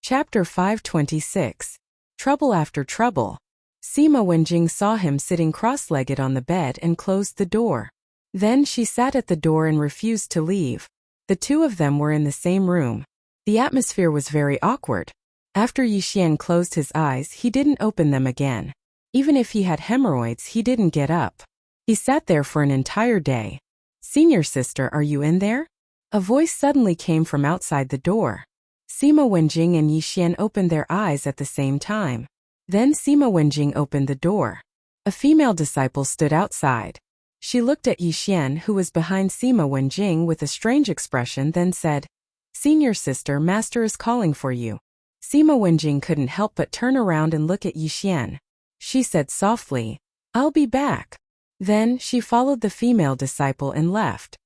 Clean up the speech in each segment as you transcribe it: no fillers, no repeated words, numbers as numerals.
Chapter 526. Trouble After Trouble. Sima Wenjing saw him sitting cross-legged on the bed and closed the door. Then she sat at the door and refused to leave. The two of them were in the same room. The atmosphere was very awkward. After Yixian closed his eyes, he didn't open them again. Even if he had hemorrhoids, he didn't get up. He sat there for an entire day. "Senior sister, are you in there?" A voice suddenly came from outside the door. Sima Wenjing and Yixian opened their eyes at the same time. Then Sima Wenjing opened the door. A female disciple stood outside. She looked at Yixian, who was behind Sima Wenjing, with a strange expression, then said, "Senior sister, master is calling for you." Sima Wenjing couldn't help but turn around and look at Yixian. She said softly, "I'll be back." Then she followed the female disciple and left.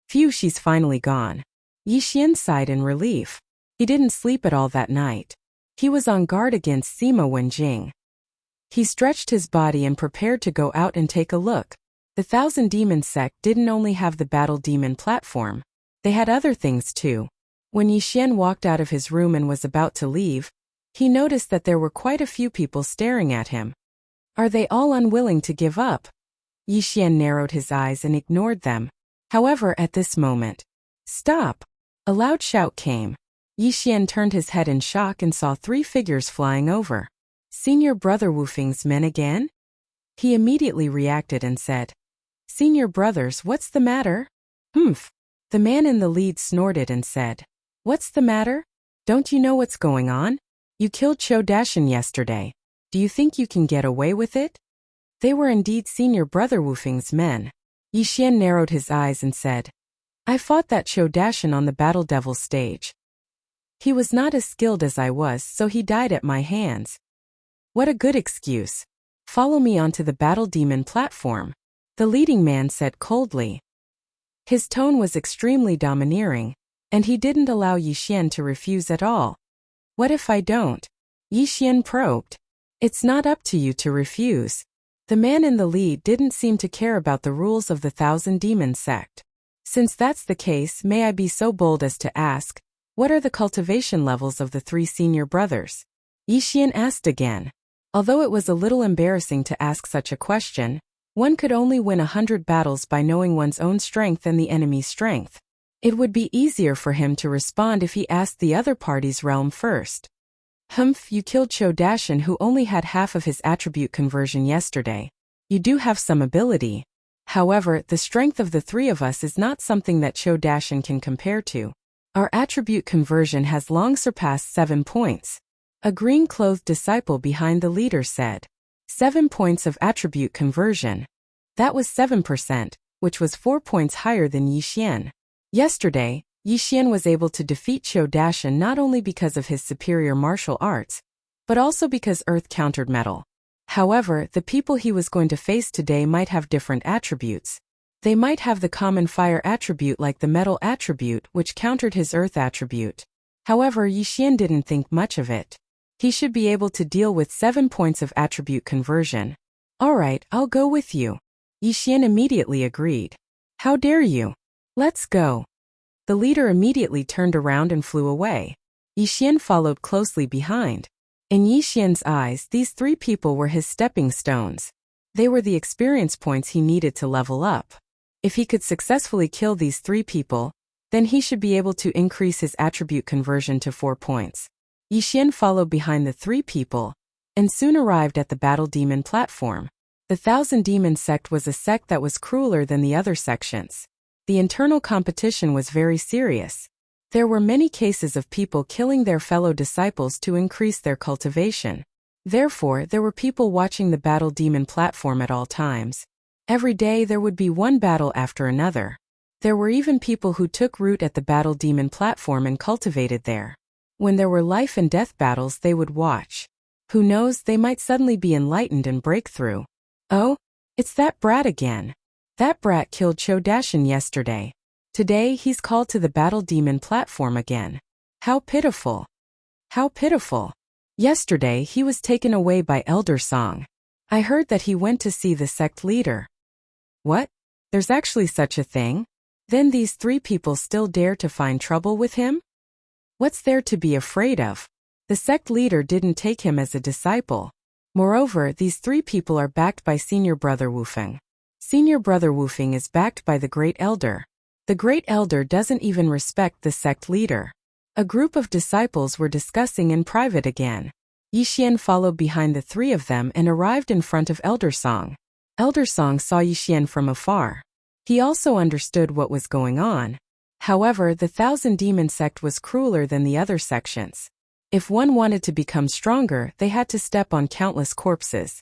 Phew, she's finally gone. Yixian sighed in relief. He didn't sleep at all that night. He was on guard against Sima Wenjing. He stretched his body and prepared to go out and take a look. The Thousand Demon sect didn't only have the Battle Demon platform. They had other things too. When Yixian walked out of his room and was about to leave, he noticed that there were quite a few people staring at him. Are they all unwilling to give up? Yixian narrowed his eyes and ignored them. However, at this moment, "Stop!" A loud shout came. Yixian turned his head in shock and saw three figures flying over. "Senior Brother Wufeng's men again?" He immediately reacted and said, "Senior brothers, what's the matter?" "Humph." The man in the lead snorted and said, "What's the matter? Don't you know what's going on? You killed Cho Dashin yesterday. Do you think you can get away with it?" They were indeed Senior Brother Wufeng's men. Yixian narrowed his eyes and said, "I fought that Cho Dashin on the Battle Devil stage. He was not as skilled as I was, so he died at my hands." "What a good excuse. Follow me onto the Battle Demon platform," the leading man said coldly. His tone was extremely domineering, and he didn't allow Yixian to refuse at all. "What if I don't?" Yixian probed. "It's not up to you to refuse." The man in the lead didn't seem to care about the rules of the Thousand Demon sect. "Since that's the case, may I be so bold as to ask, what are the cultivation levels of the three senior brothers?" Yixian asked again. Although it was a little embarrassing to ask such a question, one could only win 100 battles by knowing one's own strength and the enemy's strength. It would be easier for him to respond if he asked the other party's realm first. "Humph, you killed Cho Dashin, who only had half of his attribute conversion yesterday. You do have some ability. However, the strength of the three of us is not something that Cho Dashin can compare to. Our attribute conversion has long surpassed 7 points. A green-clothed disciple behind the leader said. 7 points of attribute conversion. That was 7%, which was 4 points higher than Yixian. Yesterday, Yixian was able to defeat Cho Dashin not only because of his superior martial arts, but also because Earth countered metal. However, the people he was going to face today might have different attributes. They might have the common fire attribute like the metal attribute, which countered his earth attribute. However, Yixian didn't think much of it. He should be able to deal with 7 points of attribute conversion. "Alright, I'll go with you." Yixian immediately agreed. "How dare you? Let's go." The leader immediately turned around and flew away. Yixian followed closely behind. In Yixian's eyes, these three people were his stepping stones. They were the experience points he needed to level up. If he could successfully kill these three people, then he should be able to increase his attribute conversion to 4 points. Yixian followed behind the three people, and soon arrived at the Battle Demon platform. The Thousand Demon sect was a sect that was crueler than the other sections. The internal competition was very serious. There were many cases of people killing their fellow disciples to increase their cultivation. Therefore, there were people watching the Battle Demon platform at all times. Every day there would be one battle after another. There were even people who took root at the Battle Demon platform and cultivated there. When there were life and death battles, they would watch. Who knows, they might suddenly be enlightened and break through. "Oh, it's that brat again. That brat killed Cho Dashin yesterday. Today he's called to the Battle Demon platform again. How pitiful. How pitiful. Yesterday he was taken away by Elder Song. I heard that he went to see the sect leader." "What? There's actually such a thing? Then these three people still dare to find trouble with him? What's there to be afraid of?" The sect leader didn't take him as a disciple. Moreover, these three people are backed by Senior Brother Wufeng. Senior Brother Wufeng is backed by the Great Elder. The Great Elder doesn't even respect the sect leader. A group of disciples were discussing in private again. Yixian followed behind the three of them and arrived in front of Elder Song. Elder Song saw Yixian from afar. He also understood what was going on. However, the Thousand Demon sect was crueler than the other sections. If one wanted to become stronger, they had to step on countless corpses.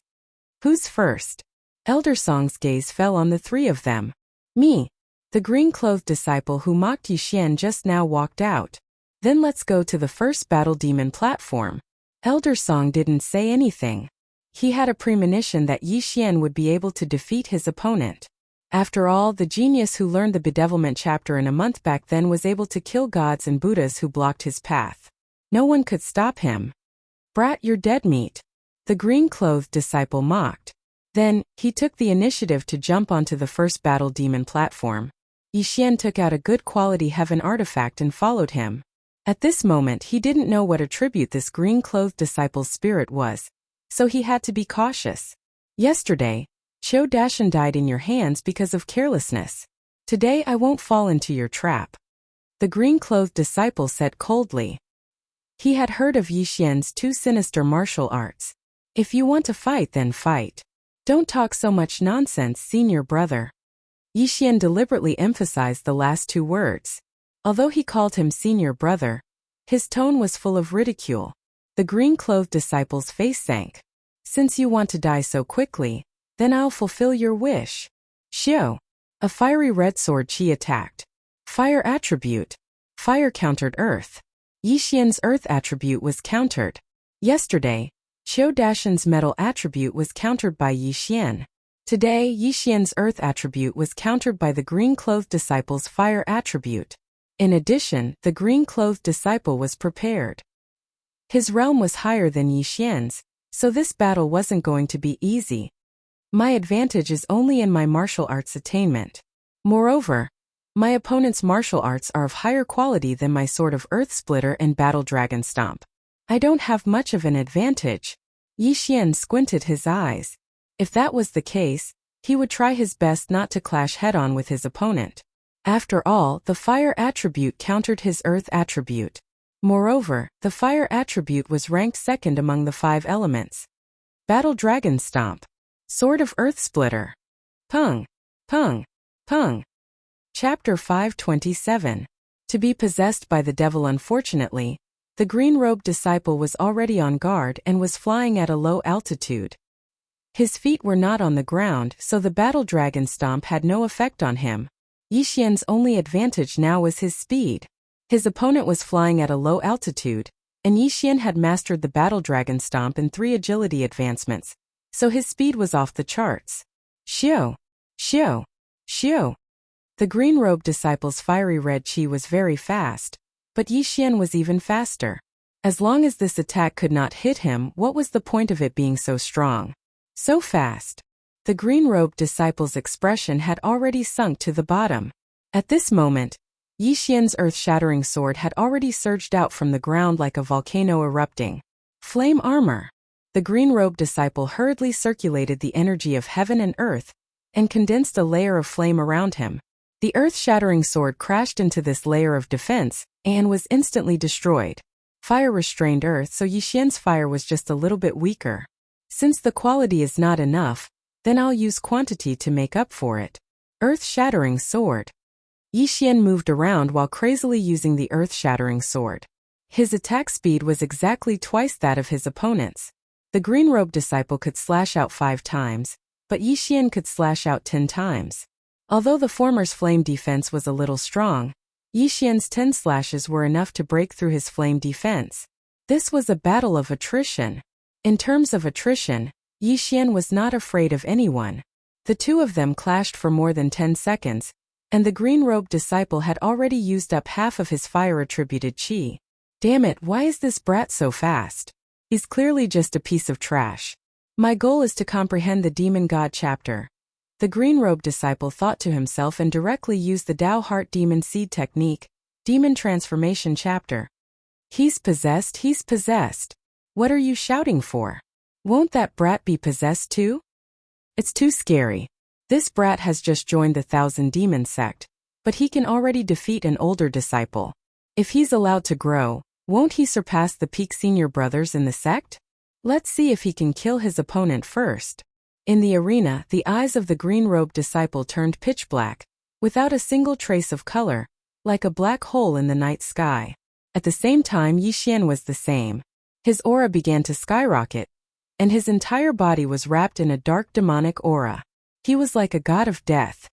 Who's first? Elder Song's gaze fell on the three of them. Me. The green-clothed disciple who mocked Yixian just now walked out. Then let's go to the first battle demon platform. Elder Song didn't say anything. He had a premonition that Yixian would be able to defeat his opponent. After all, the genius who learned the bedevilment chapter in a month back then was able to kill gods and Buddhas who blocked his path. No one could stop him. Brat, you're dead meat. The green-clothed disciple mocked. Then, he took the initiative to jump onto the first battle demon platform. Yixian took out a good quality heaven artifact and followed him. At this moment he didn't know what attribute this green-clothed disciple's spirit was, so he had to be cautious. Yesterday, Qiu Dashan died in your hands because of carelessness. Today I won't fall into your trap. The green-clothed disciple said coldly. He had heard of Yixian's two sinister martial arts. If you want to fight, then fight. Don't talk so much nonsense, senior brother. Yixian deliberately emphasized the last two words. Although he called him senior brother, his tone was full of ridicule. The green-clothed disciple's face sank. Since you want to die so quickly, then I'll fulfill your wish. Xiu. A fiery red sword chi attacked. Fire attribute. Fire countered earth. Yixian's earth attribute was countered. Yesterday, Qiu Dashan's metal attribute was countered by Yixian. Today, Yixian's earth attribute was countered by the green-clothed disciple's fire attribute. In addition, the green-clothed disciple was prepared. His realm was higher than Yixian's, so this battle wasn't going to be easy. My advantage is only in my martial arts attainment. Moreover, my opponent's martial arts are of higher quality than my Sword of Earth Splitter and Battle Dragon Stomp. I don't have much of an advantage. Yixian squinted his eyes. If that was the case, he would try his best not to clash head-on with his opponent. After all, the fire attribute countered his earth attribute. Moreover, the fire attribute was ranked second among the 5 elements. Battle Dragon Stomp. Sword of Earth Splitter. Pung. Pung. Pung. Chapter 527. To be possessed by the devil. Unfortunately, the green-robed disciple was already on guard and was flying at a low altitude. His feet were not on the ground, so the battle dragon stomp had no effect on him. Yixian's only advantage now was his speed. His opponent was flying at a low altitude, and Yixian had mastered the battle dragon stomp and 3 agility advancements, so his speed was off the charts. Xiu! Xiu! Xiu! The green-robed disciple's fiery red chi was very fast, but Yixian was even faster. As long as this attack could not hit him, what was the point of it being so strong? So fast. The green-robed disciple's expression had already sunk to the bottom. At this moment, Yixian's earth-shattering sword had already surged out from the ground like a volcano erupting. Flame armor. The green-robed disciple hurriedly circulated the energy of heaven and earth, and condensed a layer of flame around him. The earth-shattering sword crashed into this layer of defense, and was instantly destroyed. Fire restrained earth, so Yixian's fire was just a little bit weaker. Since the quality is not enough, then I'll use quantity to make up for it. Earth-shattering sword. Yixian moved around while crazily using the earth-shattering sword. His attack speed was exactly twice that of his opponent's. The green-robed disciple could slash out 5 times, but Yixian could slash out 10 times. Although the former's flame defense was a little strong, Yixian's 10 slashes were enough to break through his flame defense. This was a battle of attrition. In terms of attrition, Yixian was not afraid of anyone. The two of them clashed for more than 10 seconds, and the green-robed disciple had already used up half of his fire-attributed chi. Damn it, why is this brat so fast? He's clearly just a piece of trash. My goal is to comprehend the Demon God chapter. The green-robed disciple thought to himself and directly used the Tao Heart Demon Seed technique, Demon Transformation chapter. He's possessed, he's possessed. What are you shouting for? Won't that brat be possessed too? It's too scary. This brat has just joined the Thousand Demon sect, but he can already defeat an older disciple. If he's allowed to grow, won't he surpass the peak senior brothers in the sect? Let's see if he can kill his opponent first. In the arena, the eyes of the green-robed disciple turned pitch black, without a single trace of color, like a black hole in the night sky. At the same time, Yi Xian was the same. His aura began to skyrocket, and his entire body was wrapped in a dark demonic aura. He was like a god of death.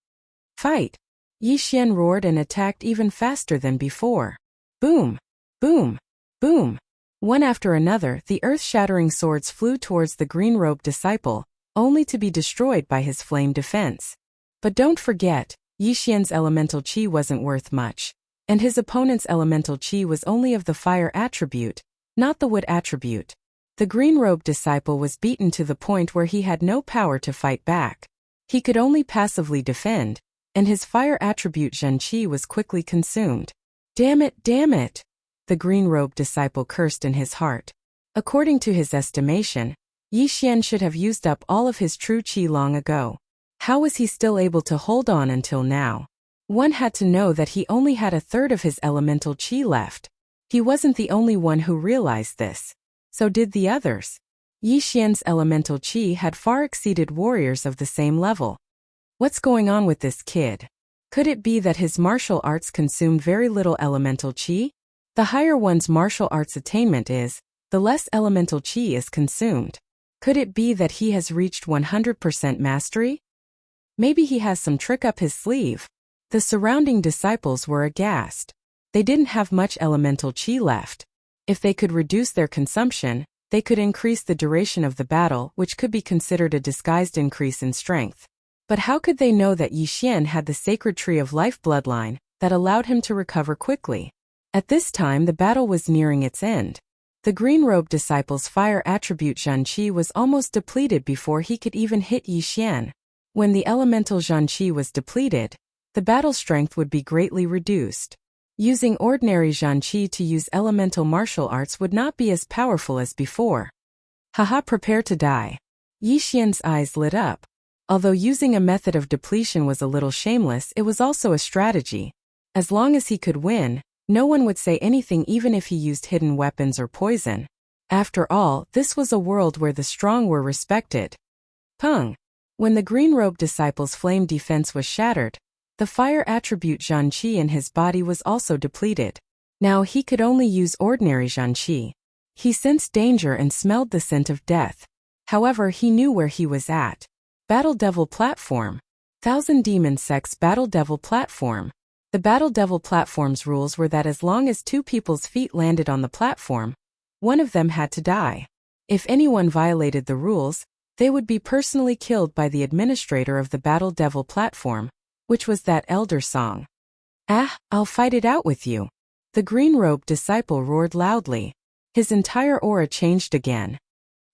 Fight! Yi Xian roared and attacked even faster than before. Boom! Boom! Boom! One after another, the earth-shattering swords flew towards the green-robed disciple, only to be destroyed by his flame defense. But don't forget, Yi Xian's elemental qi wasn't worth much, and his opponent's elemental qi was only of the fire attribute, not the wood attribute. The green-robed disciple was beaten to the point where he had no power to fight back. He could only passively defend, and his fire attribute Zhen Qi was quickly consumed. Damn it, damn it! The green-robed disciple cursed in his heart. According to his estimation, Yi Xian should have used up all of his true qi long ago. How was he still able to hold on until now? One had to know that he only had a third of his elemental qi left. He wasn't the only one who realized this. So did the others. Yi Xian's elemental qi had far exceeded warriors of the same level. What's going on with this kid? Could it be that his martial arts consumed very little elemental qi? The higher one's martial arts attainment is, the less elemental qi is consumed. Could it be that he has reached 100% mastery? Maybe he has some trick up his sleeve. The surrounding disciples were aghast. They didn't have much elemental qi left. If they could reduce their consumption, they could increase the duration of the battle, which could be considered a disguised increase in strength. But how could they know that Yi Xian had the sacred tree of life bloodline that allowed him to recover quickly? At this time, the battle was nearing its end. The green-robed disciple's fire attribute Zhen Qi was almost depleted before he could even hit Yi Xian. When the elemental Zhen Qi was depleted, the battle strength would be greatly reduced. Using ordinary Zhen Qi to use elemental martial arts would not be as powerful as before. Haha, prepare to die. Yi Xian's eyes lit up. Although using a method of depletion was a little shameless, it was also a strategy. As long as he could win, no one would say anything even if he used hidden weapons or poison. After all, this was a world where the strong were respected. Pung! When the green-robed disciple's flame defense was shattered, the fire attribute Zhen Qi in his body was also depleted. Now he could only use ordinary Zhen Qi. He sensed danger and smelled the scent of death. However, he knew where he was at. Battle Devil Platform. Thousand Demon Sect's Battle Devil Platform. The Battle Devil Platform's rules were that as long as two people's feet landed on the platform, one of them had to die. If anyone violated the rules, they would be personally killed by the administrator of the Battle Devil Platform, which was that elder song. Ah, I'll fight it out with you. The green-robed disciple roared loudly. His entire aura changed again.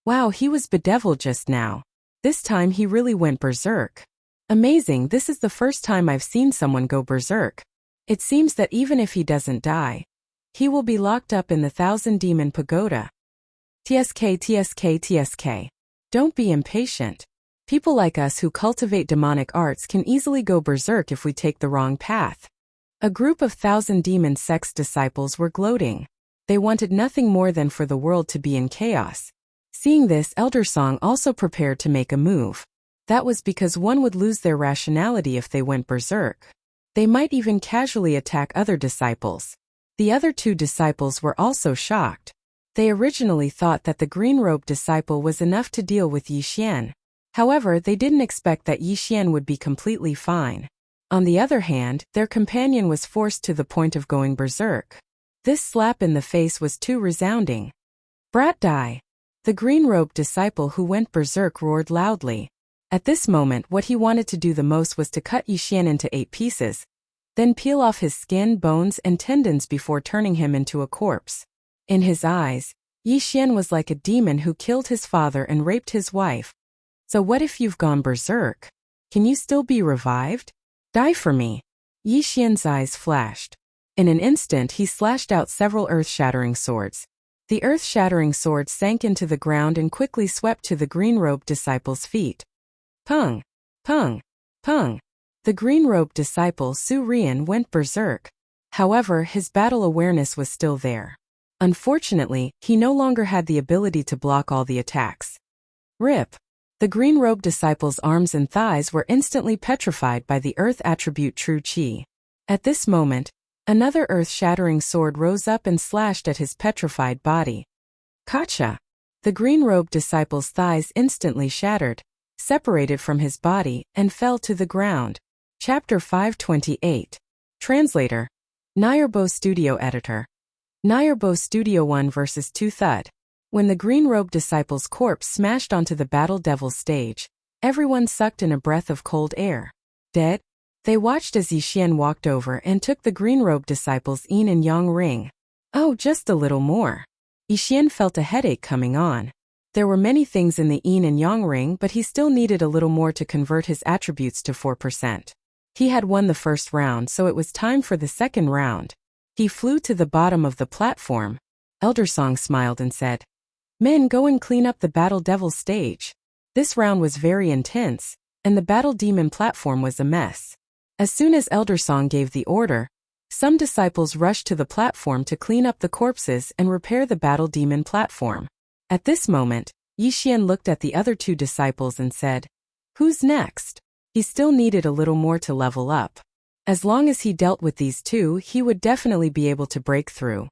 Wow, he was bedeviled just now. This time he really went berserk. Amazing, this is the first time I've seen someone go berserk. It seems that even if he doesn't die, he will be locked up in the Thousand Demon Pagoda. TSK, TSK, TSK. Don't be impatient. People like us who cultivate demonic arts can easily go berserk if we take the wrong path. A group of Thousand Demon Sect's disciples were gloating. They wanted nothing more than for the world to be in chaos. Seeing this, Elder Song also prepared to make a move. That was because one would lose their rationality if they went berserk. They might even casually attack other disciples. The other two disciples were also shocked. They originally thought that the green-robed disciple was enough to deal with Yi Xian. However, they didn't expect that Yi Xian would be completely fine. On the other hand, their companion was forced to the point of going berserk. This slap in the face was too resounding. Brat die! The green-robed disciple who went berserk roared loudly. At this moment, what he wanted to do the most was to cut Yi Xian into 8 pieces, then peel off his skin, bones, and tendons before turning him into a corpse. In his eyes, Yi Xian was like a demon who killed his father and raped his wife. So what if you've gone berserk? Can you still be revived? Die for me. Yi Xian's eyes flashed. In an instant he slashed out several earth-shattering swords. The earth-shattering swords sank into the ground and quickly swept to the green-robed disciple's feet. Pung! Pung! Pung! The green-robed disciple Su Rian went berserk. However, his battle awareness was still there. Unfortunately, he no longer had the ability to block all the attacks. Rip! The green-robed disciple's arms and thighs were instantly petrified by the earth attribute True Qi. At this moment, another earth-shattering sword rose up and slashed at his petrified body. Kacha! The green-robed disciple's thighs instantly shattered, separated from his body, and fell to the ground. Chapter 528. Translator. Nyerbo Studio Editor. Nyerbo Studio 1 vs 2 Thud. When the green-robed disciple's corpse smashed onto the Battle Devil stage, everyone sucked in a breath of cold air. Dead? They watched as Yixian walked over and took the green-robed disciple's yin and yang ring. Oh, just a little more. Yixian felt a headache coming on. There were many things in the yin and yang ring, but he still needed a little more to convert his attributes to 4%. He had won the first round, so it was time for the second round. He flew to the bottom of the platform. Elder Song smiled and said, "Men, go and clean up the Battle Devil stage." This round was very intense, and the Battle Demon platform was a mess. As soon as Elder Song gave the order, some disciples rushed to the platform to clean up the corpses and repair the Battle Demon platform. At this moment, Yixian looked at the other two disciples and said, "Who's next?" He still needed a little more to level up. As long as he dealt with these two, he would definitely be able to break through.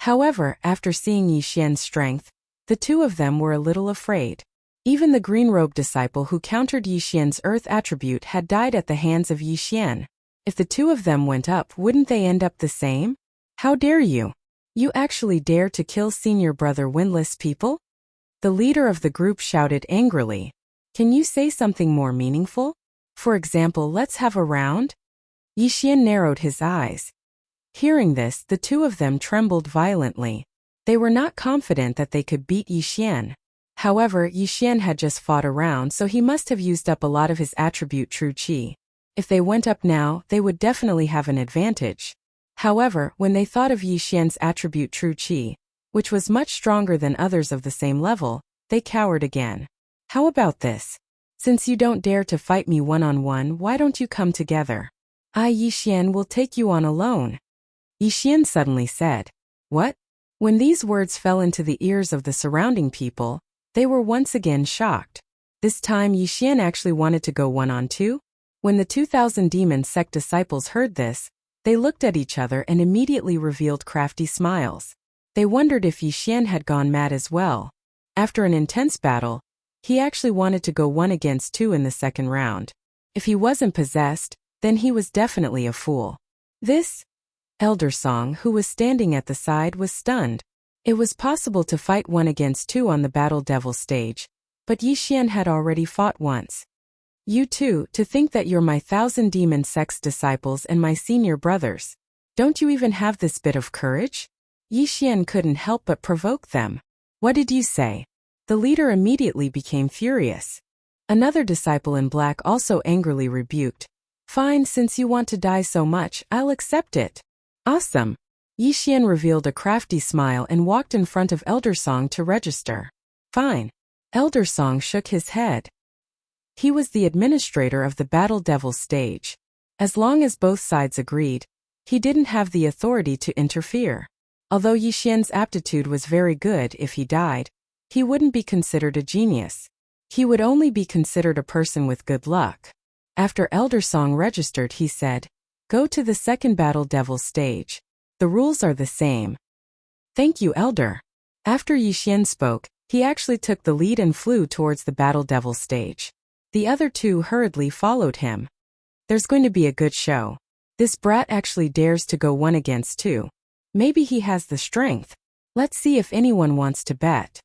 However, after seeing Yixian's strength, the two of them were a little afraid. Even the green-robed disciple who countered Yixian's earth attribute had died at the hands of Yixian. If the two of them went up, wouldn't they end up the same? How dare you? You actually dare to kill senior brother Windless people? The leader of the group shouted angrily. Can you say something more meaningful? For example, let's have a round? Yixian narrowed his eyes. Hearing this, the two of them trembled violently. They were not confident that they could beat Yixian. However, Yixian had just fought a round, so he must have used up a lot of his attribute True Qi. If they went up now, they would definitely have an advantage. However, when they thought of Yixian's attribute True Qi, which was much stronger than others of the same level, they cowered again. How about this? Since you don't dare to fight me one-on-one, why don't you come together? I, Yixian, will take you on alone. Yixian suddenly said. What? When these words fell into the ears of the surrounding people, they were once again shocked. This time Yixian actually wanted to go one-on-two? When the 2,000 demon sect disciples heard this, they looked at each other and immediately revealed crafty smiles. They wondered if Yixian had gone mad as well. After an intense battle, he actually wanted to go 1 against 2 in the second round. If he wasn't possessed, then he was definitely a fool. This Elder Song, who was standing at the side, was stunned. It was possible to fight 1 against 2 on the Battle Devil stage, but Yixian had already fought once. You two, to think that you're my 1,000 demon sect's disciples and my senior brothers. Don't you even have this bit of courage? Yixian couldn't help but provoke them. What did you say? The leader immediately became furious. Another disciple in black also angrily rebuked. Fine, since you want to die so much, I'll accept it. Awesome. Yixian revealed a crafty smile and walked in front of Elder Song to register. Fine. Elder Song shook his head. He was the administrator of the Battle Devil stage. As long as both sides agreed, he didn't have the authority to interfere. Although Yixian's aptitude was very good, if he died, he wouldn't be considered a genius. He would only be considered a person with good luck. After Elder Song registered, he said, Go to the second Battle Devil stage. The rules are the same. Thank you, Elder. After Yixian spoke, he actually took the lead and flew towards the Battle Devil stage. The other two hurriedly followed him. There's going to be a good show. This brat actually dares to go 1 against 2. Maybe he has the strength. Let's see if anyone wants to bet.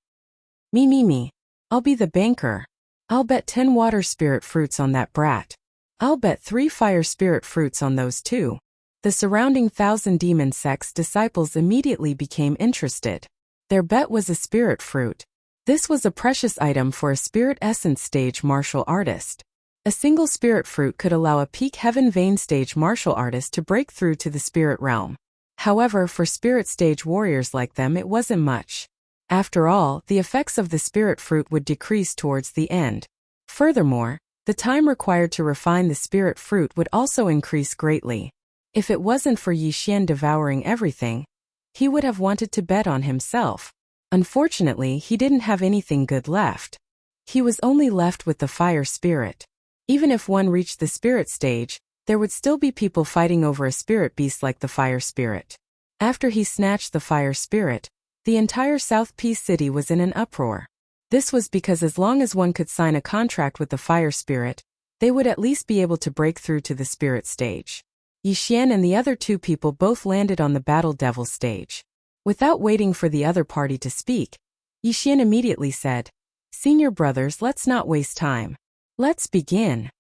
Me. I'll be the banker. I'll bet 10 water spirit fruits on that brat. I'll bet 3 fire spirit fruits on those two. The surrounding 1,000 demon sect's disciples immediately became interested. Their bet was a spirit fruit. This was a precious item for a spirit essence stage martial artist. A single spirit fruit could allow a peak heaven vein stage martial artist to break through to the spirit realm. However, for spirit stage warriors like them it wasn't much. After all, the effects of the spirit fruit would decrease towards the end. Furthermore, the time required to refine the spirit fruit would also increase greatly. If it wasn't for Yi Xian devouring everything, he would have wanted to bet on himself. Unfortunately, he didn't have anything good left. He was only left with the fire spirit. Even if one reached the spirit stage, there would still be people fighting over a spirit beast like the fire spirit. After he snatched the fire spirit, the entire South Peace City was in an uproar. This was because as long as one could sign a contract with the fire spirit, they would at least be able to break through to the spirit stage. Yi Xian and the other two people both landed on the battle devil stage. Without waiting for the other party to speak, Yi Xian immediately said, "Senior brothers, let's not waste time. Let's begin.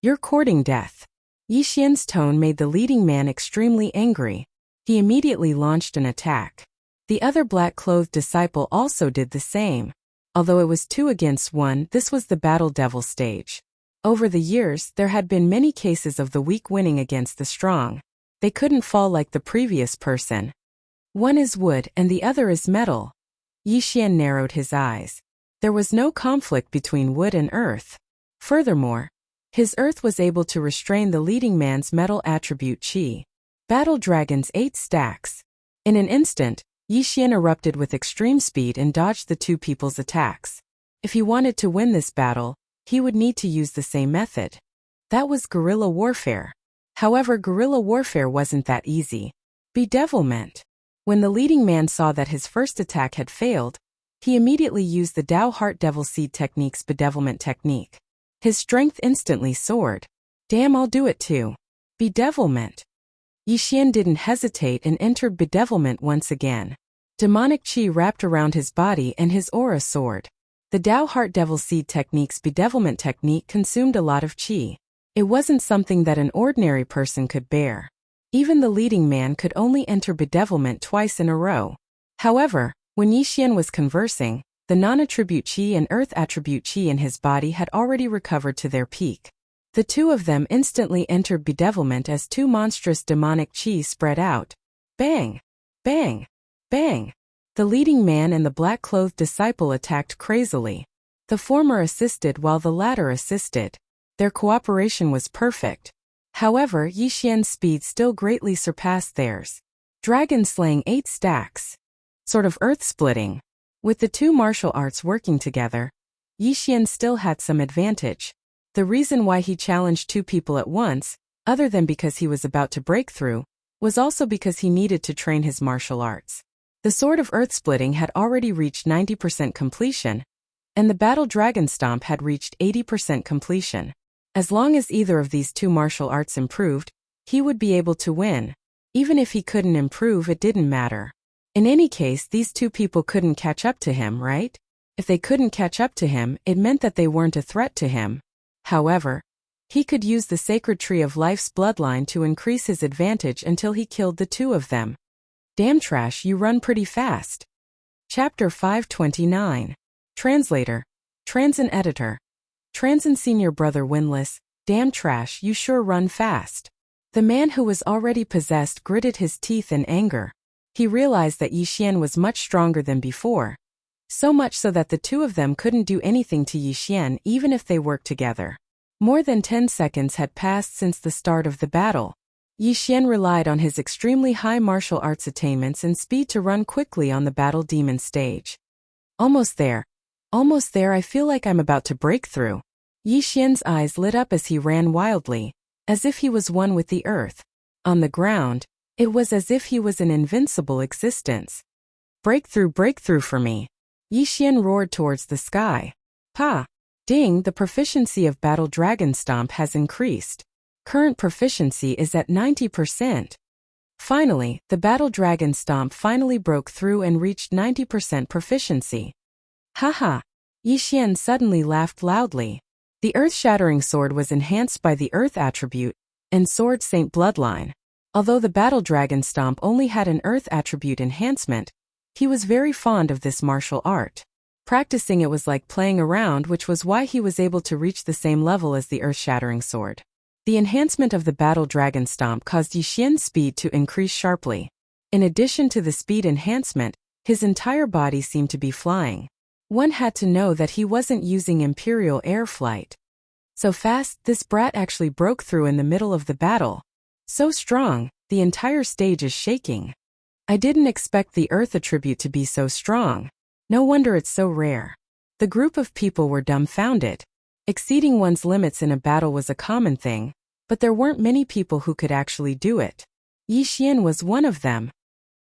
You're courting death." Yi Xian's tone made the leading man extremely angry. He immediately launched an attack. The other black-clothed disciple also did the same. Although it was 2 against 1, this was the battle devil stage. Over the years, there had been many cases of the weak winning against the strong. They couldn't fall like the previous person. One is wood and the other is metal. Yi Xian narrowed his eyes. There was no conflict between wood and earth. Furthermore, his earth was able to restrain the leading man's metal attribute qi. Battle Dragon's 8 stacks. In an instant, Yi Xian erupted with extreme speed and dodged the two people's attacks. If he wanted to win this battle, he would need to use the same method. That was guerrilla warfare. However, guerrilla warfare wasn't that easy. Bedevilment. When the leading man saw that his first attack had failed, he immediately used the Dao Heart Devil Seed Technique's bedevilment technique. His strength instantly soared. Damn, I'll do it too. Bedevilment. Yi Xian didn't hesitate and entered bedevilment once again. Demonic qi wrapped around his body and his aura soared. The Dao Heart Devil Seed Technique's bedevilment technique consumed a lot of qi. It wasn't something that an ordinary person could bear. Even the leading man could only enter bedevilment twice in a row. However, when Yi Xian was conversing, the non-attribute qi and earth attribute qi in his body had already recovered to their peak. The two of them instantly entered bedevilment as 2 monstrous demonic qi spread out. Bang! Bang! Bang! The leading man and the black-clothed disciple attacked crazily. The former assisted while the latter assisted. Their cooperation was perfect. However, Yi Xian's speed still greatly surpassed theirs. Dragon slaying 8 stacks. Sort of earth-splitting. With the 2 martial arts working together, Yi Xian still had some advantage. The reason why he challenged 2 people at once, other than because he was about to break through, was also because he needed to train his martial arts. The Sword of Earth-Splitting had already reached 90% completion, and the Battle Dragon Stomp had reached 80% completion. As long as either of these 2 martial arts improved, he would be able to win. Even if he couldn't improve, it didn't matter. In any case, these 2 people couldn't catch up to him, right? If they couldn't catch up to him, it meant that they weren't a threat to him. However, he could use the Sacred Tree of Life's bloodline to increase his advantage until he killed the 2 of them. Damn Trash, you run pretty fast. Chapter 529. Translator. Transin Editor. Transin Senior Brother Winless, damn Trash, you sure run fast. The man who was already possessed gritted his teeth in anger. He realized that Yi Xian was much stronger than before. So much so that the 2 of them couldn't do anything to Yi Xian even if they worked together. More than 10 seconds had passed since the start of the battle. Yi Xian relied on his extremely high martial arts attainments and speed to run quickly on the battle demon stage. Almost there. Almost there, I feel like I'm about to break through. Yi Xian's eyes lit up as he ran wildly, as if he was one with the earth. On the ground, it was as if he was an invincible existence. Breakthrough for me. Yi Xian roared towards the sky. Pa! Ding, the proficiency of Battle Dragon Stomp has increased. Current proficiency is at 90%. Finally, the Battle Dragon Stomp finally broke through and reached 90% proficiency. Haha! Yi Xian suddenly laughed loudly. The earth-shattering sword was enhanced by the Earth attribute and Sword Saint bloodline. Although the Battle Dragon Stomp only had an Earth attribute enhancement, he was very fond of this martial art. Practicing it was like playing around, which was why he was able to reach the same level as the earth-shattering sword. The enhancement of the Battle Dragon Stomp caused Yi Xian's speed to increase sharply. In addition to the speed enhancement, his entire body seemed to be flying. One had to know that he wasn't using Imperial air flight. So fast, this brat actually broke through in the middle of the battle. So strong, the entire stage is shaking. I didn't expect the Earth attribute to be so strong. No wonder it's so rare. The group of people were dumbfounded. Exceeding one's limits in a battle was a common thing, but there weren't many people who could actually do it. Yi Xian was one of them.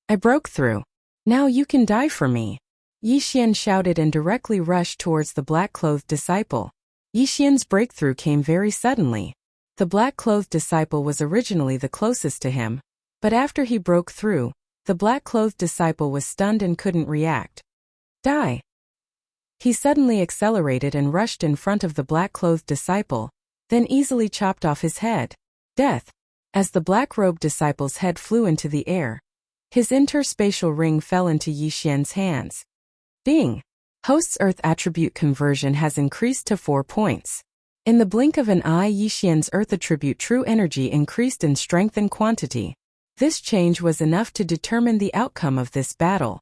I broke through. Now you can die for me. Yi Xian shouted and directly rushed towards the black-clothed disciple. Yi Xian's breakthrough came very suddenly. The black-clothed disciple was originally the closest to him, but after he broke through, the black-clothed disciple was stunned and couldn't react. Die! He suddenly accelerated and rushed in front of the black-clothed disciple, then easily chopped off his head. Death! As the black-robed disciple's head flew into the air, his interspatial ring fell into Yi Xian's hands. Ding! Host's Earth attribute conversion has increased to 4 points. In the blink of an eye, Yi Xian's Earth attribute true energy increased in strength and quantity. This change was enough to determine the outcome of this battle.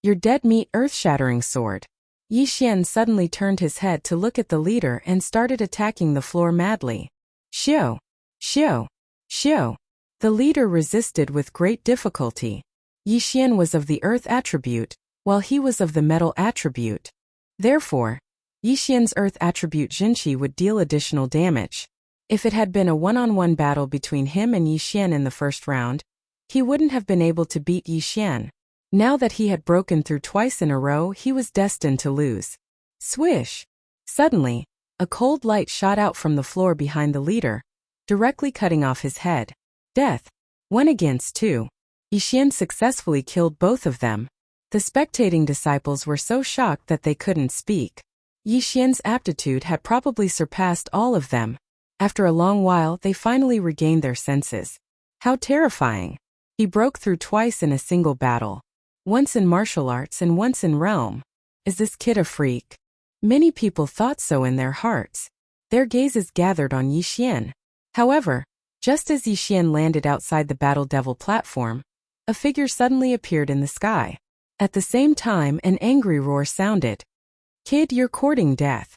Your dead meat earth-shattering sword. Yi Xian suddenly turned his head to look at the leader and started attacking the floor madly. Xiao! Xiao! Xiao! The leader resisted with great difficulty. Yi Xian was of the earth attribute, while he was of the metal attribute. Therefore, Yi Xian's earth attribute Jinqi would deal additional damage. If it had been a one-on-one battle between him and Yi Xian in the first round, he wouldn't have been able to beat Yi Xian. Now that he had broken through twice in a row, he was destined to lose. Swish! Suddenly, a cold light shot out from the floor behind the leader, directly cutting off his head. Death. 1 against 2. Yi Xian successfully killed both of them. The spectating disciples were so shocked that they couldn't speak. Yi Xian's aptitude had probably surpassed all of them. After a long while, they finally regained their senses. How terrifying! He broke through twice in a single battle. Once in martial arts and once in realm. Is this kid a freak? Many people thought so in their hearts. Their gazes gathered on Yi Xian. However, just as Yi Xian landed outside the Battle Devil platform, a figure suddenly appeared in the sky. At the same time, an angry roar sounded. Kid, you're courting death.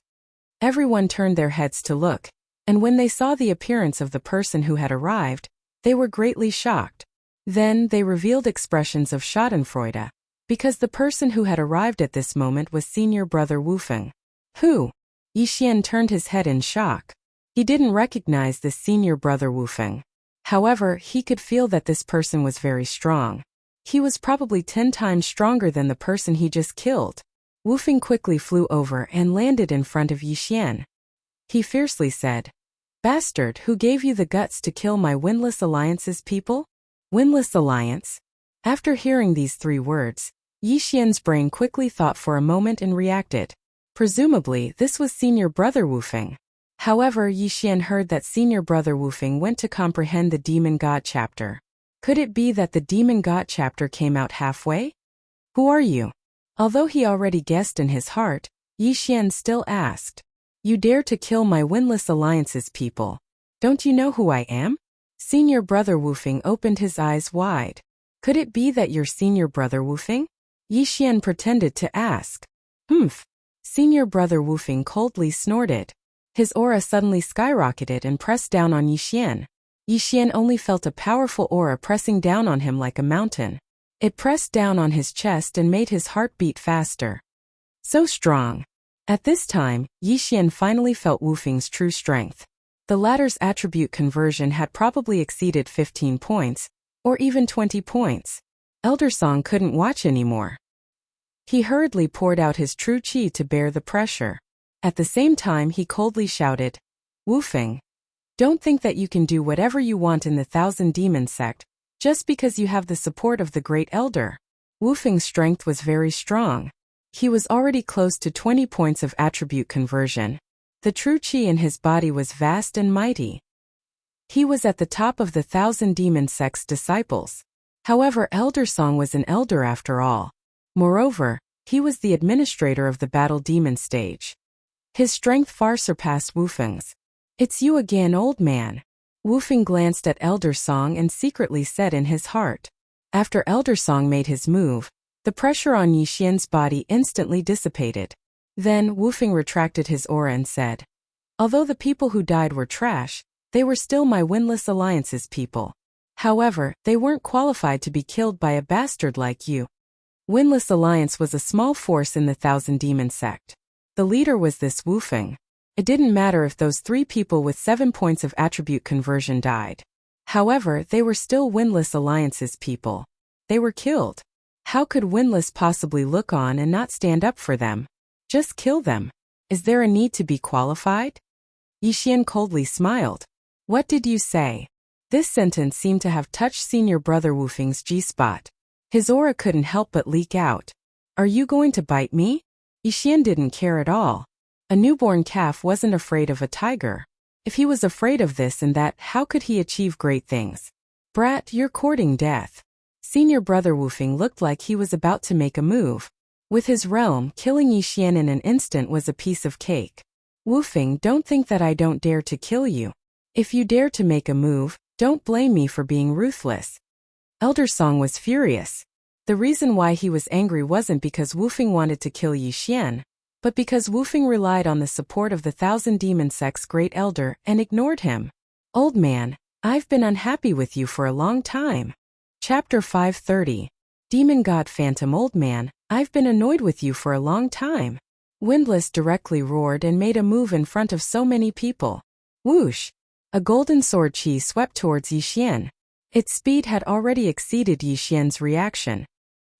Everyone turned their heads to look, and when they saw the appearance of the person who had arrived, they were greatly shocked. Then they revealed expressions of schadenfreude, because the person who had arrived at this moment was senior brother Wufeng. Who? Yi Xian turned his head in shock. He didn't recognize this senior brother Wufeng. However, he could feel that this person was very strong. He was probably 10 times stronger than the person he just killed. Wufeng quickly flew over and landed in front of Yi Xian. He fiercely said, Bastard, who gave you the guts to kill my Windless Alliance's people? Windless Alliance? After hearing these 3 words, Yi Xian's brain quickly thought for a moment and reacted. Presumably, this was senior brother Wufeng. However, Yi Xian heard that senior brother Wufeng went to comprehend the Demon God chapter. Could it be that the Demon God chapter came out halfway? Who are you? Although he already guessed in his heart, Yi Xian still asked. You dare to kill my Windless Alliance's people. Don't you know who I am? Senior brother Wufeng opened his eyes wide. Could it be that you're senior brother Wufeng? Yi Xian pretended to ask. Humph. Senior brother Wufeng coldly snorted. His aura suddenly skyrocketed and pressed down on Yi Xian. Yi Xian only felt a powerful aura pressing down on him like a mountain. It pressed down on his chest and made his heart beat faster. So strong. At this time, Yi Xian finally felt Wufeng's true strength. The latter's attribute conversion had probably exceeded 15 points, or even 20 points. Elder Song couldn't watch anymore. He hurriedly poured out his true qi to bear the pressure. At the same time, he coldly shouted, Wufeng, don't think that you can do whatever you want in the Thousand Demon sect, just because you have the support of the Great Elder. Wufeng's strength was very strong. He was already close to 20 points of attribute conversion. The true qi in his body was vast and mighty. He was at the top of the Thousand Demon sect's disciples. However, Elder Song was an elder after all. Moreover, he was the administrator of the Battle Demon stage. His strength far surpassed Wufeng's. It's you again, old man. Wufeng glanced at Elder Song and secretly said in his heart. After Elder Song made his move, the pressure on Yixian's body instantly dissipated. Then Wu Feng retracted his aura and said, "Although the people who died were trash, they were still my Windless Alliance's people. However, they weren't qualified to be killed by a bastard like you." Windless Alliance was a small force in the Thousand Demon sect. The leader was this Wu Feng. It didn't matter if those 3 people with 7 points of attribute conversion died. However, they were still Windless Alliance's people. They were killed. How could Windless possibly look on and not stand up for them? Just kill them. Is there a need to be qualified? Yixian coldly smiled. What did you say? This sentence seemed to have touched senior brother Wu Feng's G-spot. His aura couldn't help but leak out. Are you going to bite me? Yixian didn't care at all. A newborn calf wasn't afraid of a tiger. If he was afraid of this and that, how could he achieve great things? Brat, you're courting death. Senior brother Wu Feng looked like he was about to make a move. With his realm, killing Yixian in an instant was a piece of cake. Wu Feng, don't think that I don't dare to kill you. If you dare to make a move, don't blame me for being ruthless. Elder Song was furious. The reason why he was angry wasn't because Wu Feng wanted to kill Yixian, but because Wu Feng relied on the support of the Thousand Demon Sect's great elder and ignored him. Old man, I've been unhappy with you for a long time. Chapter 530. Demon God Phantom. Old man, I've been annoyed with you for a long time. Windless directly roared and made a move in front of so many people. Whoosh! A golden sword chi swept towards Yixian. Its speed had already exceeded Yixian's reaction.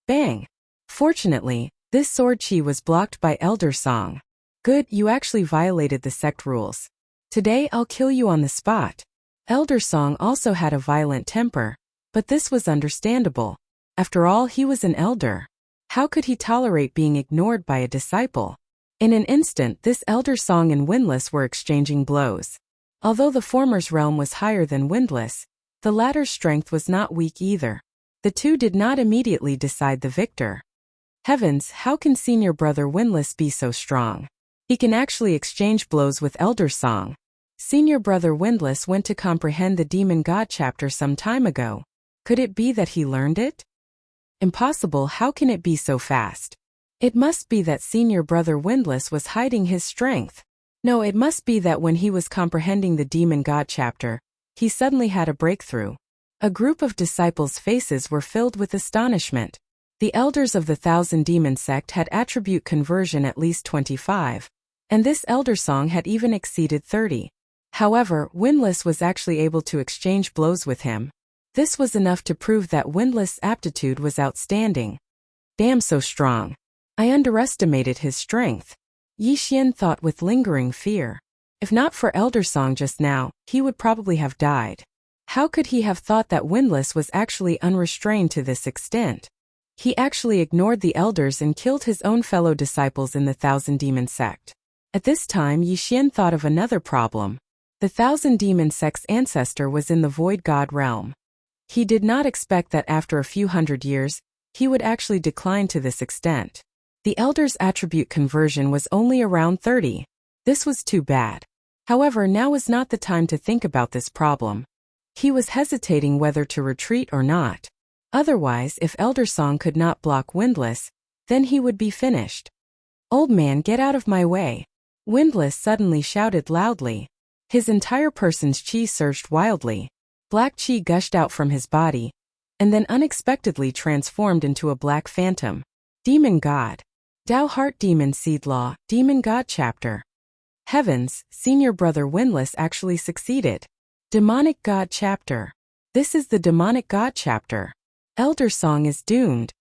Bang! Fortunately, this sword chi was blocked by Elder Song. Good, you actually violated the sect rules. Today I'll kill you on the spot. Elder Song also had a violent temper, but this was understandable. After all, he was an elder. How could he tolerate being ignored by a disciple? In an instant, this Elder Song and Windless were exchanging blows. Although the former's realm was higher than Windless, the latter's strength was not weak either. The two did not immediately decide the victor. Heavens, how can senior brother Windless be so strong? He can actually exchange blows with Elder Song. Senior brother Windless went to comprehend the Demon God chapter some time ago. Could it be that he learned it? Impossible. How can it be so fast? It must be that senior brother Windless was hiding his strength. No, it must be that when he was comprehending the Demon God chapter, he suddenly had a breakthrough. A group of disciples' faces were filled with astonishment. The elders of the Thousand Demon sect had attribute conversion at least 25, and this Elder Song had even exceeded 30. However, Windless was actually able to exchange blows with him. This was enough to prove that Windless' aptitude was outstanding. Damn, so strong. I underestimated his strength. Yixian thought with lingering fear. If not for Elder Song just now, he would probably have died. How could he have thought that Windless was actually unrestrained to this extent? He actually ignored the elders and killed his own fellow disciples in the Thousand Demon sect. At this time, Yixian thought of another problem. The Thousand Demon sect's ancestor was in the Void God realm. He did not expect that after a few hundred years, he would actually decline to this extent. The elder's attribute conversion was only around 30. This was too bad. However, now was not the time to think about this problem. He was hesitating whether to retreat or not. Otherwise, if Elder Song could not block Windless, then he would be finished. Old man, get out of my way. Windless suddenly shouted loudly. His entire person's chi surged wildly. Black chi gushed out from his body, and then unexpectedly transformed into a black phantom. Demon God. Dao Heart Demon Seed Law, Demon God Chapter. Heavens, senior brother Windless actually succeeded. Demonic God Chapter. This is the Demonic God Chapter. Elder Song is doomed.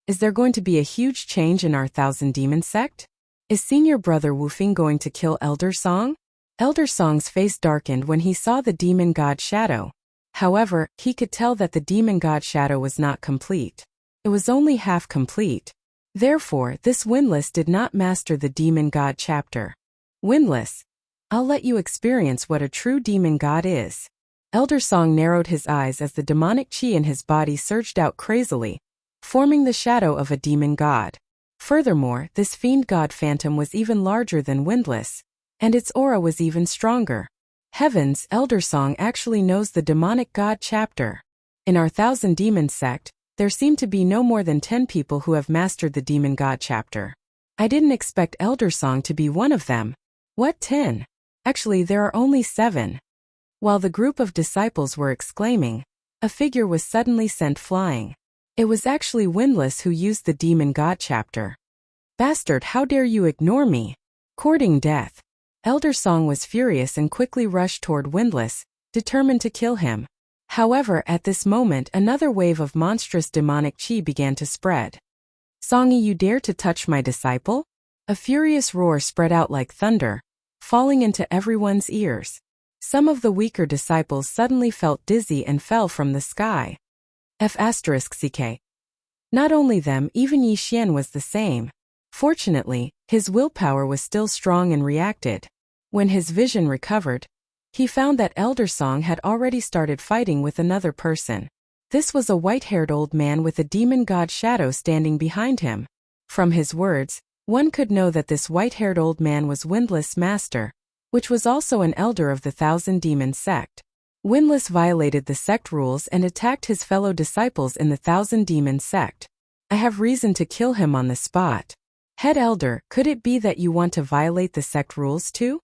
Is there going to be a huge change in our Thousand Demon sect? Is senior brother Wu Feng going to kill Elder Song? Elder Song's face darkened when he saw the Demon God Shadow. However, he could tell that the Demon God Shadow was not complete. It was only half complete. Therefore, this Windless did not master the Demon God Chapter. Windless, I'll let you experience what a true Demon God is. Elder Song narrowed his eyes as the demonic chi in his body surged out crazily, forming the shadow of a demon god. Furthermore, this fiend god phantom was even larger than Windless, and its aura was even stronger. Heavens, Elder Song actually knows the Demonic God Chapter. In our Thousand Demon sect, There seem to be no more than 10 people who have mastered the Demon God chapter. I didn't expect Elder Song to be one of them. What 10? Actually, there are only 7. While the group of disciples were exclaiming, a figure was suddenly sent flying. It was actually Windless who used the Demon God chapter. Bastard, how dare you ignore me? Courting death. Elder Song was furious and quickly rushed toward Windless, determined to kill him. However, at this moment another wave of monstrous demonic chi began to spread. Songy, you dare to touch my disciple? A furious roar spread out like thunder, falling into everyone's ears. Some of the weaker disciples suddenly felt dizzy and fell from the sky. F*ck. Not only them, even Yi Xian was the same. Fortunately, his willpower was still strong and reacted. When his vision recovered, he found that Elder Song had already started fighting with another person. This was a white-haired old man with a demon god shadow standing behind him. From his words, one could know that this white-haired old man was Windless' master, which was also an elder of the Thousand Demon sect. Windless violated the sect rules and attacked his fellow disciples in the Thousand Demon sect. I have reason to kill him on the spot. Head Elder, could it be that you want to violate the sect rules too?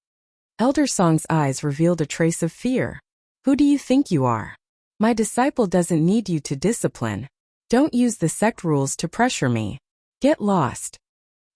Elder Song's eyes revealed a trace of fear. Who do you think you are? My disciple doesn't need you to discipline. Don't use the sect rules to pressure me. Get lost.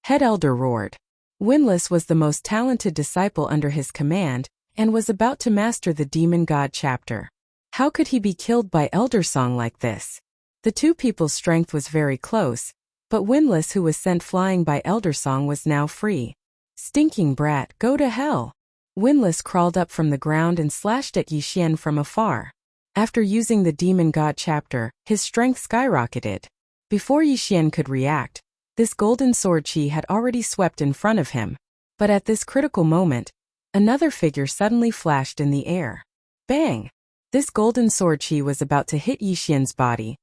Head Elder roared. Windless was the most talented disciple under his command, and was about to master the Demon God chapter. How could he be killed by Elder Song like this? The two people's strength was very close, but Windless, who was sent flying by Elder Song, was now free. Stinking brat, go to hell. Windless crawled up from the ground and slashed at Yi Xian from afar. After using the Demon God chapter, his strength skyrocketed. Before Yi Xian could react, this golden sword chi had already swept in front of him. But at this critical moment, another figure suddenly flashed in the air. Bang! This golden sword chi was about to hit Yi Xian's body,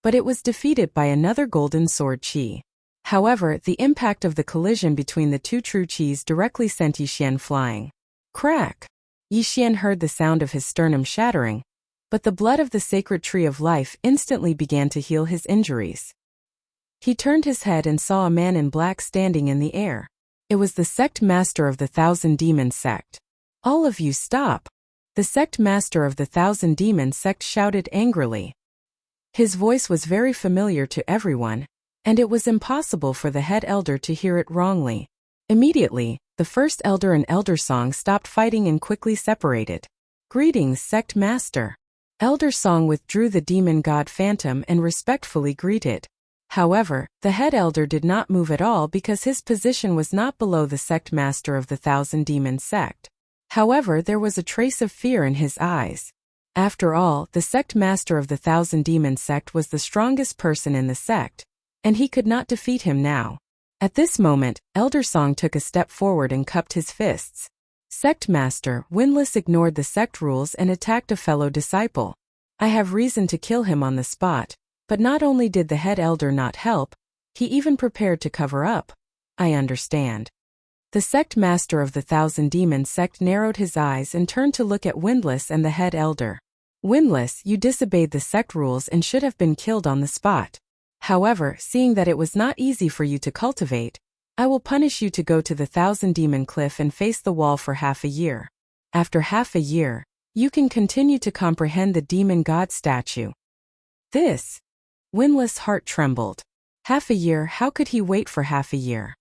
but it was defeated by another golden sword chi. However, the impact of the collision between the two true chis directly sent Yi Xian flying. Crack! Yi Xian heard the sound of his sternum shattering, but the blood of the sacred tree of life instantly began to heal his injuries. He turned his head and saw a man in black standing in the air. It was the sect master of the Thousand Demon sect. All of you stop! The sect master of the Thousand Demon sect shouted angrily. His voice was very familiar to everyone, and it was impossible for the head elder to hear it wrongly. Immediately, the first elder and Elder Song stopped fighting and quickly separated. Greetings, sect master. Elder Song withdrew the demon god phantom and respectfully greeted. However, the head elder did not move at all because his position was not below the sect master of the Thousand Demon sect. However, there was a trace of fear in his eyes. After all, the sect master of the Thousand Demon sect was the strongest person in the sect, and he could not defeat him now. At this moment, Elder Song took a step forward and cupped his fists. Sect master, Windless ignored the sect rules and attacked a fellow disciple. I have reason to kill him on the spot. But not only did the head elder not help, he even prepared to cover up. I understand. The sect master of the Thousand Demon sect narrowed his eyes and turned to look at Windless and the head elder. Windless, you disobeyed the sect rules and should have been killed on the spot. However, seeing that it was not easy for you to cultivate, I will punish you to go to the Thousand Demon Cliff and face the wall for half a year. After half a year, you can continue to comprehend the demon god statue. This. Windless' heart trembled. Half a year, how could he wait for half a year?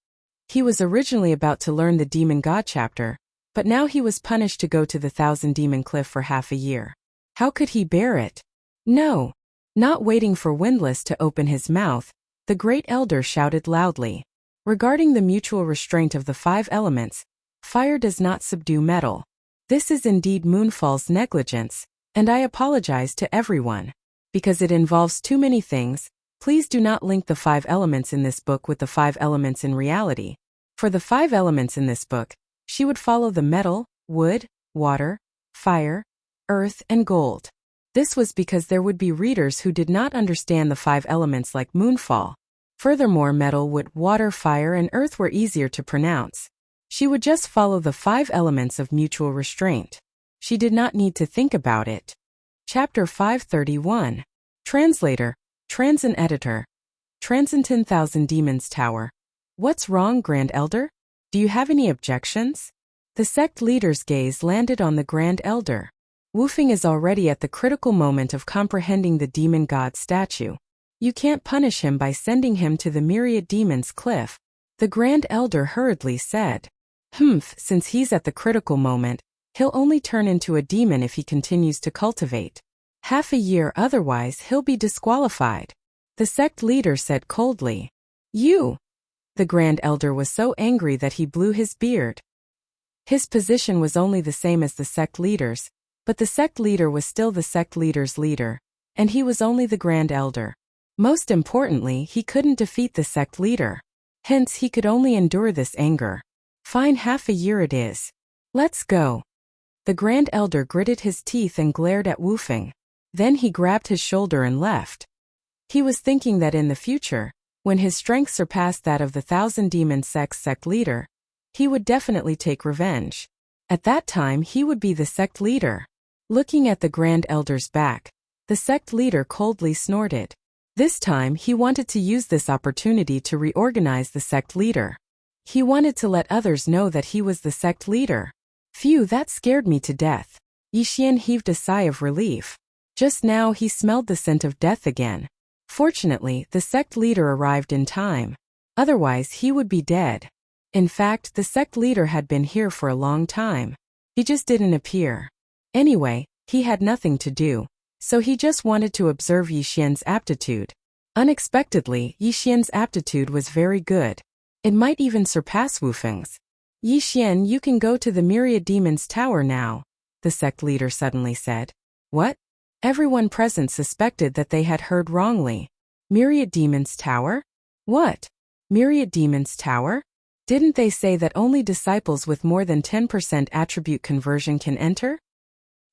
He was originally about to learn the Demon God chapter, but now he was punished to go to the Thousand Demon Cliff for half a year. How could he bear it? No. Not waiting for Windless to open his mouth, the great elder shouted loudly. Regarding the mutual restraint of the 5 elements, fire does not subdue metal. This is indeed Moonfall's negligence, and I apologize to everyone. Because it involves too many things, please do not link the 5 elements in this book with the 5 elements in reality. For the 5 elements in this book, she would follow the metal, wood, water, fire, earth, and gold. This was because there would be readers who did not understand the 5 elements like Moonfall. Furthermore, metal, wood, water, fire, and earth were easier to pronounce. She would just follow the 5 elements of mutual restraint. She did not need to think about it. Chapter 531. Translator, Transin Editor. Transin 10,000 Demons Tower. What's wrong, Grand Elder? Do you have any objections? The sect leader's gaze landed on the Grand Elder. Woofing is already at the critical moment of comprehending the demon god statue. You can't punish him by sending him to the myriad demons cliff, the Grand Elder hurriedly said. Since he's at the critical moment, he'll only turn into a demon if he continues to cultivate. Half a year, otherwise he'll be disqualified. The sect leader said coldly. You! The Grand Elder was so angry that he blew his beard. His position was only the same as the sect leader's, but the sect leader was still the sect leader's leader, and he was only the Grand Elder. Most importantly, he couldn't defeat the sect leader. Hence, he could only endure this anger. Fine, half a year it is. Let's go. The Grand Elder gritted his teeth and glared at Woofing. Then he grabbed his shoulder and left. He was thinking that in the future, when his strength surpassed that of the 1,000 Demon Sect's sect leader, he would definitely take revenge. At that time, he would be the sect leader. Looking at the Grand Elder's back, the sect leader coldly snorted. This time, he wanted to use this opportunity to reorganize the sect leader. He wanted to let others know that he was the sect leader. Phew, that scared me to death. Yixian heaved a sigh of relief. Just now he smelled the scent of death again. Fortunately, the sect leader arrived in time. Otherwise, he would be dead. In fact, the sect leader had been here for a long time. He just didn't appear. Anyway, he had nothing to do, so he just wanted to observe Yixian's aptitude. Unexpectedly, Yixian's aptitude was very good. It might even surpass Woofeng's. Yixian, you can go to the Myriad Demons Tower now, the sect leader suddenly said. What? Everyone present suspected that they had heard wrongly. Myriad Demons Tower? What? Myriad Demons Tower? Didn't they say that only disciples with more than 10% attribute conversion can enter?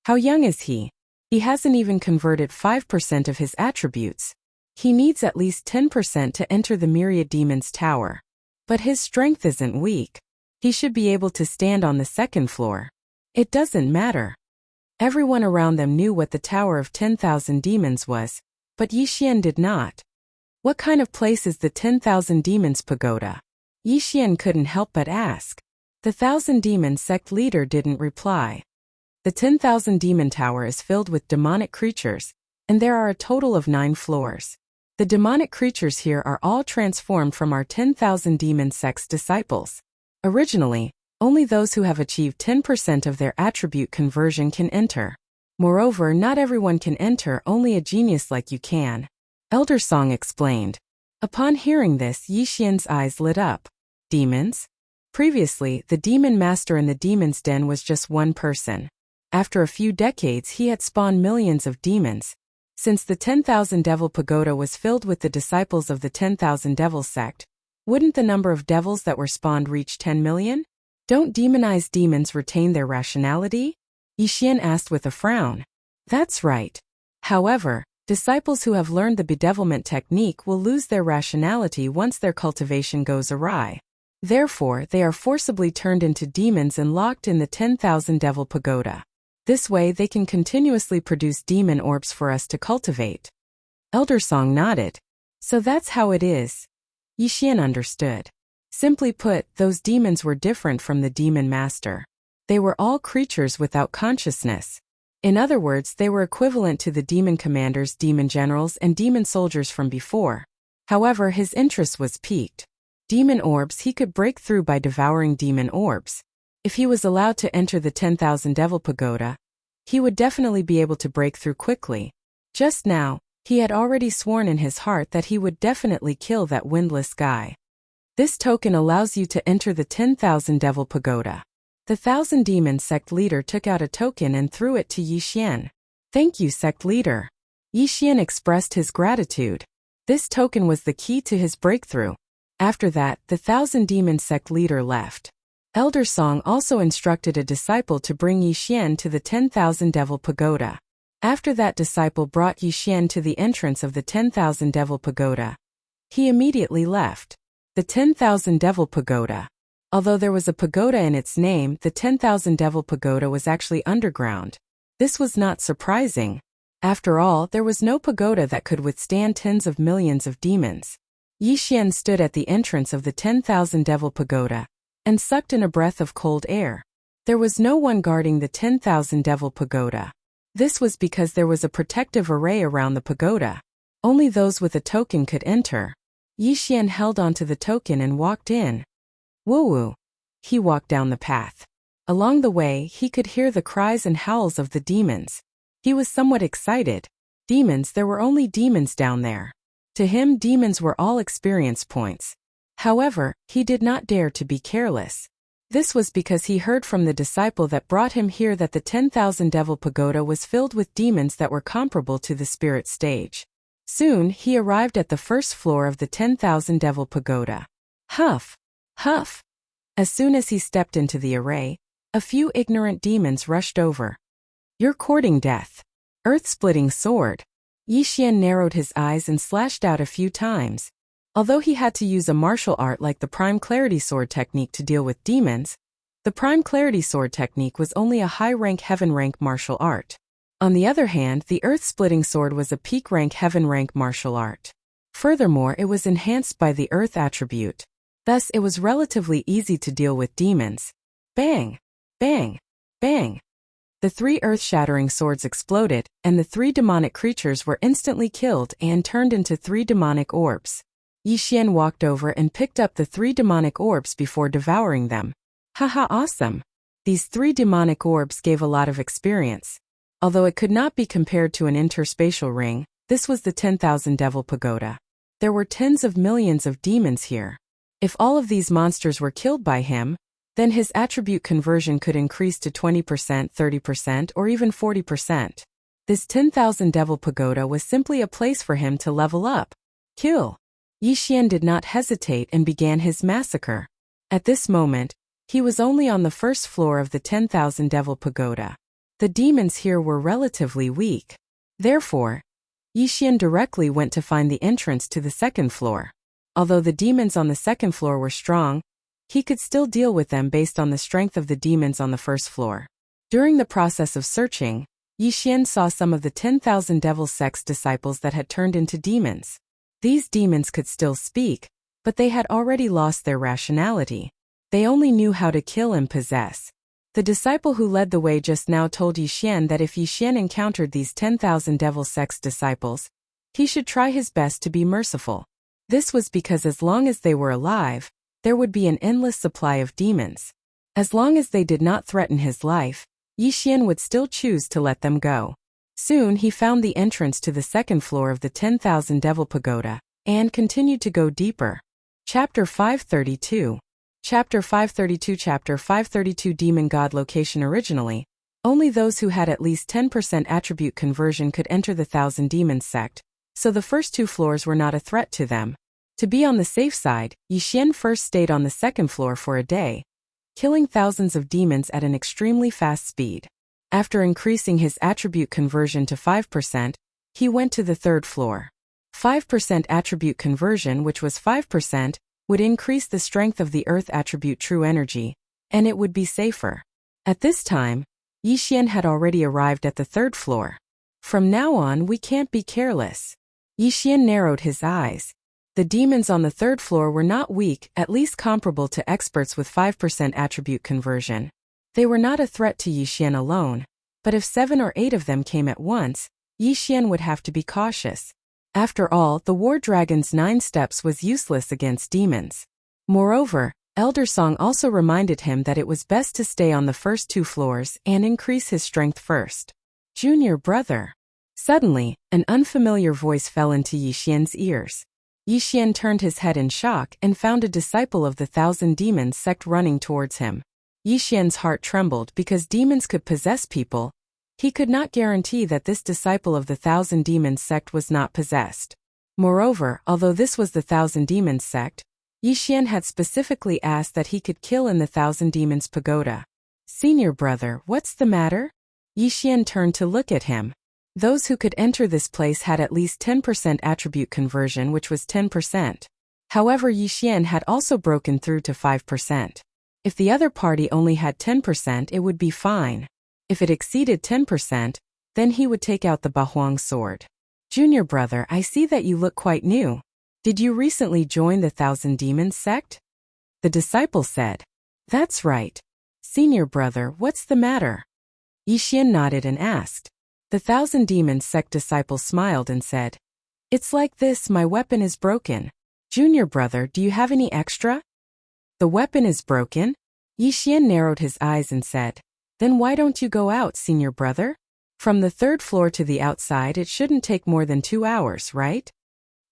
How young is he? He hasn't even converted 5% of his attributes. He needs at least 10% to enter the Myriad Demons Tower. But his strength isn't weak. He should be able to stand on the second floor. It doesn't matter. Everyone around them knew what the Tower of 10,000 Demons was, but Yixian did not. What kind of place is the 10,000 Demons Pagoda? Yixian couldn't help but ask. The 1,000 Demon sect leader didn't reply. The 10,000 Demon Tower is filled with demonic creatures, and there are a total of 9 floors. The demonic creatures here are all transformed from our 10,000 Demon sect's disciples. Originally, only those who have achieved 10% of their attribute conversion can enter. Moreover, not everyone can enter, only a genius like you can. Elder Song explained. Upon hearing this, Yixian's eyes lit up. Demons? Previously, the demon master in the demon's den was just one person. After a few decades, he had spawned millions of demons. Since the 10,000 Devil Pagoda was filled with the disciples of the 10,000 Devil sect, wouldn't the number of devils that were spawned reach 10 million? Don't demonized demons retain their rationality? Yixian asked with a frown. That's right. However, disciples who have learned the bedevilment technique will lose their rationality once their cultivation goes awry. Therefore, they are forcibly turned into demons and locked in the 10,000 Devil Pagoda. This way they can continuously produce demon orbs for us to cultivate. Elder Song nodded. So that's how it is. Yixian understood. Simply put, those demons were different from the demon master. They were all creatures without consciousness. In other words, they were equivalent to the demon commanders, demon generals, and demon soldiers from before. However, his interest was piqued. Demon orbs he could break through by devouring demon orbs. If he was allowed to enter the 10,000 Devil Pagoda, he would definitely be able to break through quickly. Just now, he had already sworn in his heart that he would definitely kill that windless guy. This token allows you to enter the 10,000 Devil Pagoda. The 1,000 Demon sect leader took out a token and threw it to Yixian. Thank you, sect leader. Yixian expressed his gratitude. This token was the key to his breakthrough. After that, the 1,000 Demon sect leader left. Elder Song also instructed a disciple to bring Yixian to the 10,000 Devil Pagoda. After that disciple brought Yixian to the entrance of the 10,000 Devil Pagoda, he immediately left. The 10,000 Devil Pagoda. Although there was a pagoda in its name, the 10,000 Devil Pagoda was actually underground. This was not surprising. After all, there was no pagoda that could withstand tens of millions of demons. Yi Xian stood at the entrance of the 10,000 Devil Pagoda and sucked in a breath of cold air. There was no one guarding the 10,000 Devil Pagoda. This was because there was a protective array around the pagoda. Only those with a token could enter. Yi Xian held onto the token and walked in. Woo-woo. He walked down the path. Along the way, he could hear the cries and howls of the demons. He was somewhat excited. Demons, there were only demons down there. To him, demons were all experience points. However, he did not dare to be careless. This was because he heard from the disciple that brought him here that the 10,000 Devil Pagoda was filled with demons that were comparable to the spirit stage. Soon, he arrived at the first floor of the 10,000 Devil Pagoda. Huff! Huff! As soon as he stepped into the array, a few ignorant demons rushed over. You're courting death. Earth-splitting sword. Yi Xian narrowed his eyes and slashed out a few times. Although he had to use a martial art like the Prime Clarity Sword technique to deal with demons, the Prime Clarity Sword technique was only a high-rank heaven-rank martial art. On the other hand, the Earth-splitting sword was a peak-rank heaven-rank martial art. Furthermore, it was enhanced by the Earth attribute. Thus, it was relatively easy to deal with demons. Bang! Bang! Bang! The 3 earth-shattering swords exploded, and the 3 demonic creatures were instantly killed and turned into 3 demonic orbs. Yi Xian walked over and picked up the 3 demonic orbs before devouring them. Haha, awesome! These 3 demonic orbs gave a lot of experience. Although it could not be compared to an interspatial ring, this was the 10,000 Devil Pagoda. There were tens of millions of demons here. If all of these monsters were killed by him, then his attribute conversion could increase to 20%, 30%, or even 40%. This 10,000 Devil Pagoda was simply a place for him to level up. Kill! Yi Xian did not hesitate and began his massacre. At this moment, he was only on the first floor of the 10,000 Devil Pagoda. The demons here were relatively weak. Therefore, Yi Xian directly went to find the entrance to the second floor. Although the demons on the second floor were strong, he could still deal with them based on the strength of the demons on the first floor. During the process of searching, Yi Xian saw some of the 10,000 devil sect's disciples that had turned into demons. These demons could still speak, but they had already lost their rationality. They only knew how to kill and possess. The disciple who led the way just now told Yi Xian that if Yi Xian encountered these 10,000 devil sect's disciples, he should try his best to be merciful. This was because as long as they were alive, there would be an endless supply of demons. As long as they did not threaten his life, Yi Xian would still choose to let them go. Soon he found the entrance to the second floor of the 10,000 Devil Pagoda, and continued to go deeper. Chapter 532. Chapter 532 Chapter 532 Demon God Location. Originally, only those who had at least 10% attribute conversion could enter the Thousand Demons sect, so the first 2 floors were not a threat to them. To be on the safe side, Yi Xian first stayed on the second floor for a day, killing thousands of demons at an extremely fast speed. After increasing his attribute conversion to 5%, he went to the third floor. 5% attribute conversion, which was 5%, would increase the strength of the earth attribute true energy, and it would be safer. At this time, Yi Xian had already arrived at the third floor. From now on, we can't be careless. Yi Xian narrowed his eyes. The demons on the third floor were not weak, at least comparable to experts with 5% attribute conversion. They were not a threat to Yi Xian alone, but if 7 or 8 of them came at once, Yi Xian would have to be cautious. After all, the War Dragon's 9 steps was useless against demons. Moreover, Elder Song also reminded him that it was best to stay on the first 2 floors and increase his strength first. Junior brother. Suddenly, an unfamiliar voice fell into Yi Xian's ears. Yi Xian turned his head in shock and found a disciple of the Thousand Demons sect running towards him. Yi Xian's heart trembled because demons could possess people. He could not guarantee that this disciple of the Thousand Demons sect was not possessed. Moreover, although this was the Thousand Demons sect, Yi Xian had specifically asked that he could kill in the Thousand Demons pagoda. Senior brother, what's the matter? Yi Xian turned to look at him. Those who could enter this place had at least 10% attribute conversion, which was 10%. However, Yi Xian had also broken through to 5%. If the other party only had 10%, it would be fine. If it exceeded 10%, Then he would take out the Bahuang sword. Junior brother, I see that you look quite new. Did you recently join the Thousand Demons sect? The disciple said. That's right. Senior brother, what's the matter? Yixian nodded and asked. The Thousand Demons sect disciple smiled and said, It's like this, my weapon is broken. Junior brother, do you have any extra? The weapon is broken? Yixian narrowed his eyes and said, Then why don't you go out, senior brother? From the 3rd floor to the outside it shouldn't take more than 2 hours, right?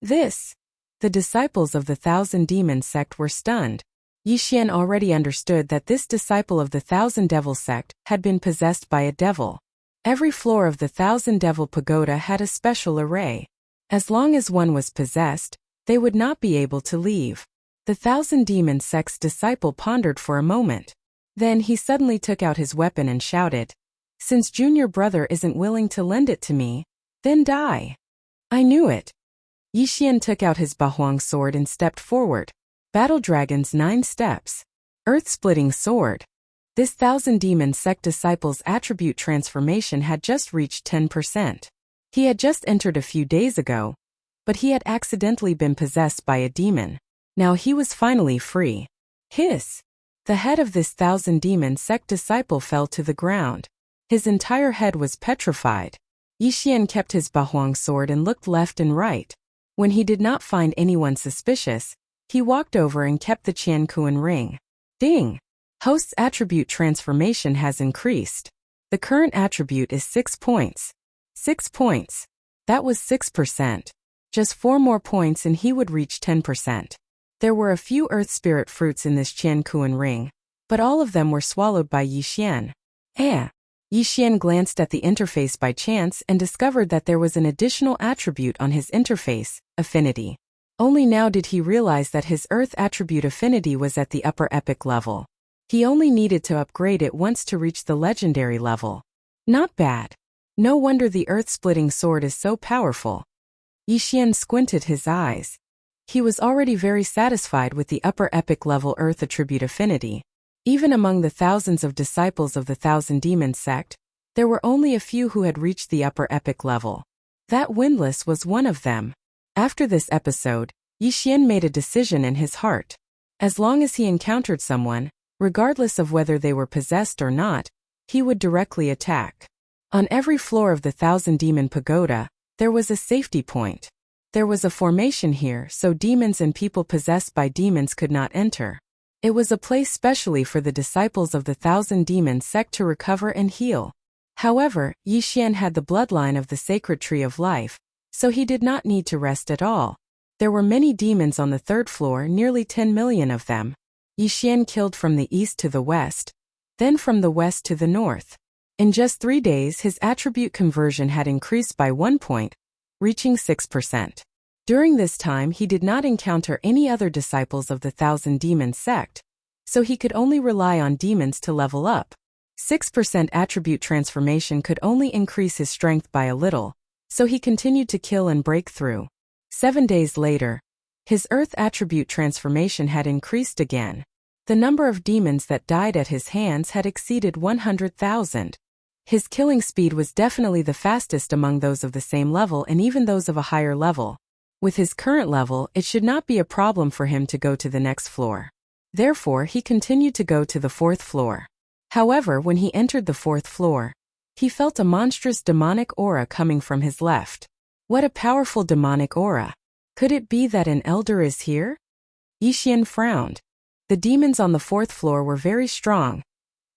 The disciples of the Thousand Demons sect were stunned. Yixian already understood that this disciple of the Thousand Devil sect had been possessed by a devil. Every floor of the Thousand Devil Pagoda had a special array. As long as one was possessed, they would not be able to leave. The Thousand Demons sect's disciple pondered for a moment. Then he suddenly took out his weapon and shouted, Since junior brother isn't willing to lend it to me, then die. I knew it. Yixian took out his Bahuang sword and stepped forward. Battle Dragon's 9 steps. Earth-splitting sword. This Thousand Demons sect disciple's attribute transformation had just reached 10%. He had just entered a few days ago, but he had accidentally been possessed by a demon. Now he was finally free. Hiss! The head of this Thousand Demons sect disciple fell to the ground. His entire head was petrified. Yixian kept his Bahuang sword and looked left and right. When he did not find anyone suspicious, he walked over and kept the Qiankuan ring. Ding! Host's attribute transformation has increased. The current attribute is 6 points. 6 points. That was 6%. Just 4 more points and he would reach 10%. There were a few earth spirit fruits in this Qiankuan ring, but all of them were swallowed by Yixian. Yixian glanced at the interface by chance and discovered that there was an additional attribute on his interface, affinity. Only now did he realize that his earth attribute affinity was at the upper epic level. He only needed to upgrade it once to reach the legendary level. Not bad. No wonder the earth-splitting sword is so powerful. Yixian squinted his eyes. He was already very satisfied with the upper epic level earth attribute affinity. Even among the thousands of disciples of the Thousand Demons sect, there were only a few who had reached the upper epic level. That Windless was one of them. After this episode, Yixian made a decision in his heart. As long as he encountered someone, regardless of whether they were possessed or not, he would directly attack. On every floor of the Thousand Demon Pagoda, there was a safety point. There was a formation here so demons and people possessed by demons could not enter. It was a place specially for the disciples of the Thousand Demons sect to recover and heal. However, Yixian had the bloodline of the sacred tree of life, so he did not need to rest at all. There were many demons on the 3rd floor, nearly 10 million of them. Yixian killed from the east to the west, then from the west to the north. In just 3 days his attribute conversion had increased by 1 point, reaching 6%. During this time he did not encounter any other disciples of the Thousand Demons sect, so he could only rely on demons to level up. 6% attribute transformation could only increase his strength by a little, so he continued to kill and break through. 7 days later, his earth attribute transformation had increased again. The number of demons that died at his hands had exceeded 100,000. His killing speed was definitely the fastest among those of the same level and even those of a higher level. With his current level, it should not be a problem for him to go to the next floor. Therefore, he continued to go to the 4th floor. However, when he entered the 4th floor, he felt a monstrous demonic aura coming from his left. What a powerful demonic aura! Could it be that an elder is here? Yixian frowned. The demons on the 4th floor were very strong,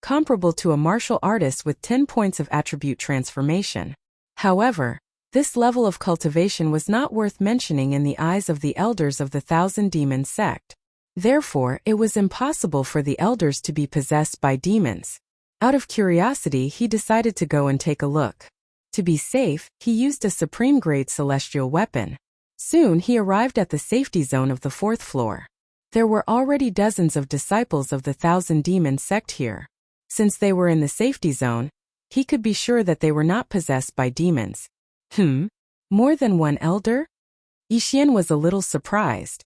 comparable to a martial artist with 10 points of attribute transformation. However, this level of cultivation was not worth mentioning in the eyes of the elders of the Thousand Demons sect. Therefore, it was impossible for the elders to be possessed by demons. Out of curiosity, he decided to go and take a look. To be safe, he used a supreme-grade celestial weapon. Soon he arrived at the safety zone of the 4th floor. There were already dozens of disciples of the Thousand Demons sect here. Since they were in the safety zone, he could be sure that they were not possessed by demons. More than one elder? Yixian was a little surprised.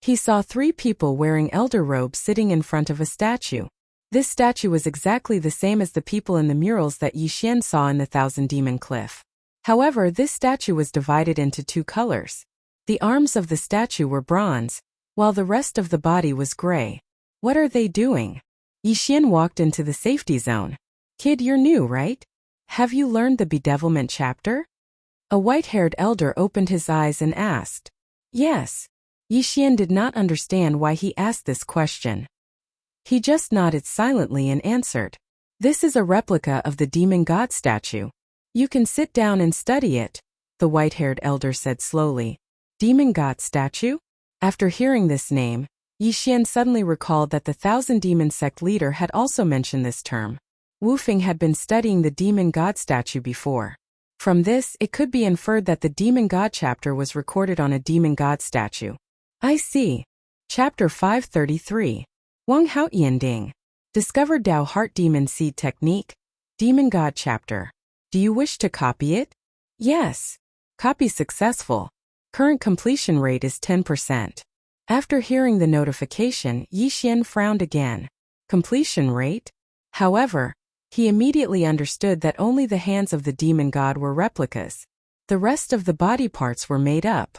He saw 3 people wearing elder robes sitting in front of a statue. This statue was exactly the same as the people in the murals that Yixian saw in the Thousand Demon Cliff. However, this statue was divided into two colors. The arms of the statue were bronze, while the rest of the body was gray. What are they doing? Yixian walked into the safety zone. Kid, you're new, right? Have you learned the bedevilment chapter? A white-haired elder opened his eyes and asked. Yes. Yixian did not understand why he asked this question. He just nodded silently and answered. This is a replica of the demon god statue. You can sit down and study it, the white-haired elder said slowly. Demon god statue? After hearing this name, Yixian suddenly recalled that the Thousand Demon sect leader had also mentioned this term. Wu Feng had been studying the demon god statue before. From this, it could be inferred that the demon god chapter was recorded on a demon god statue. I see. Chapter 533. Wang Hao Yinding. Discovered Dao Heart Demon Seed Technique. Demon God Chapter. Do you wish to copy it? Yes. Copy successful. Current completion rate is 10%. After hearing the notification, Yixian frowned again. Completion rate? However, he immediately understood that only the hands of the demon god were replicas. The rest of the body parts were made up.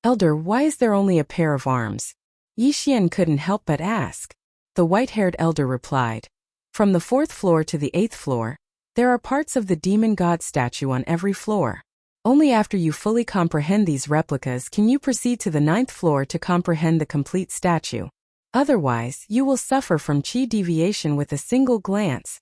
Elder, why is there only a pair of arms? Yixian couldn't help but ask. The white-haired elder replied. From the 4th floor to the 8th floor, there are parts of the demon god statue on every floor. Only after you fully comprehend these replicas can you proceed to the 9th floor to comprehend the complete statue. Otherwise, you will suffer from chi deviation with a single glance.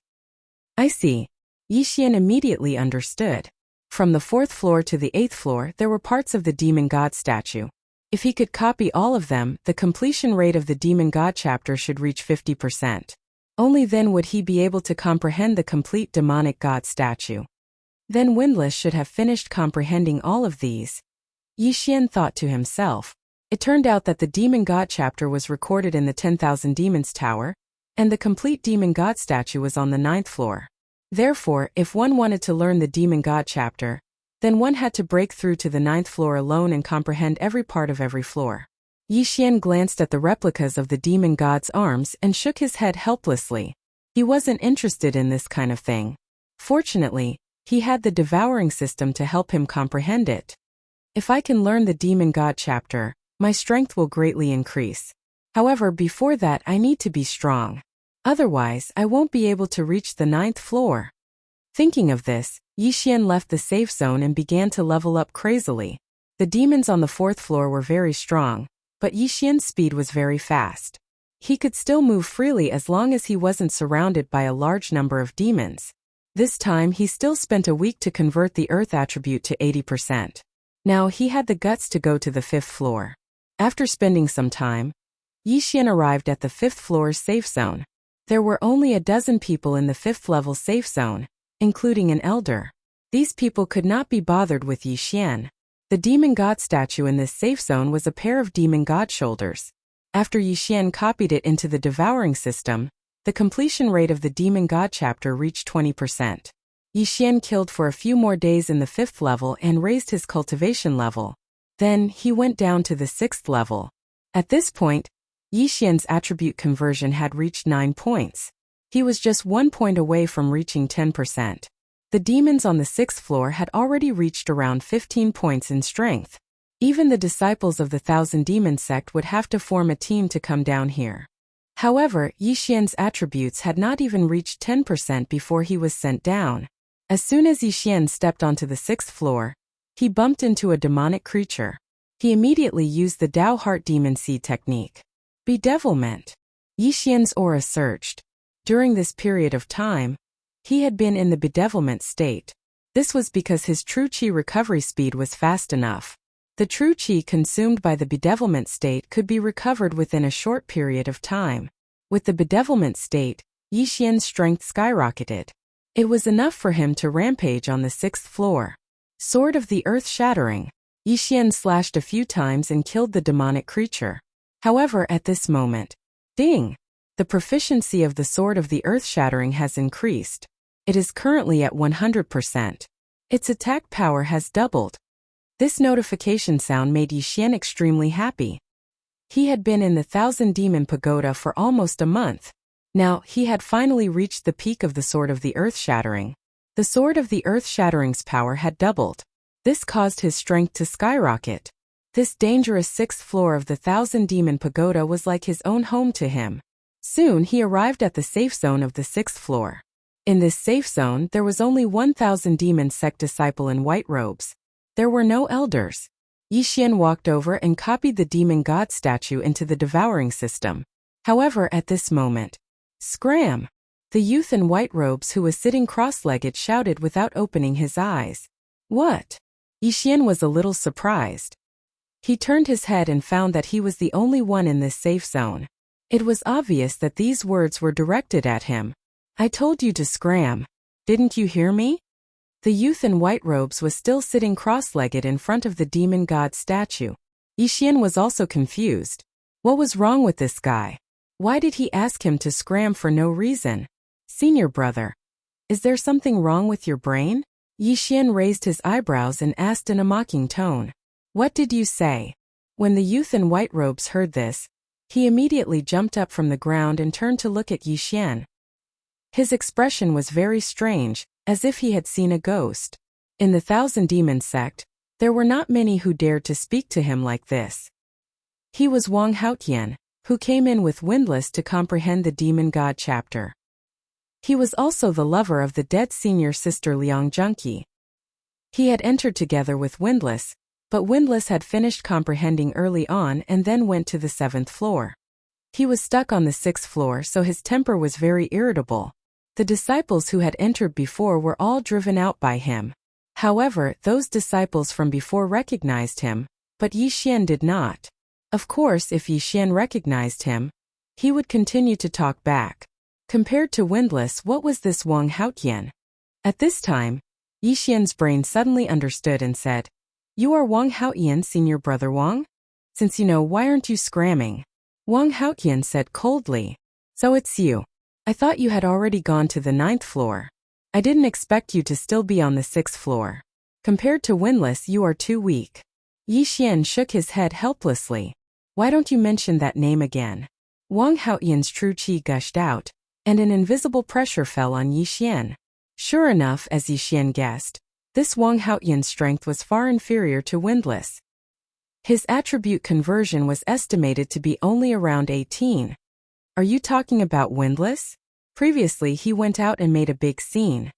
I see. Yixian immediately understood. From the 4th floor to the 8th floor there were parts of the demon god statue. If he could copy all of them, the completion rate of the demon god chapter should reach 50%. Only then would he be able to comprehend the complete demonic god statue. Then Windlass should have finished comprehending all of these. Yixian thought to himself. It turned out that the demon god chapter was recorded in the 10,000 Demons Tower, and the complete demon god statue was on the 9th floor. Therefore, if one wanted to learn the demon god chapter, then one had to break through to the 9th floor alone and comprehend every part of every floor. Yixian glanced at the replicas of the demon god's arms and shook his head helplessly. He wasn't interested in this kind of thing. Fortunately, he had the devouring system to help him comprehend it. If I can learn the demon god chapter, my strength will greatly increase. However, before that I need to be strong. Otherwise, I won't be able to reach the 9th floor. Thinking of this, Yixian left the safe zone and began to level up crazily. The demons on the 4th floor were very strong, but Yixian's speed was very fast. He could still move freely as long as he wasn't surrounded by a large number of demons. This time he still spent a week to convert the earth attribute to 80%. Now he had the guts to go to the 5th floor. After spending some time, Yixian arrived at the 5th floor's safe zone. There were only a dozen people in the 5th level safe zone, including an elder. These people could not be bothered with Yixian. The demon god statue in this safe zone was a pair of demon god shoulders. After Yixian copied it into the devouring system, the completion rate of the demon god chapter reached 20%. Yixian killed for a few more days in the 5th level and raised his cultivation level. Then, he went down to the 6th level. At this point, Yixian's attribute conversion had reached 9 points. He was just 1 point away from reaching 10%. The demons on the 6th floor had already reached around 15 points in strength. Even the disciples of the Thousand Demon sect would have to form a team to come down here. However, Yixian's attributes had not even reached 10% before he was sent down. As soon as Yixian stepped onto the 6th floor, he bumped into a demonic creature. He immediately used the Dao Heart Demon Seed technique. Bedevilment. Yixian's aura surged. During this period of time, he had been in the bedevilment state. This was because his true chi recovery speed was fast enough. The true chi consumed by the bedevilment state could be recovered within a short period of time. With the bedevilment state, Yixian's strength skyrocketed. It was enough for him to rampage on the 6th floor. Sword of the Earth Shattering. Yixian slashed a few times and killed the demonic creature. However, at this moment, ding! The proficiency of the Sword of the Earth Shattering has increased. It is currently at 100%. Its attack power has doubled. This notification sound made Yixian extremely happy. He had been in the Thousand Demon Pagoda for almost a month. Now, he had finally reached the peak of the Sword of the Earth-Shattering. The Sword of the Earth-Shattering's power had doubled. This caused his strength to skyrocket. This dangerous 6th floor of the Thousand Demon Pagoda was like his own home to him. Soon he arrived at the safe zone of the 6th floor. In this safe zone, there was only 1,000 demon sect disciple in white robes. There were no elders. Yixian walked over and copied the demon god statue into the devouring system. However, at this moment, scram! The youth in white robes who was sitting cross-legged shouted without opening his eyes. What? Yixian was a little surprised. He turned his head and found that he was the only one in this safe zone. It was obvious that these words were directed at him. I told you to scram. Didn't you hear me? The youth in white robes was still sitting cross-legged in front of the demon god statue. Yixian was also confused. What was wrong with this guy? Why did he ask him to scram for no reason? Senior brother, is there something wrong with your brain? Yixian raised his eyebrows and asked in a mocking tone. What did you say? When the youth in white robes heard this, he immediately jumped up from the ground and turned to look at Yixian. His expression was very strange, as if he had seen a ghost. In the Thousand Demon sect, there were not many who dared to speak to him like this. He was Wang Haotian, who came in with Windless to comprehend the Demon God chapter. He was also the lover of the dead senior sister Liang Junqi. He had entered together with Windless, but Windless had finished comprehending early on and then went to the 7th floor. He was stuck on the 6th floor, so his temper was very irritable. The disciples who had entered before were all driven out by him. However, those disciples from before recognized him, but Yixian did not. Of course, if Yixian recognized him, he would continue to talk back. Compared to Windless, what was this Wang Haotian? At this time, Yixian's brain suddenly understood and said, You are Wang Haotian, senior brother Wang? Since you know, why aren't you scramming? Wang Haotian said coldly. So it's you. I thought you had already gone to the 9th floor. I didn't expect you to still be on the 6th floor. Compared to Windless, you are too weak. Yixian shook his head helplessly. Why don't you mention that name again? Wang Haotian's true qi gushed out, and an invisible pressure fell on Yixian. Sure enough, as Yixian guessed, this Wang Haotian's strength was far inferior to Windless. His attribute conversion was estimated to be only around 18. Are you talking about Windless? Previously he went out and made a big scene.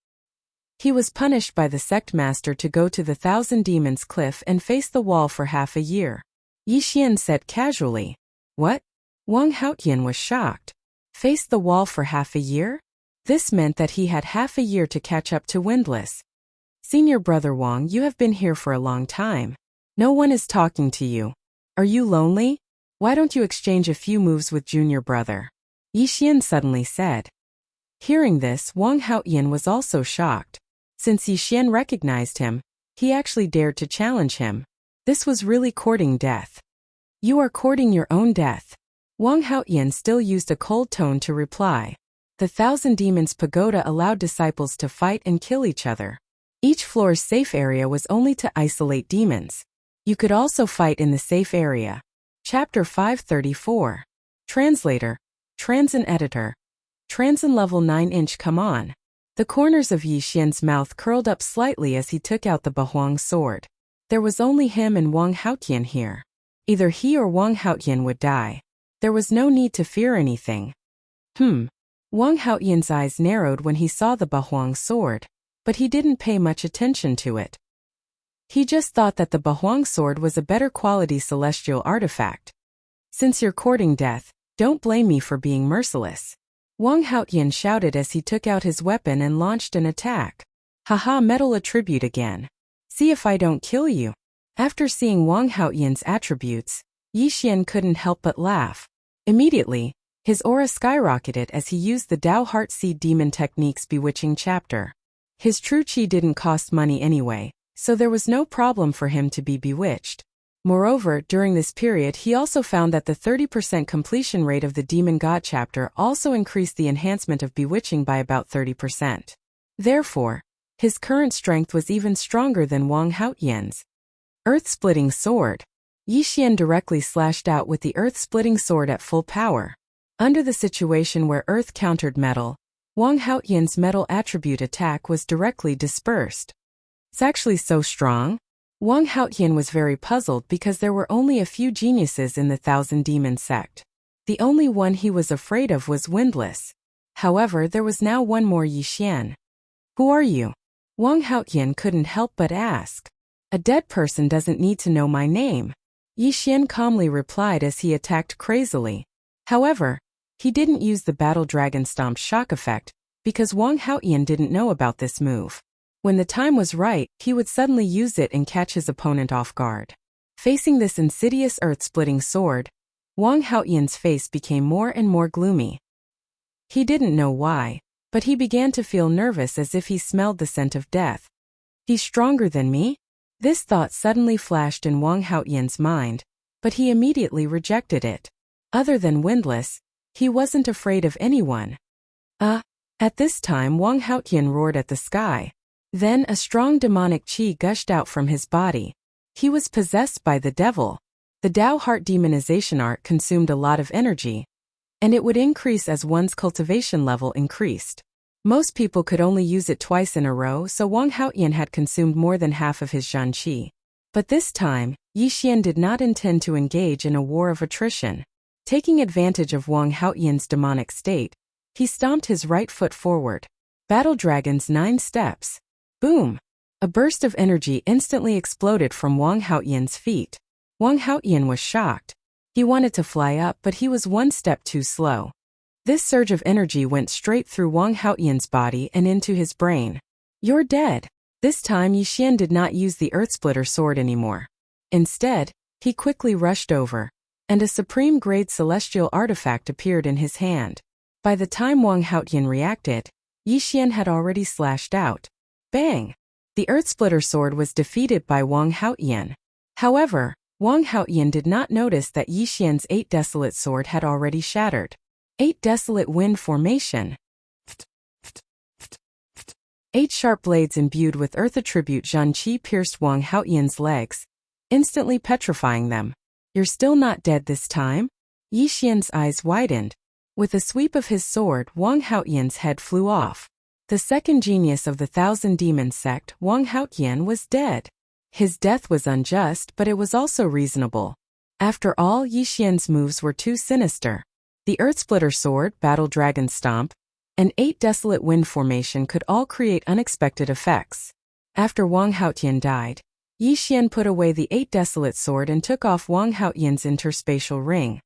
He was punished by the sect master to go to the Thousand Demons Cliff and face the wall for half a year. Yixian said casually. What? Wang Haotian was shocked. Face the wall for half a year? This meant that he had half a year to catch up to Windless. Senior brother Wang, you have been here for a long time. No one is talking to you. Are you lonely? Why don't you exchange a few moves with junior brother? Yixian suddenly said. Hearing this, Wang Haotian was also shocked. Since Yixian recognized him, he actually dared to challenge him. This was really courting death. You are courting your own death. Wang Haotian still used a cold tone to reply. The Thousand Demons Pagoda allowed disciples to fight and kill each other. Each floor's safe area was only to isolate demons. You could also fight in the safe area. Chapter 534. Translator. Transin Editor. Transin Level 9-inch. Come on. The corners of Yixian's mouth curled up slightly as he took out the Bahuang sword. There was only him and Wang Haotian here. Either he or Wang Haotian would die. There was no need to fear anything. Wang Haotian's eyes narrowed when he saw the Bahuang sword, but he didn't pay much attention to it. He just thought that the Bahuang sword was a better quality celestial artifact. Since you're courting death, don't blame me for being merciless. Wang Haotian shouted as he took out his weapon and launched an attack. Haha, metal attribute again. See if I don't kill you. After seeing Wang Haotian's attributes, Yixian couldn't help but laugh. Immediately, his aura skyrocketed as he used the Dao Heart Seed Demon Technique's bewitching chapter. His true qi didn't cost money anyway, so there was no problem for him to be bewitched. Moreover, during this period he also found that the 30% completion rate of the Demon God chapter also increased the enhancement of bewitching by about 30%. Therefore, his current strength was even stronger than Wang Haotian's. Earth-splitting sword. Yixian directly slashed out with the earth-splitting sword at full power. Under the situation where earth countered metal, Wang Haotian's metal attribute attack was directly dispersed. It's actually so strong? Wang Haotian was very puzzled because there were only a few geniuses in the Thousand Demon sect. The only one he was afraid of was Windless. However, there was now one more Yixian. Who are you? Wang Haotian couldn't help but ask. A dead person doesn't need to know my name. Yixian calmly replied as he attacked crazily. However, he didn't use the Battle Dragon Stomp's shock effect because Wang Haotian didn't know about this move. When the time was right, he would suddenly use it and catch his opponent off guard. Facing this insidious earth-splitting sword, Wang Haotian's face became more and more gloomy. He didn't know why, but he began to feel nervous as if he smelled the scent of death. He's stronger than me? This thought suddenly flashed in Wang Haotian's mind, but he immediately rejected it. Other than Windless, he wasn't afraid of anyone. At this time Wang Haotian roared at the sky. Then a strong demonic qi gushed out from his body. He was possessed by the devil. The Dao Heart demonization art consumed a lot of energy, and it would increase as one's cultivation level increased. Most people could only use it twice in a row, so Wang Haotian had consumed more than half of his Zhan qi. But this time, Yixian did not intend to engage in a war of attrition. Taking advantage of Wang Haotian's demonic state, he stomped his right foot forward. Battle Dragon's 9 steps. Boom! A burst of energy instantly exploded from Wang Haotian's feet. Wang Haotian was shocked. He wanted to fly up, but he was one step too slow. This surge of energy went straight through Wang Haotian's body and into his brain. You're dead. This time Yixian did not use the Earthsplitter sword anymore. Instead, he quickly rushed over, and a supreme-grade celestial artifact appeared in his hand. By the time Wang Haotian reacted, Yixian had already slashed out. Bang! The Earthsplitter sword was defeated by Wang Haotian. However, Wang Haotian did not notice that Yixian's 8 desolate sword had already shattered. 8 desolate wind formation. 8 sharp blades imbued with earth attribute Zhan qi pierced Wang Haotian's legs, instantly petrifying them. You're still not dead this time? Yixian's eyes widened. With a sweep of his sword, Wang Haotian's head flew off. The second genius of the Thousand Demon sect, Wang Haotian, was dead. His death was unjust, but it was also reasonable. After all, Yixian's moves were too sinister. The Earthsplitter sword, Battle Dragon Stomp, and 8 desolate wind formation could all create unexpected effects. After Wang Haotian died, Yixian put away the 8 desolate sword and took off Wang Haotian's interspatial ring.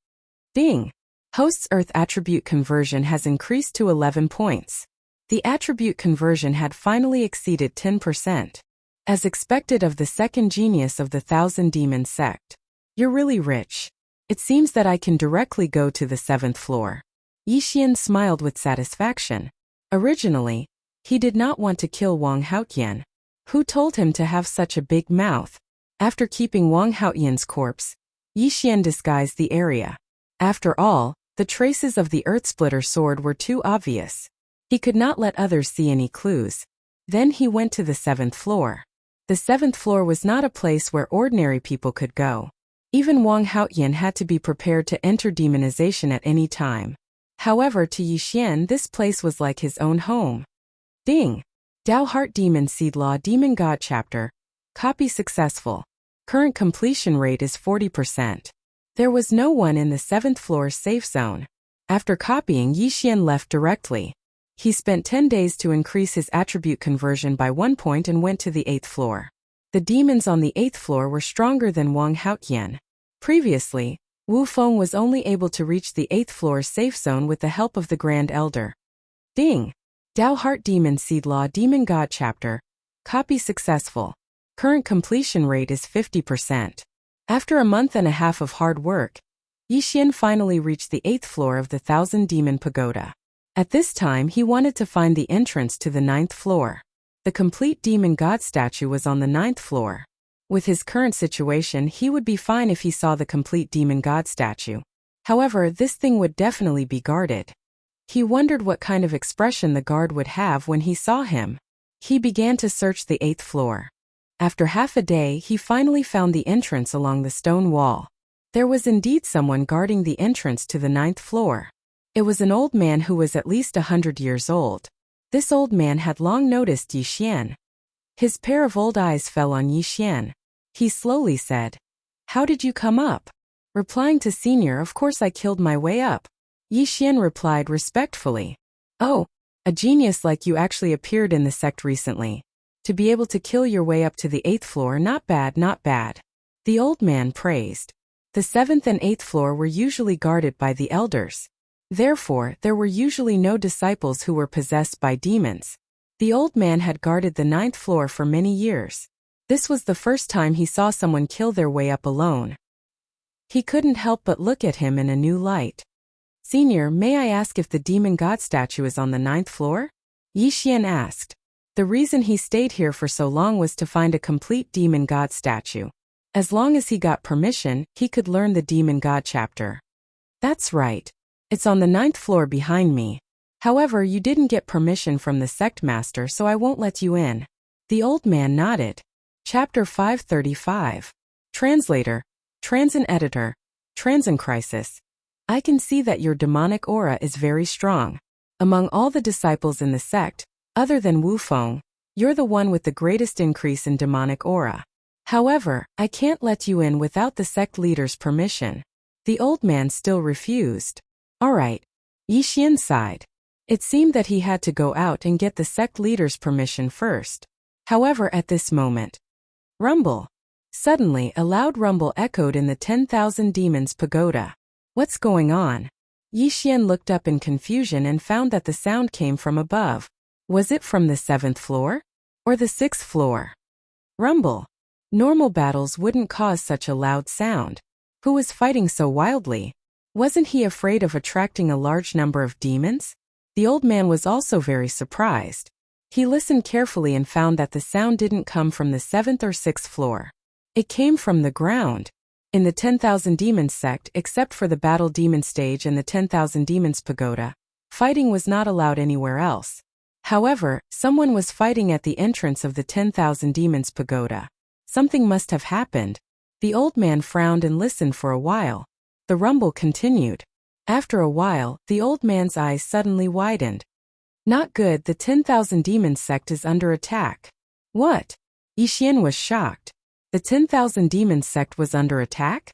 Ding! Host's Earth attribute conversion has increased to 11 points. The attribute conversion had finally exceeded 10%. As expected of the second genius of the Thousand Demon sect. You're really rich. It seems that I can directly go to the 7th floor. Yixian smiled with satisfaction. Originally, he did not want to kill Wang Haotian. Who told him to have such a big mouth? After keeping Wang Haotian's corpse, Yixian disguised the area. After all, the traces of the Earthsplitter sword were too obvious. He could not let others see any clues. Then he went to the 7th floor. The 7th floor was not a place where ordinary people could go. Even Wang Haotian had to be prepared to enter demonization at any time. However, to Yixian, this place was like his own home. Ding! Dao Heart Demon Seed Law Demon God Chapter. Copy successful. Current completion rate is 40%. There was no one in the 7th floor's safe zone. After copying, Yixian left directly. He spent 10 days to increase his attribute conversion by 1 point and went to the 8th floor. The demons on the 8th floor were stronger than Wang Haotian. Previously, Wu Feng was only able to reach the 8th floor's safe zone with the help of the Grand Elder. Ding! Dao Heart Demon Seed Law Demon God Chapter. Copy successful. Current completion rate is 50%. After a month and a half of hard work, Yixian finally reached the 8th floor of the Thousand Demon Pagoda. At this time, he wanted to find the entrance to the 9th floor. The complete demon god statue was on the 9th floor. With his current situation, he would be fine if he saw the complete demon god statue. However, this thing would definitely be guarded. He wondered what kind of expression the guard would have when he saw him. He began to search the 8th floor. After half a day, he finally found the entrance along the stone wall. There was indeed someone guarding the entrance to the 9th floor. It was an old man who was at least 100 years old. This old man had long noticed Yi Xian. His pair of old eyes fell on Yi Xian. He slowly said, "How did you come up?" Replying to Senior, "Of course I killed my way up." Yi Xian replied respectfully, "Oh, a genius like you actually appeared in the sect recently. To be able to kill your way up to the 8th floor, not bad, not bad." The old man praised. The 7th and 8th floor were usually guarded by the elders. Therefore, there were usually no disciples who were possessed by demons. The old man had guarded the 9th floor for many years. This was the first time he saw someone kill their way up alone. He couldn't help but look at him in a new light. "Senior, may I ask if the demon god statue is on the 9th floor?" Yi Xian asked. The reason he stayed here for so long was to find a complete demon god statue. As long as he got permission, he could learn the demon god chapter. "That's right. It's on the 9th floor behind me. However, you didn't get permission from the sect master, so I won't let you in." The old man nodded. Chapter 535. Translator, Transin Editor, Transin Crisis. I can see that your demonic aura is very strong. Among all the disciples in the sect, other than Wu Feng, you're the one with the greatest increase in demonic aura. However, I can't let you in without the sect leader's permission. The old man still refused. All right. Yi Xian sighed. It seemed that he had to go out and get the sect leader's permission first. However, at this moment, rumble. Suddenly, a loud rumble echoed in the 10,000 Demons Pagoda. What's going on? Yi Xian looked up in confusion and found that the sound came from above. Was it from the 7th floor? Or the 6th floor? Rumble. Normal battles wouldn't cause such a loud sound. Who was fighting so wildly? Wasn't he afraid of attracting a large number of demons? The old man was also very surprised. He listened carefully and found that the sound didn't come from the 7th or 6th floor. It came from the ground. In the 10,000 Demons sect, except for the Battle Demon stage and the 10,000 Demons Pagoda, fighting was not allowed anywhere else. However, someone was fighting at the entrance of the 10,000 Demons Pagoda. Something must have happened. The old man frowned and listened for a while. The rumble continued. After a while, the old man's eyes suddenly widened. Not good, the 10,000 Demons sect is under attack. What? Yi Xian was shocked. The 10,000 Demons sect was under attack?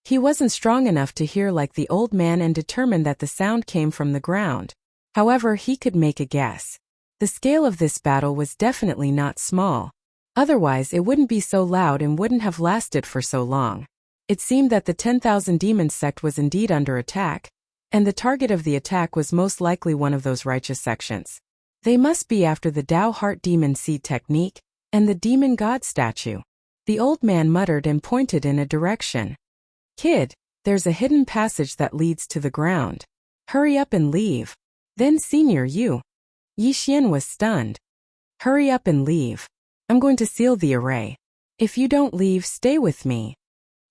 He wasn't strong enough to hear like the old man and determined that the sound came from the ground. However, he could make a guess. The scale of this battle was definitely not small. Otherwise, it wouldn't be so loud and wouldn't have lasted for so long. It seemed that the 10,000 Demons sect was indeed under attack, and the target of the attack was most likely one of those righteous sections. They must be after the Tao Heart Demon Seed technique and the Demon God statue. The old man muttered and pointed in a direction. "Kid, there's a hidden passage that leads to the ground. Hurry up and leave." Then Senior, you. Yi Xian was stunned. "Hurry up and leave. I'm going to seal the array. If you don't leave, stay with me."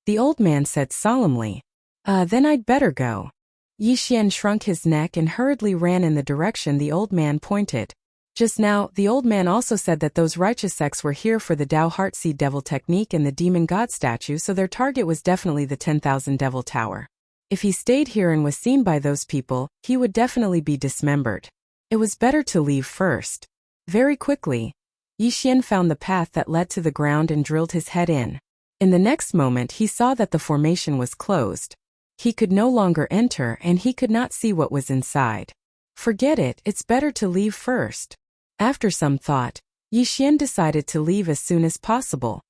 The old man said solemnly. Then I'd better go." Yi Xian shrunk his neck and hurriedly ran in the direction the old man pointed. Just now, the old man also said that those righteous sects were here for the Tao Heart Seed Devil technique and the Demon God statue, so their target was definitely the 10,000 Devil Tower. If he stayed here and was seen by those people, he would definitely be dismembered. It was better to leave first. Very quickly, Yi Xian found the path that led to the ground and drilled his head in. In the next moment, he saw that the formation was closed. He could no longer enter and he could not see what was inside. Forget it, it's better to leave first. After some thought, Yi Xian decided to leave as soon as possible.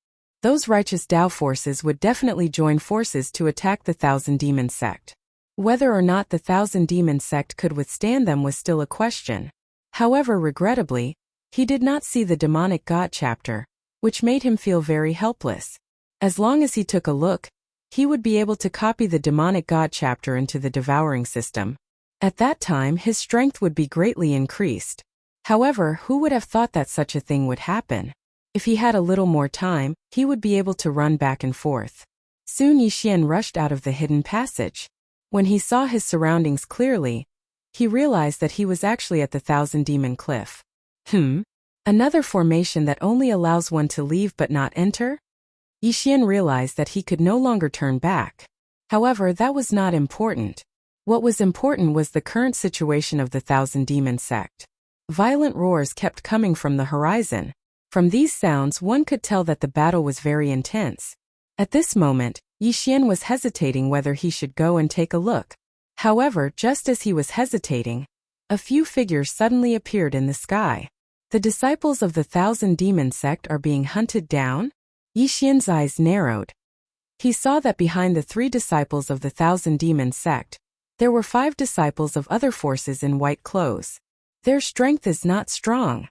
Those righteous Tao forces would definitely join forces to attack the 1,000 Demon sect. Whether or not the 1,000 Demon sect could withstand them was still a question. However, regrettably, he did not see the demonic god chapter, which made him feel very helpless. As long as he took a look, he would be able to copy the demonic god chapter into the devouring system. At that time, his strength would be greatly increased. However, who would have thought that such a thing would happen? If he had a little more time, he would be able to run back and forth. Soon Yi Xian rushed out of the hidden passage. When he saw his surroundings clearly, he realized that he was actually at the 1,000 Demon Cliff. Another formation that only allows one to leave but not enter? Yi Xian realized that he could no longer turn back. However, that was not important. What was important was the current situation of the Thousand Demon sect. Violent roars kept coming from the horizon. From these sounds one could tell that the battle was very intense. At this moment, Yi Xian was hesitating whether he should go and take a look. However, just as he was hesitating, a few figures suddenly appeared in the sky. The disciples of the Thousand Demon sect are being hunted down? Yi Xian's eyes narrowed. He saw that behind the 3 disciples of the Thousand Demon sect, there were 5 disciples of other forces in white clothes. Their strength is not strong.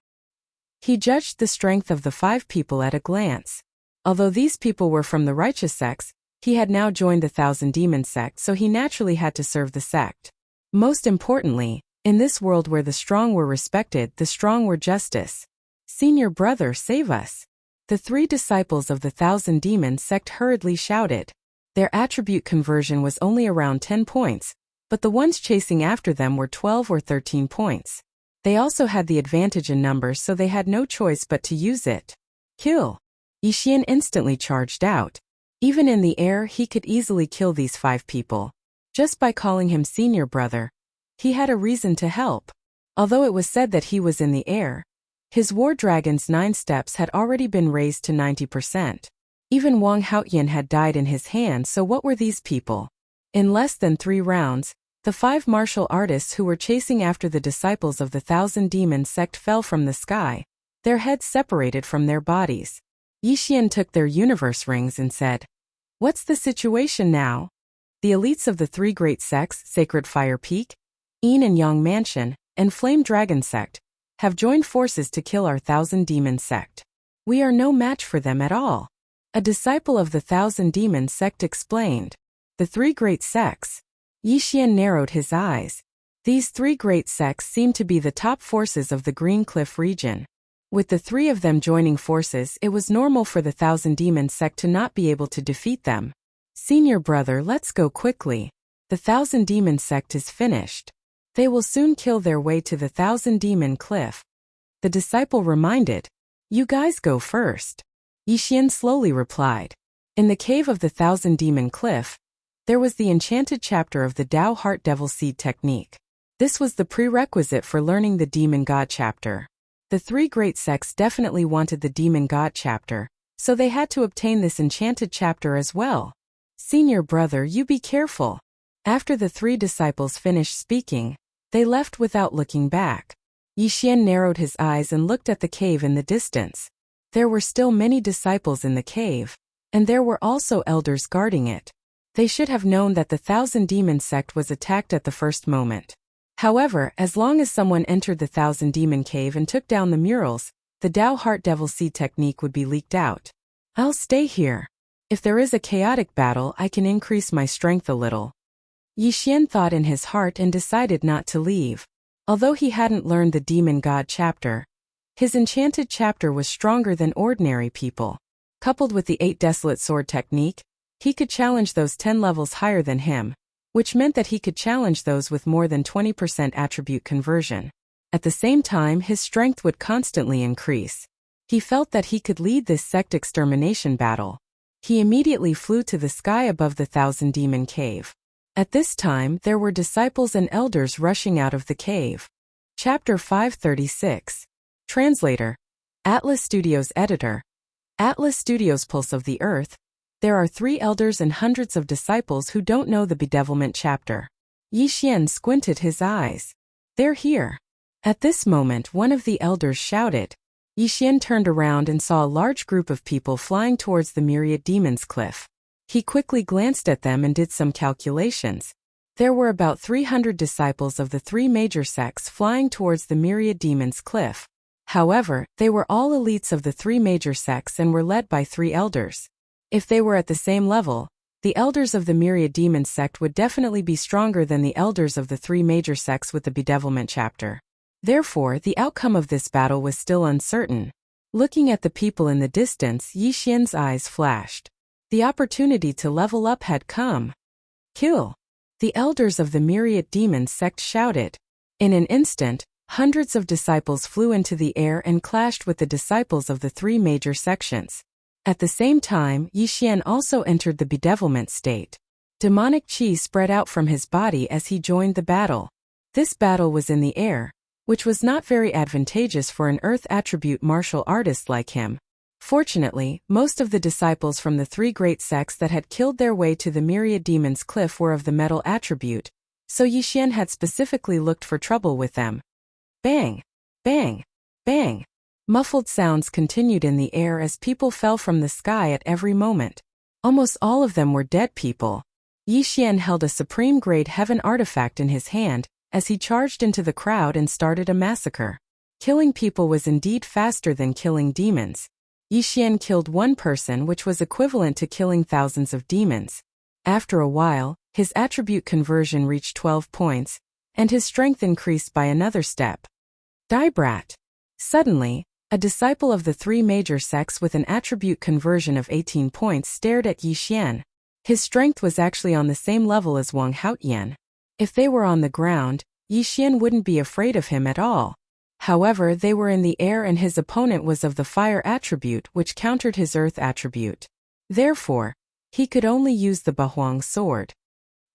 He judged the strength of the 5 people at a glance. Although these people were from the righteous sects, he had now joined the Thousand Demon sect, so he naturally had to serve the sect. Most importantly, in this world where the strong were respected, the strong were justice. Senior brother, save us. The 3 disciples of the Thousand Demon sect hurriedly shouted. Their attribute conversion was only around 10 points, but the ones chasing after them were 12 or 13 points. They also had the advantage in numbers, so they had no choice but to use it. Kill! Yi Xian instantly charged out. Even in the air, he could easily kill these 5 people. Just by calling him senior brother, he had a reason to help. Although it was said that he was in the air, his war dragon's 9 steps had already been raised to 90%. Even Wang Haoyan had died in his hand, so what were these people? In less than 3 rounds, the 5 martial artists who were chasing after the disciples of the Thousand Demon sect fell from the sky, their heads separated from their bodies. Yi Xian took their universe rings and said, "What's the situation now?" The elites of the 3 great sects, Sacred Fire Peak, Yin and Yang Mansion, and Flame Dragon sect, have joined forces to kill our Thousand Demon sect. We are no match for them at all. A disciple of the Thousand Demon sect explained. The 3 great sects. Yi Xian narrowed his eyes. These 3 great sects seemed to be the top forces of the Green Cliff region. With the 3 of them joining forces, it was normal for the Thousand Demon sect to not be able to defeat them. Senior brother, let's go quickly. The Thousand Demon sect is finished. They will soon kill their way to the Thousand Demon Cliff. The disciple reminded. You guys go first. Yi Xian slowly replied. In the cave of the Thousand Demon Cliff, there was the enchanted chapter of the Tao Heart Devil Seed technique. This was the prerequisite for learning the Demon God chapter. The 3 great sects definitely wanted the Demon God chapter, so they had to obtain this enchanted chapter as well. Senior brother, you be careful. After the 3 disciples finished speaking, they left without looking back. Yi Xian narrowed his eyes and looked at the cave in the distance. There were still many disciples in the cave, and there were also elders guarding it. They should have known that the Thousand Demon sect was attacked at the first moment. However, as long as someone entered the Thousand Demon cave and took down the murals, the Tao Heart Devil Seed technique would be leaked out. I'll stay here. If there is a chaotic battle, I can increase my strength a little. Yi Xian thought in his heart and decided not to leave. Although he hadn't learned the Demon God chapter, his enchanted chapter was stronger than ordinary people. Coupled with the 8 Desolate Sword technique, he could challenge those 10 levels higher than him, which meant that he could challenge those with more than 20% attribute conversion. At the same time, his strength would constantly increase. He felt that he could lead this sect extermination battle. He immediately flew to the sky above the Thousand Demon cave. At this time, there were disciples and elders rushing out of the cave. Chapter 536. Translator. Atlas Studios Editor. Atlas Studios Pulse of the Earth. There are 3 elders and hundreds of disciples who don't know the bedevilment chapter. Yi Xian squinted his eyes. They're here. At this moment, one of the elders shouted. Yi Xian turned around and saw a large group of people flying towards the Myriad Demons Cliff. He quickly glanced at them and did some calculations. There were about 300 disciples of the 3 major sects flying towards the Myriad Demons Cliff. However, they were all elites of the 3 major sects and were led by 3 elders. If they were at the same level, the elders of the Myriad Demons sect would definitely be stronger than the elders of the 3 major sects with the bedevilment chapter. Therefore, the outcome of this battle was still uncertain. Looking at the people in the distance, Yi Xian's eyes flashed. The opportunity to level up had come. Kill! The elders of the Myriad Demons sect shouted. In an instant, hundreds of disciples flew into the air and clashed with the disciples of the 3 major sections. At the same time, Yi Xian also entered the bedevilment state. Demonic chi spread out from his body as he joined the battle. This battle was in the air, which was not very advantageous for an earth attribute martial artist like him. Fortunately, most of the disciples from the three great sects that had killed their way to the Myriad Demon's Cliff were of the metal attribute, so Yi Xian had specifically looked for trouble with them. Bang! Bang! Bang! Muffled sounds continued in the air as people fell from the sky at every moment. Almost all of them were dead people. Yi Xian held a supreme-grade heaven artifact in his hand as he charged into the crowd and started a massacre. Killing people was indeed faster than killing demons. Yi Xian killed one person, which was equivalent to killing thousands of demons. After a while, his attribute conversion reached 12 points, and his strength increased by another step. Die brat! Suddenly, a disciple of the three major sects with an attribute conversion of 18 points stared at Yi Xian. His strength was actually on the same level as Wang Haotian. If they were on the ground, Yi Xian wouldn't be afraid of him at all. However, they were in the air and his opponent was of the fire attribute, which countered his earth attribute. Therefore, he could only use the Bahuang sword.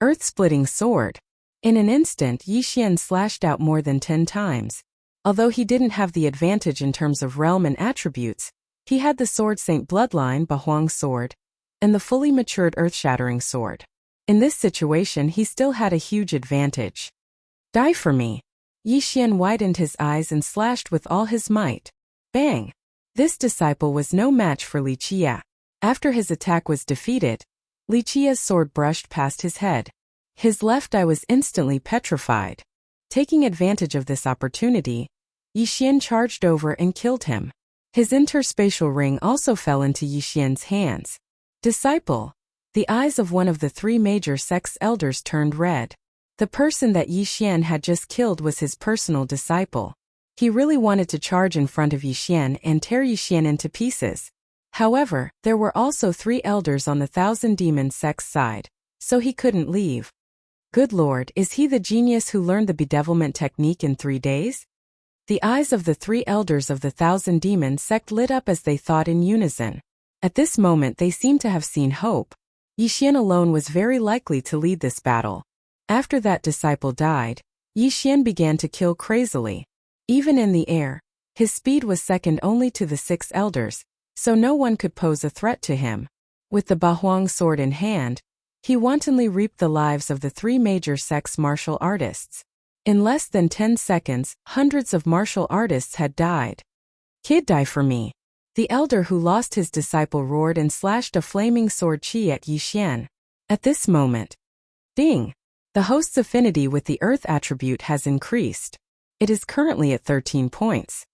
Earth-splitting sword. In an instant, Yi Xian slashed out more than 10 times. Although he didn't have the advantage in terms of realm and attributes, he had the Sword Saint Bloodline Bahuang sword and the fully matured earth-shattering sword. In this situation, he still had a huge advantage. Die for me! Yi Xian widened his eyes and slashed with all his might. Bang! This disciple was no match for Li Qia. After his attack was defeated, Li Qia's sword brushed past his head. His left eye was instantly petrified. Taking advantage of this opportunity, Yi Xian charged over and killed him. His interspatial ring also fell into Yi Xian's hands. Disciple! The eyes of one of the three major sects elders turned red. The person that Yi Xian had just killed was his personal disciple. He really wanted to charge in front of Yi Xian and tear Yi Xian into pieces. However, there were also three elders on the Thousand Demon sect's side, so he couldn't leave. Good Lord, is he the genius who learned the bedevilment technique in 3 days? The eyes of the three elders of the Thousand Demon sect lit up as they thought in unison. At this moment they seemed to have seen hope. Yi Xian alone was very likely to lead this battle. After that disciple died, Yi Xian began to kill crazily. Even in the air, his speed was second only to the 6 elders, so no one could pose a threat to him. With the Bahuang sword in hand, he wantonly reaped the lives of the three major sects' martial artists. In less than 10 seconds, hundreds of martial artists had died. Kid, die for me! The elder who lost his disciple roared and slashed a flaming sword chi at Yi Xian. At this moment, ding! The host's affinity with the earth attribute has increased. It is currently at 13 points.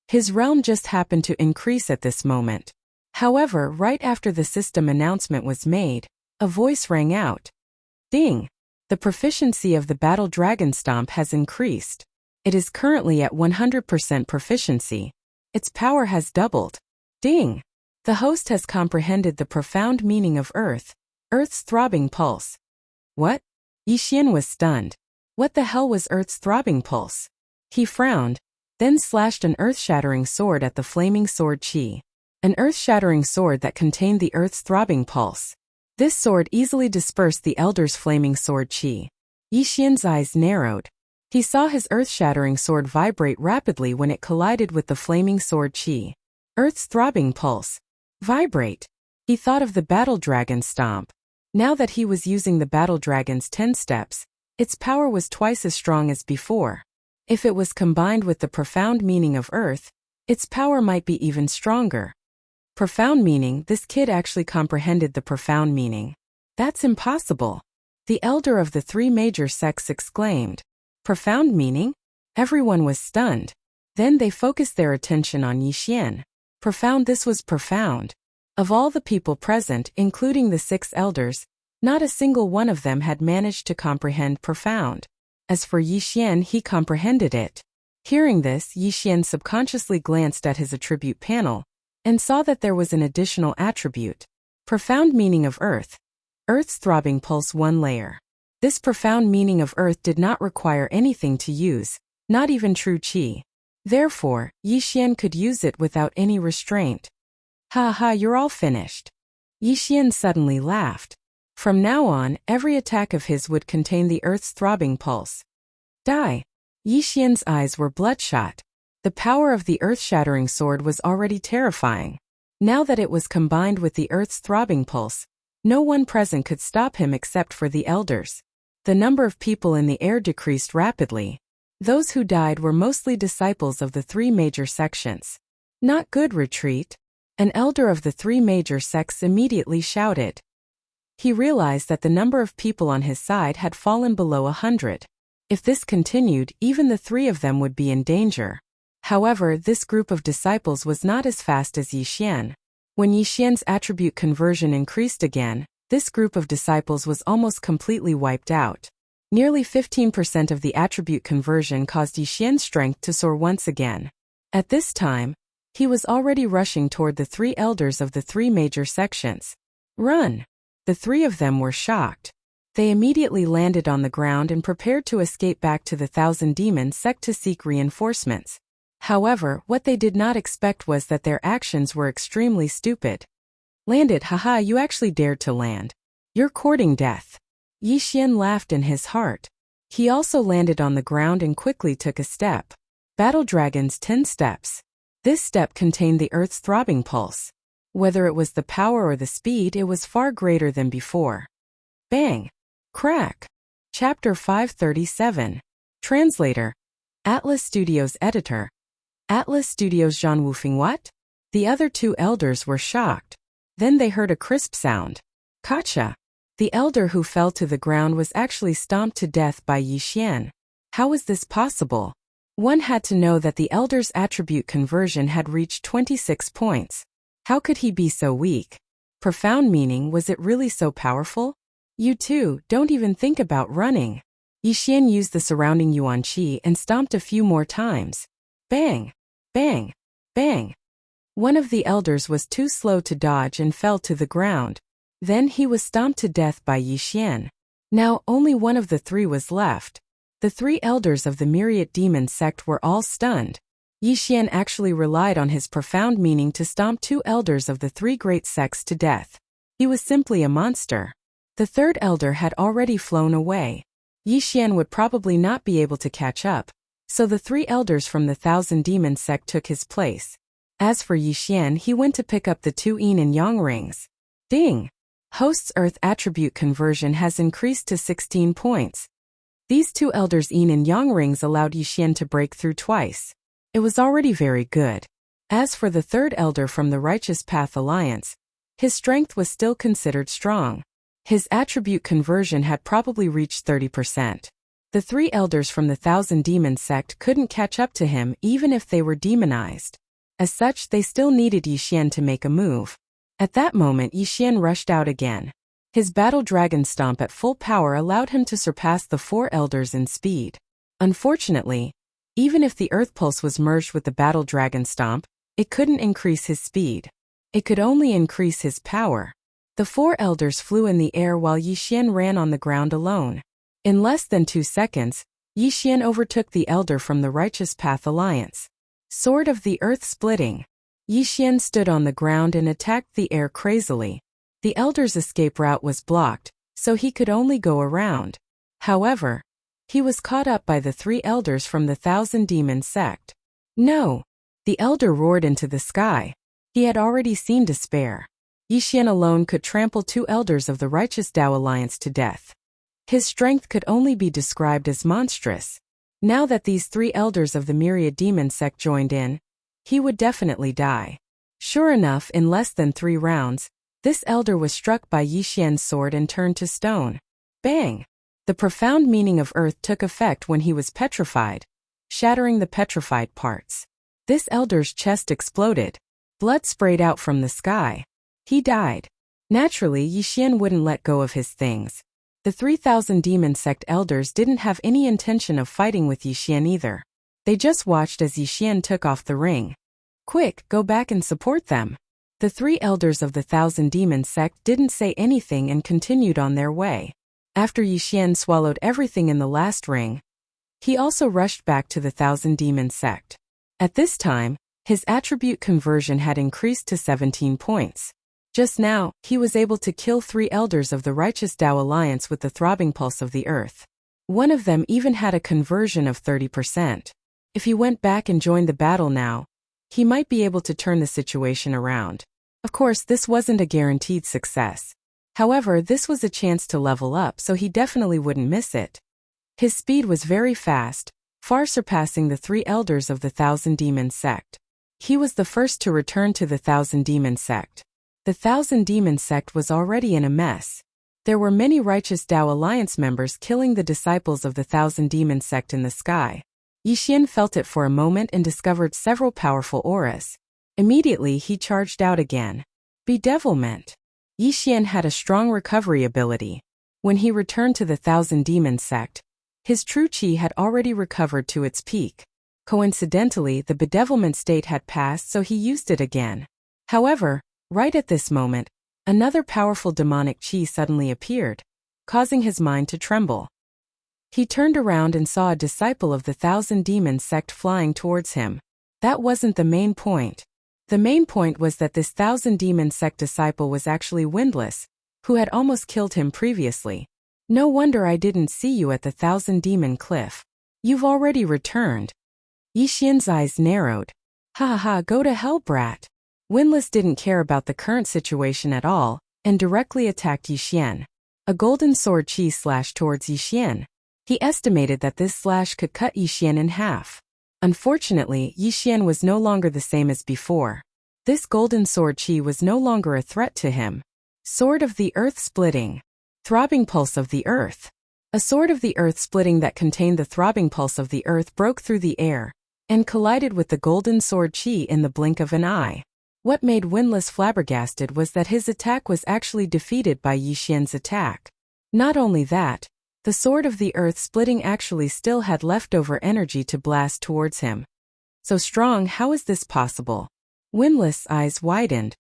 His realm just happened to increase at this moment. However, right after the system announcement was made, a voice rang out. Ding! The proficiency of the Battle Dragon Stomp has increased. It is currently at 100% proficiency. Its power has doubled. Ding! The host has comprehended the profound meaning of Earth, Earth's throbbing pulse. What? Yi Xian was stunned. What the hell was Earth's throbbing pulse? He frowned, then slashed an earth-shattering sword at the flaming sword chi. An earth-shattering sword that contained the Earth's throbbing pulse. This sword easily dispersed the elder's flaming sword chi. Yi Xian's eyes narrowed. He saw his earth-shattering sword vibrate rapidly when it collided with the flaming sword chi. Earth's throbbing pulse. Vibrate. He thought of the Battle Dragon Stomp. Now that he was using the Battle Dragon's 10 steps, its power was twice as strong as before. If it was combined with the profound meaning of Earth, its power might be even stronger. Profound meaning, this kid actually comprehended the profound meaning. That's impossible. The elder of the three major sects exclaimed. Profound meaning? Everyone was stunned. Then they focused their attention on Yi Xian. Profound, this was profound. Of all the people present, including the 6 elders, not a single one of them had managed to comprehend profound. As for Yi Xian, he comprehended it. Hearing this, Yi Xian subconsciously glanced at his attribute panel and saw that there was an additional attribute. Profound meaning of Earth. Earth's throbbing pulse 1 layer. This profound meaning of Earth did not require anything to use, not even true qi. Therefore, Yi Xian could use it without any restraint. Ha ha, you're all finished. Yi Xian suddenly laughed. From now on, every attack of his would contain the earth's throbbing pulse. Die! Yi Xian's eyes were bloodshot. The power of the earth-shattering sword was already terrifying. Now that it was combined with the earth's throbbing pulse, no one present could stop him except for the elders. The number of people in the air decreased rapidly. Those who died were mostly disciples of the three major sections. Not good, retreat. An elder of the three major sects immediately shouted. He realized that the number of people on his side had fallen below 100. If this continued, even the three of them would be in danger. However, this group of disciples was not as fast as Yi Xian. When Yi Xian's attribute conversion increased again, this group of disciples was almost completely wiped out. Nearly 15% of the attribute conversion caused Yi Xian's strength to soar once again. At this time, he was already rushing toward the three elders of the three major sections. Run! The three of them were shocked. They immediately landed on the ground and prepared to escape back to the Thousand Demon sect to seek reinforcements. However, what they did not expect was that their actions were extremely stupid. Landed, haha, you actually dared to land. You're courting death. Yi Xian laughed in his heart. He also landed on the ground and quickly took a step. Battle Dragon's 10 steps. This step contained the earth's throbbing pulse. Whether it was the power or the speed, it was far greater than before. Bang! Crack! Chapter 537. Translator. Atlas Studios Editor. Atlas Studios Zhan Wufeng. What? The other two elders were shocked. Then they heard a crisp sound. Gotcha! The elder who fell to the ground was actually stomped to death by Yi Xian. How was this possible? One had to know that the elder's attribute conversion had reached 26 points. How could he be so weak? Profound meaning, was it really so powerful? You too, don't even think about running. Yi Xian used the surrounding Yuan Qi and stomped a few more times. Bang! Bang! Bang! One of the elders was too slow to dodge and fell to the ground. Then he was stomped to death by Yi Xian. Now only one of the three was left. The three elders of the Myriad Demon sect were all stunned. Yi Xian actually relied on his profound meaning to stomp two elders of the three great sects to death. He was simply a monster. The third elder had already flown away. Yi Xian would probably not be able to catch up, so the three elders from the Thousand Demon sect took his place. As for Yi Xian, he went to pick up the two yin and yang rings. Ding! Host's Earth attribute conversion has increased to 16 points. These two elders' yin and yang rings allowed Yi Xian to break through twice. It was already very good. As for the third elder from the Righteous Path Alliance, his strength was still considered strong. His attribute conversion had probably reached 30%. The three elders from the Thousand Demon sect couldn't catch up to him even if they were demonized. As such, they still needed Yi Xian to make a move. At that moment, Yi Xian rushed out again. His Battle Dragon Stomp at full power allowed him to surpass the four elders in speed. Unfortunately, even if the Earth Pulse was merged with the Battle Dragon Stomp, it couldn't increase his speed. It could only increase his power. The four elders flew in the air while Yi Xian ran on the ground alone. In less than 2 seconds, Yi Xian overtook the elder from the Righteous Path Alliance. Sword of the Earth Splitting. Yi Xian stood on the ground and attacked the air crazily. The elder's escape route was blocked, so he could only go around. However, he was caught up by the three elders from the Thousand Demon sect. No! The elder roared into the sky. He had already seen despair. Yi Xian alone could trample two elders of the Righteous Tao Alliance to death. His strength could only be described as monstrous. Now that these three elders of the Myriad Demon sect joined in, he would definitely die. Sure enough, in less than 3 rounds, this elder was struck by Yi Xian's sword and turned to stone. Bang! The profound meaning of earth took effect when he was petrified, shattering the petrified parts. This elder's chest exploded. Blood sprayed out from the sky. He died. Naturally, Yi Xian wouldn't let go of his things. The 3,000 Demon Sect elders didn't have any intention of fighting with Yi Xian either. They just watched as Yi Xian took off the ring. Quick, go back and support them. The 3 elders of the 1,000 Demon Sect didn't say anything and continued on their way. After Yi Xian swallowed everything in the last ring, he also rushed back to the 1,000 Demon Sect. At this time, his attribute conversion had increased to 17 points. Just now, he was able to kill 3 elders of the Righteous Tao Alliance with the throbbing pulse of the earth. One of them even had a conversion of 30%. If he went back and joined the battle now, he might be able to turn the situation around. Of course, this wasn't a guaranteed success. However, this was a chance to level up, so he definitely wouldn't miss it. His speed was very fast, far surpassing the 3 elders of the Thousand Demon sect. He was the first to return to the Thousand Demon sect. The Thousand Demon sect was already in a mess. There were many Righteous Tao Alliance members killing the disciples of the Thousand Demon sect in the sky. Yixian felt it for a moment and discovered several powerful auras. Immediately he charged out again. Bedevilment. Yixian had a strong recovery ability. When he returned to the Thousand Demon sect, his true qi had already recovered to its peak. Coincidentally, the bedevilment state had passed, so he used it again. However, right at this moment, another powerful demonic qi suddenly appeared, causing his mind to tremble. He turned around and saw a disciple of the Thousand Demon sect flying towards him. That wasn't the main point. The main point was that this Thousand Demon sect disciple was actually Windless, who had almost killed him previously. No wonder I didn't see you at the Thousand Demon Cliff. You've already returned. Yixian's eyes narrowed. Ha ha ha, go to hell, brat. Windless didn't care about the current situation at all, and directly attacked Yixian. A golden sword qi slashed towards Yixian. He estimated that this slash could cut Yixian in half. Unfortunately, Yixian was no longer the same as before. This golden sword qi was no longer a threat to him. Sword of the Earth Splitting. Throbbing pulse of the earth. A sword of the earth splitting that contained the throbbing pulse of the earth broke through the air and collided with the golden sword qi in the blink of an eye. What made Windless flabbergasted was that his attack was actually defeated by Yixian's attack. Not only that, the sword of the earth splitting actually still had leftover energy to blast towards him. So strong, how is this possible? Windless' eyes widened.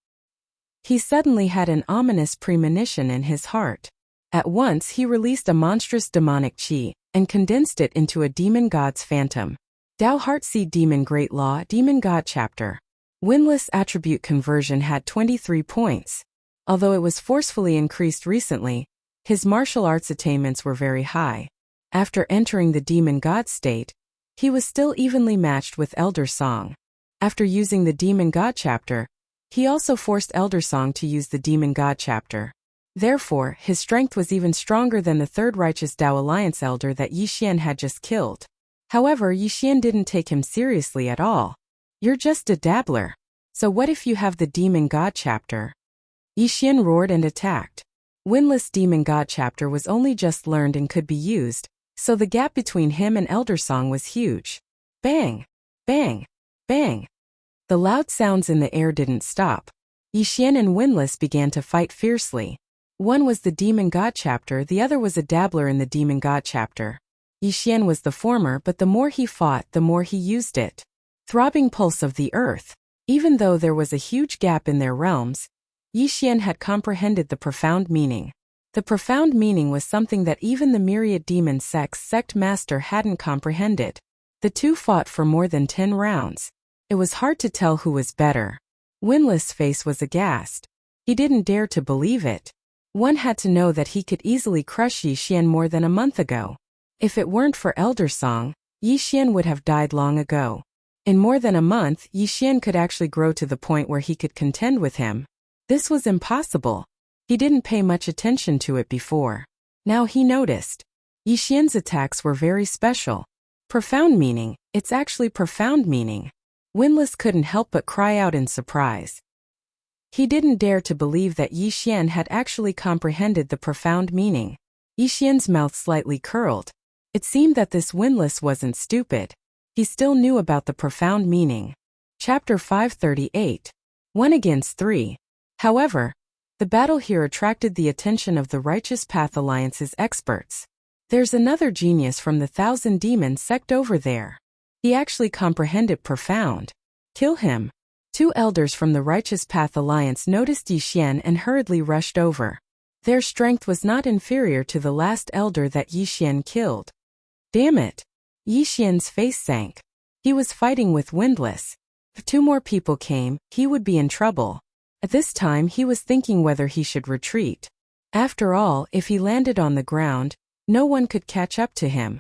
He suddenly had an ominous premonition in his heart. At once he released a monstrous demonic qi and condensed it into a demon god's phantom. Tao Heartseed Demon Great Law Demon God Chapter. Windless attribute conversion had 23 points. Although it was forcefully increased recently, his martial arts attainments were very high. After entering the demon god state, he was still evenly matched with Elder Song. After using the Demon God Chapter, he also forced Elder Song to use the Demon God Chapter. Therefore, his strength was even stronger than the third Righteous Tao Alliance elder that Yixian had just killed. However, Yixian didn't take him seriously at all. You're just a dabbler. So what if you have the Demon God Chapter? Yixian roared and attacked. Windless Demon God Chapter was only just learned and could be used, so the gap between him and Elder Song was huge. Bang! Bang! Bang! The loud sounds in the air didn't stop. Yixian and Windless began to fight fiercely. One was the Demon God Chapter, the other was a dabbler in the Demon God Chapter. Yixian was the former, but the more he fought, the more he used it. Throbbing pulse of the earth. Even though there was a huge gap in their realms, Yixian had comprehended the profound meaning. The profound meaning was something that even the myriad demon sect master hadn't comprehended. The two fought for more than 10 rounds. It was hard to tell who was better. Windless' face was aghast. He didn't dare to believe it. One had to know that he could easily crush Yixian more than a month ago. If it weren't for Elder Song, Yixian would have died long ago. In more than a month, Yixian could actually grow to the point where he could contend with him. This was impossible. He didn't pay much attention to it before. Now he noticed. Yixian's attacks were very special. Profound meaning, it's actually profound meaning. Windless couldn't help but cry out in surprise. He didn't dare to believe that Yixian had actually comprehended the profound meaning. Yixian's mouth slightly curled. It seemed that this Windless wasn't stupid. He still knew about the profound meaning. Chapter 538. 1 against 3. However, the battle here attracted the attention of the Righteous Path Alliance's experts. There's another genius from the Thousand Demon sect over there. He actually comprehended profound. Kill him. 2 elders from the Righteous Path Alliance noticed Yixian and hurriedly rushed over. Their strength was not inferior to the last elder that Yixian killed. Damn it! Yixian's face sank. He was fighting with Windless. If 2 more people came, he would be in trouble. At this time he was thinking whether he should retreat. After all, if he landed on the ground, no one could catch up to him.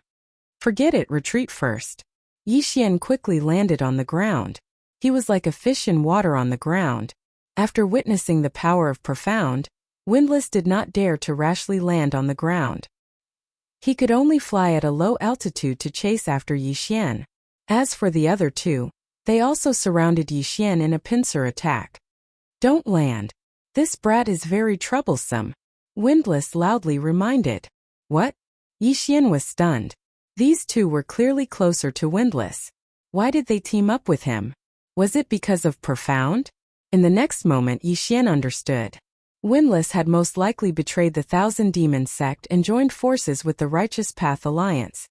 Forget it, retreat first. Yixian quickly landed on the ground. He was like a fish in water on the ground. After witnessing the power of profound, Windless did not dare to rashly land on the ground. He could only fly at a low altitude to chase after Yixian. As for the other two, they also surrounded Yixian in a pincer attack. Don't land. This brat is very troublesome, Windless loudly reminded. What? Yixian was stunned. These two were clearly closer to Windless. Why did they team up with him? Was it because of profound? In the next moment Yixian understood. Windless had most likely betrayed the Thousand Demon sect and joined forces with the Righteous Path Alliance.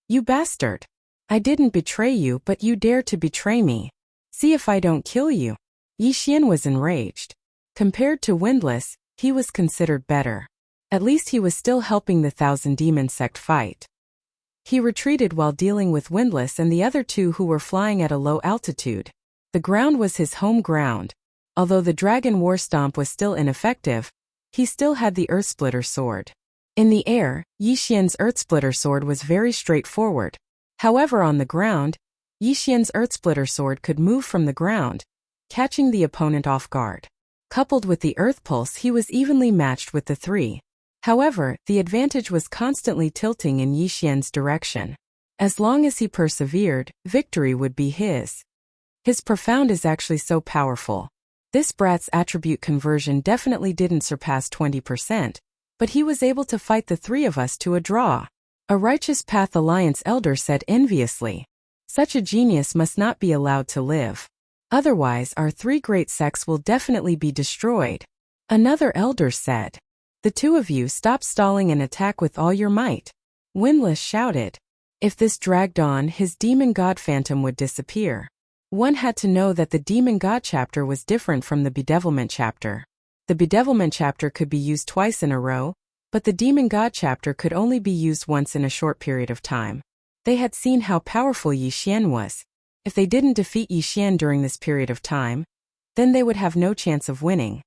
You bastard! I didn't betray you, but you dare to betray me. See if I don't kill you. Yixian was enraged. Compared to Windless, he was considered better. At least he was still helping the Thousand Demon sect fight. He retreated while dealing with Windless and the other two who were flying at a low altitude. The ground was his home ground. Although the Dragon War Stomp was still ineffective, he still had the Earthsplitter sword. In the air, Yixian's Earthsplitter sword was very straightforward. However, on the ground, Yixian's Earthsplitter sword could move from the ground, catching the opponent off guard. Coupled with the Earth Pulse, he was evenly matched with the three. However, the advantage was constantly tilting in Yixian's direction. As long as he persevered, victory would be his. His profound is actually so powerful. This brat's attribute conversion definitely didn't surpass 20%, but he was able to fight the three of us to a draw. A Righteous Path Alliance elder said enviously. Such a genius must not be allowed to live. Otherwise, our three great sects will definitely be destroyed. Another elder said. The two of you stop stalling and attack with all your might. Windless shouted. If this dragged on, his demon god phantom would disappear. One had to know that the Demon God chapter was different from the Bedevilment chapter. The Bedevilment chapter could be used twice in a row, but the Demon God chapter could only be used once in a short period of time. They had seen how powerful Yixian was. If they didn't defeat Yixian during this period of time, then they would have no chance of winning.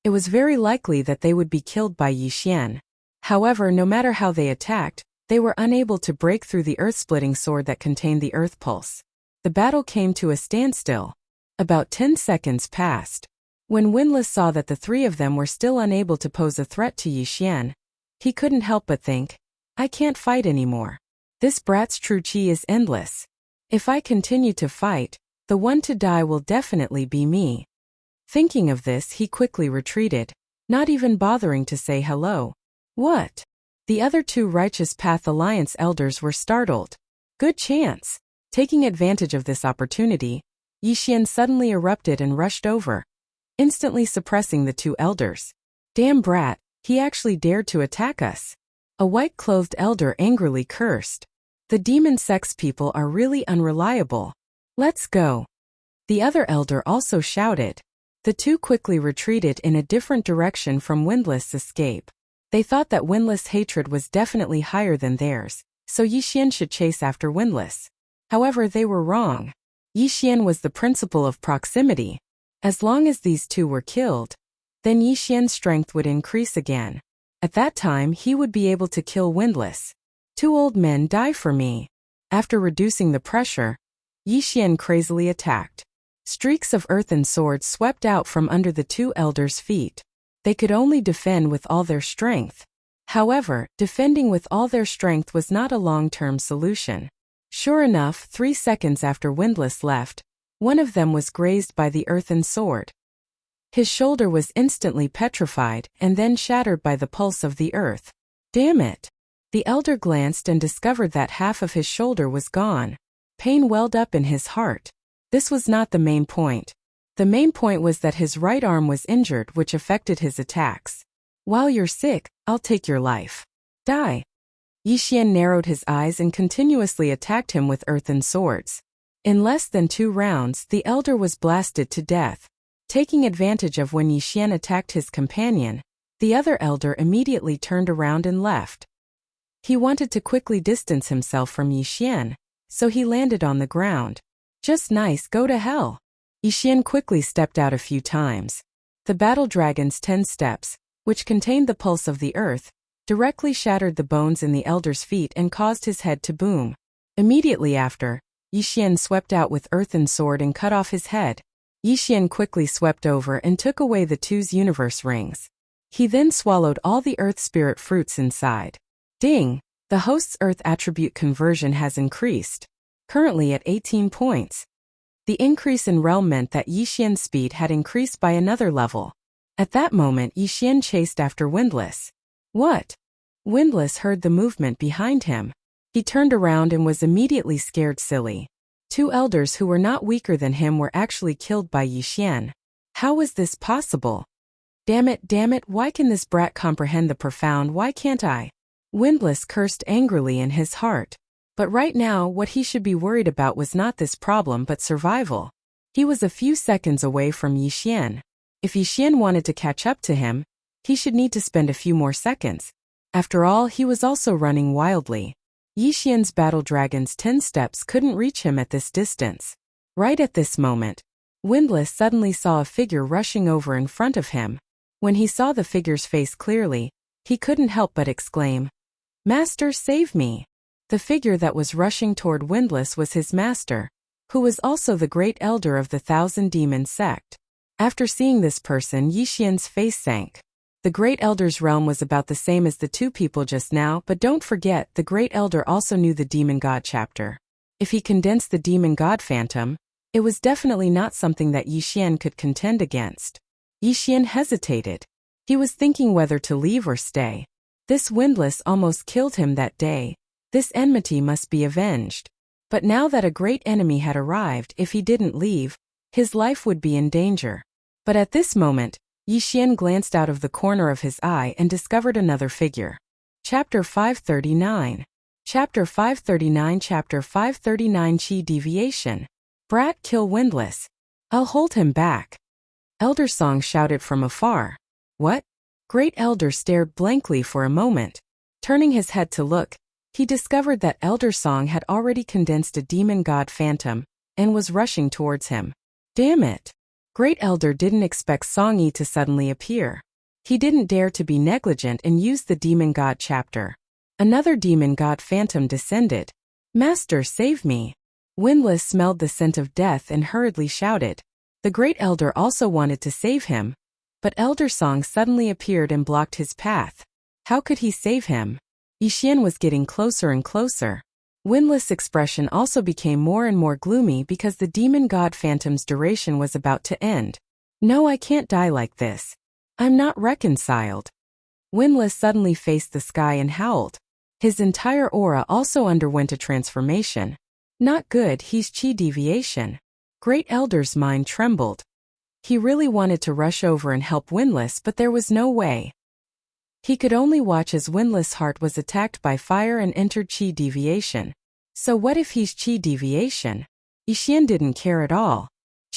It was very likely that they would be killed by Yixian. However, no matter how they attacked, they were unable to break through the earth-splitting sword that contained the Earth Pulse. The battle came to a standstill. About 10 seconds passed. When Windless saw that the three of them were still unable to pose a threat to Yixian, he couldn't help but think, I can't fight anymore. This brat's true chi is endless. If I continue to fight, the one to die will definitely be me. Thinking of this, he quickly retreated, not even bothering to say hello. What? The other two Righteous Path Alliance elders were startled. Good chance. Taking advantage of this opportunity, Yixian suddenly erupted and rushed over, instantly suppressing the two elders. Damn brat, he actually dared to attack us. A white-clothed elder angrily cursed. The demon sex people are really unreliable. Let's go. The other elder also shouted. The two quickly retreated in a different direction from Windless' escape. They thought that Windless' hatred was definitely higher than theirs, so Yixian should chase after Windless. However, they were wrong. Yixian was the principle of proximity. As long as these two were killed, then Yixian's strength would increase again. At that time, he would be able to kill Windless. Two old men die for me. After reducing the pressure, Yixian crazily attacked. Streaks of earthen swords swept out from under the two elders' feet. They could only defend with all their strength. However, defending with all their strength was not a long-term solution. Sure enough, 3 seconds after Windless left, one of them was grazed by the earthen sword. His shoulder was instantly petrified and then shattered by the pulse of the earth. Damn it! The elder glanced and discovered that half of his shoulder was gone. Pain welled up in his heart. This was not the main point. The main point was that his right arm was injured, which affected his attacks. While you're sick, I'll take your life. Die. Yixian narrowed his eyes and continuously attacked him with earthen swords. In less than 2 rounds, the elder was blasted to death. Taking advantage of when Yixian attacked his companion, the other elder immediately turned around and left. He wanted to quickly distance himself from Yixian, so he landed on the ground. Just nice, go to hell. Yixian quickly stepped out a few times. The battle dragon's 10 steps, which contained the pulse of the earth, directly shattered the bones in the elder's feet and caused his head to boom. Immediately after, Yixian swept out with earthen sword and cut off his head. Yixian quickly swept over and took away the two's universe rings. He then swallowed all the earth spirit fruits inside. Ding! The host's earth attribute conversion has increased, currently at 18 points. The increase in realm meant that Yixian's speed had increased by another level. At that moment, Yixian chased after Windless. What? Windless heard the movement behind him. He turned around and was immediately scared silly. Two elders who were not weaker than him were actually killed by Yixian. How was this possible? Damn it, why can this brat comprehend the profound, why can't I? Windless cursed angrily in his heart. But right now, what he should be worried about was not this problem but survival. He was a few seconds away from Yixian. If Yixian wanted to catch up to him, he should need to spend a few more seconds. After all, he was also running wildly. Yixian's battle dragon's 10 steps couldn't reach him at this distance. Right at this moment, Windless suddenly saw a figure rushing over in front of him. When he saw the figure's face clearly, he couldn't help but exclaim, "Master, save me!" The figure that was rushing toward Windless was his master, who was also the great elder of the Thousand Demon sect. After seeing this person, Yixian's face sank. The Great Elder's realm was about the same as the two people just now, but don't forget, the Great Elder also knew the Demon God chapter. If he condensed the Demon God Phantom, it was definitely not something that Yixian could contend against. Yixian hesitated. He was thinking whether to leave or stay. This Windless almost killed him that day. This enmity must be avenged. But now that a great enemy had arrived, if he didn't leave, his life would be in danger. But at this moment, Yixian glanced out of the corner of his eye and discovered another figure. Chapter 539. Chapter 539 Chapter 539 Chi Deviation. Brat, kill Windless. I'll hold him back. Elder Song shouted from afar. What? Great Elder stared blankly for a moment. Turning his head to look, he discovered that Elder Song had already condensed a Demon God Phantom and was rushing towards him. Damn it! Great Elder didn't expect Song Yi to suddenly appear. He didn't dare to be negligent and used the Demon God chapter. Another Demon God Phantom descended. Master, save me! Windless smelled the scent of death and hurriedly shouted. The Great Elder also wanted to save him, but Elder Song suddenly appeared and blocked his path. How could he save him? Yixian was getting closer and closer. Windless' expression also became more and more gloomy because the Demon God Phantom's duration was about to end. No, I can't die like this. I'm not reconciled. Windless suddenly faced the sky and howled. His entire aura also underwent a transformation. Not good, he's Chi Deviation. Great Elder's mind trembled. He really wanted to rush over and help Windless, but there was no way. He could only watch as Windless' heart was attacked by fire and entered Chi Deviation. So what if he's Chi Deviation? Yixian didn't care at all.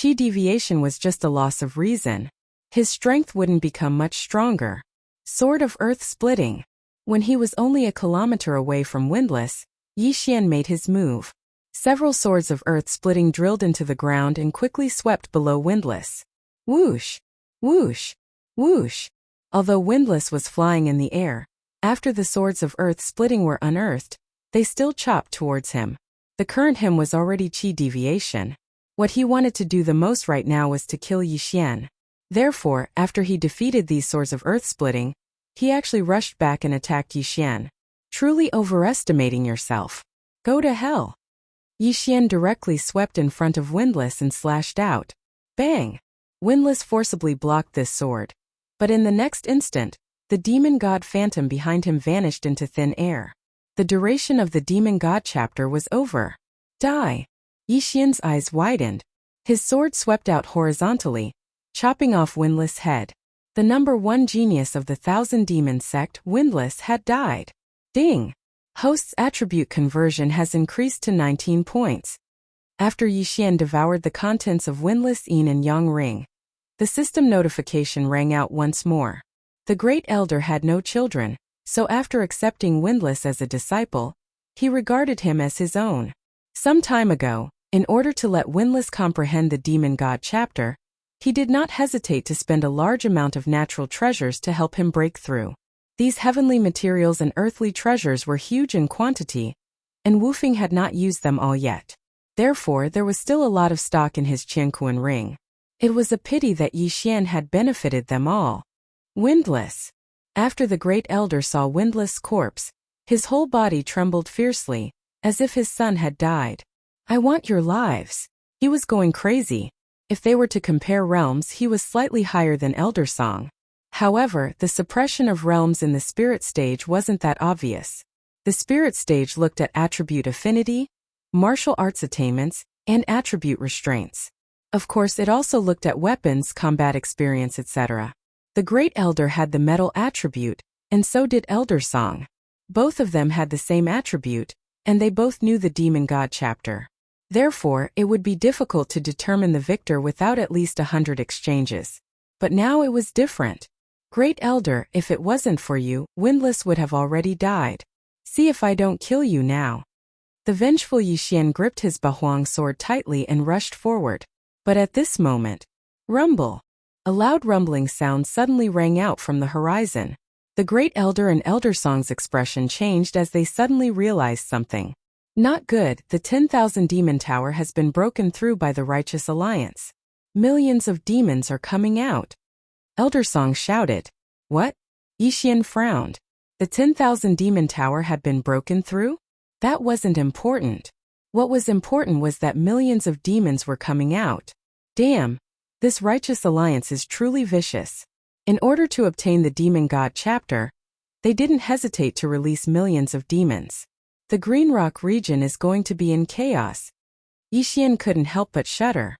Chi Deviation was just a loss of reason. His strength wouldn't become much stronger. Sword of Earth Splitting. When he was only a kilometer away from Windless, Yixian made his move. Several swords of earth splitting drilled into the ground and quickly swept below Windless. Whoosh! Whoosh! Whoosh! Although Windless was flying in the air, after the swords of earth splitting were unearthed, they still chopped towards him. The current him was already Chi Deviation. What he wanted to do the most right now was to kill Yixian. Therefore, after he defeated these swords of earth splitting, he actually rushed back and attacked Yixian. Truly overestimating yourself. Go to hell. Yixian directly swept in front of Windless and slashed out. Bang! Windless forcibly blocked this sword. But in the next instant, the Demon God Phantom behind him vanished into thin air. The duration of the Demon God chapter was over. Die! Yixian's eyes widened. His sword swept out horizontally, chopping off Windless' head. The number 1 genius of the Thousand Demon sect, Windless, had died. Ding! Host's attribute conversion has increased to 19 points. After Yixian devoured the contents of Windless' Yin and Yang ring, the system notification rang out once more. The Great Elder had no children, so after accepting Windless as a disciple, he regarded him as his own. Some time ago, in order to let Windless comprehend the Demon God chapter, He did not hesitate to spend a large amount of natural treasures to help him break through. These heavenly materials and earthly treasures were huge in quantity, and Wu Feng had not used them all yet. Therefore, there was still a lot of stock in his Qianquan ring. It was a pity that Yi Xian had benefited them all. Windless. After the great elder saw Windless' corpse, his whole body trembled fiercely, as if his son had died. I want your lives. He was going crazy. If they were to compare realms, he was slightly higher than Elder Song. However, the suppression of realms in the spirit stage wasn't that obvious. The spirit stage looked at attribute affinity, martial arts attainments, and attribute restraints. Of course, it also looked at weapons, combat experience, etc. The Great Elder had the metal attribute, and so did Elder Song. Both of them had the same attribute, and they both knew the Demon God chapter. Therefore, it would be difficult to determine the victor without at least 100 exchanges. But now it was different. Great Elder, if it wasn't for you, Windless would have already died. See if I don't kill you now. The vengeful Yi Xian gripped his Bahuang sword tightly and rushed forward. But at this moment, rumble! A loud rumbling sound suddenly rang out from the horizon. The Great Elder and Elder Song's expression changed as they suddenly realized something. Not good, the 10,000 demon tower has been broken through by the Righteous Alliance. Millions of demons are coming out. Elder Song shouted. What? Yi Xian frowned. The 10,000 demon tower had been broken through? That wasn't important. What was important was that millions of demons were coming out. Damn, this Righteous Alliance is truly vicious. In order to obtain the Demon God chapter, they didn't hesitate to release millions of demons. The Green Rock region is going to be in chaos. Yi Xian couldn't help but shudder.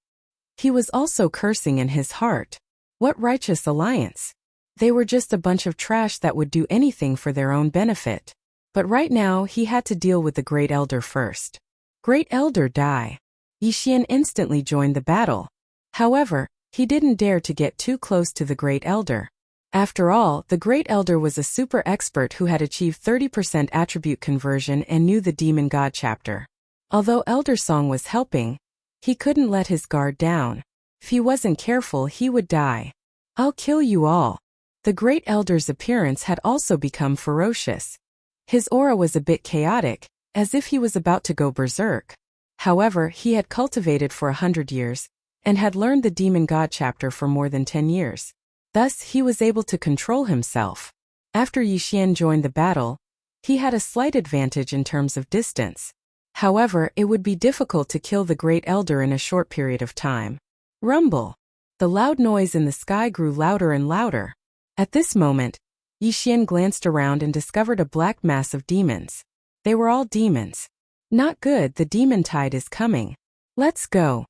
He was also cursing in his heart. What Righteous Alliance? They were just a bunch of trash that would do anything for their own benefit. But right now he had to deal with the Great Elder first. Great Elder die. Yi Xian instantly joined the battle. However, he didn't dare to get too close to the Great Elder. After all, the Great Elder was a super expert who had achieved 30% attribute conversion and knew the Demon God chapter. Although Elder Song was helping, he couldn't let his guard down. If he wasn't careful, he would die. I'll kill you all. The Great Elder's appearance had also become ferocious. His aura was a bit chaotic, as if he was about to go berserk. However, he had cultivated for 100 years, and had learned the Demon God chapter for more than 10 years. Thus, he was able to control himself. After Yi Xian joined the battle, he had a slight advantage in terms of distance. However, it would be difficult to kill the Great Elder in a short period of time. Rumble! The loud noise in the sky grew louder and louder. At this moment, Yi Xian glanced around and discovered a black mass of demons. They were all demons. Not good, the demon tide is coming. Let's go.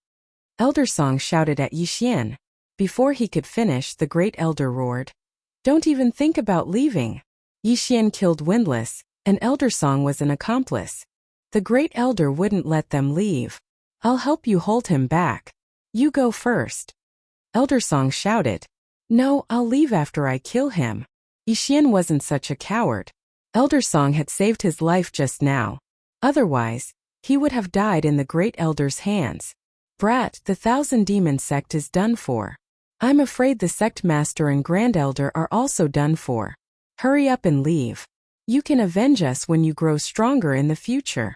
Elder Song shouted at Yi Xian. Before he could finish, the Great Elder roared. Don't even think about leaving. Yi Xian killed Windless, and Elder Song was an accomplice. The Great Elder wouldn't let them leave. I'll help you hold him back. You go first. Elder Song shouted. No, I'll leave after I kill him. Yi Xian wasn't such a coward. Elder Song had saved his life just now. Otherwise, he would have died in the Great Elder's hands. Brat, the 1,000 Demon sect is done for. I'm afraid the sect master and Grand Elder are also done for. Hurry up and leave. You can avenge us when you grow stronger in the future.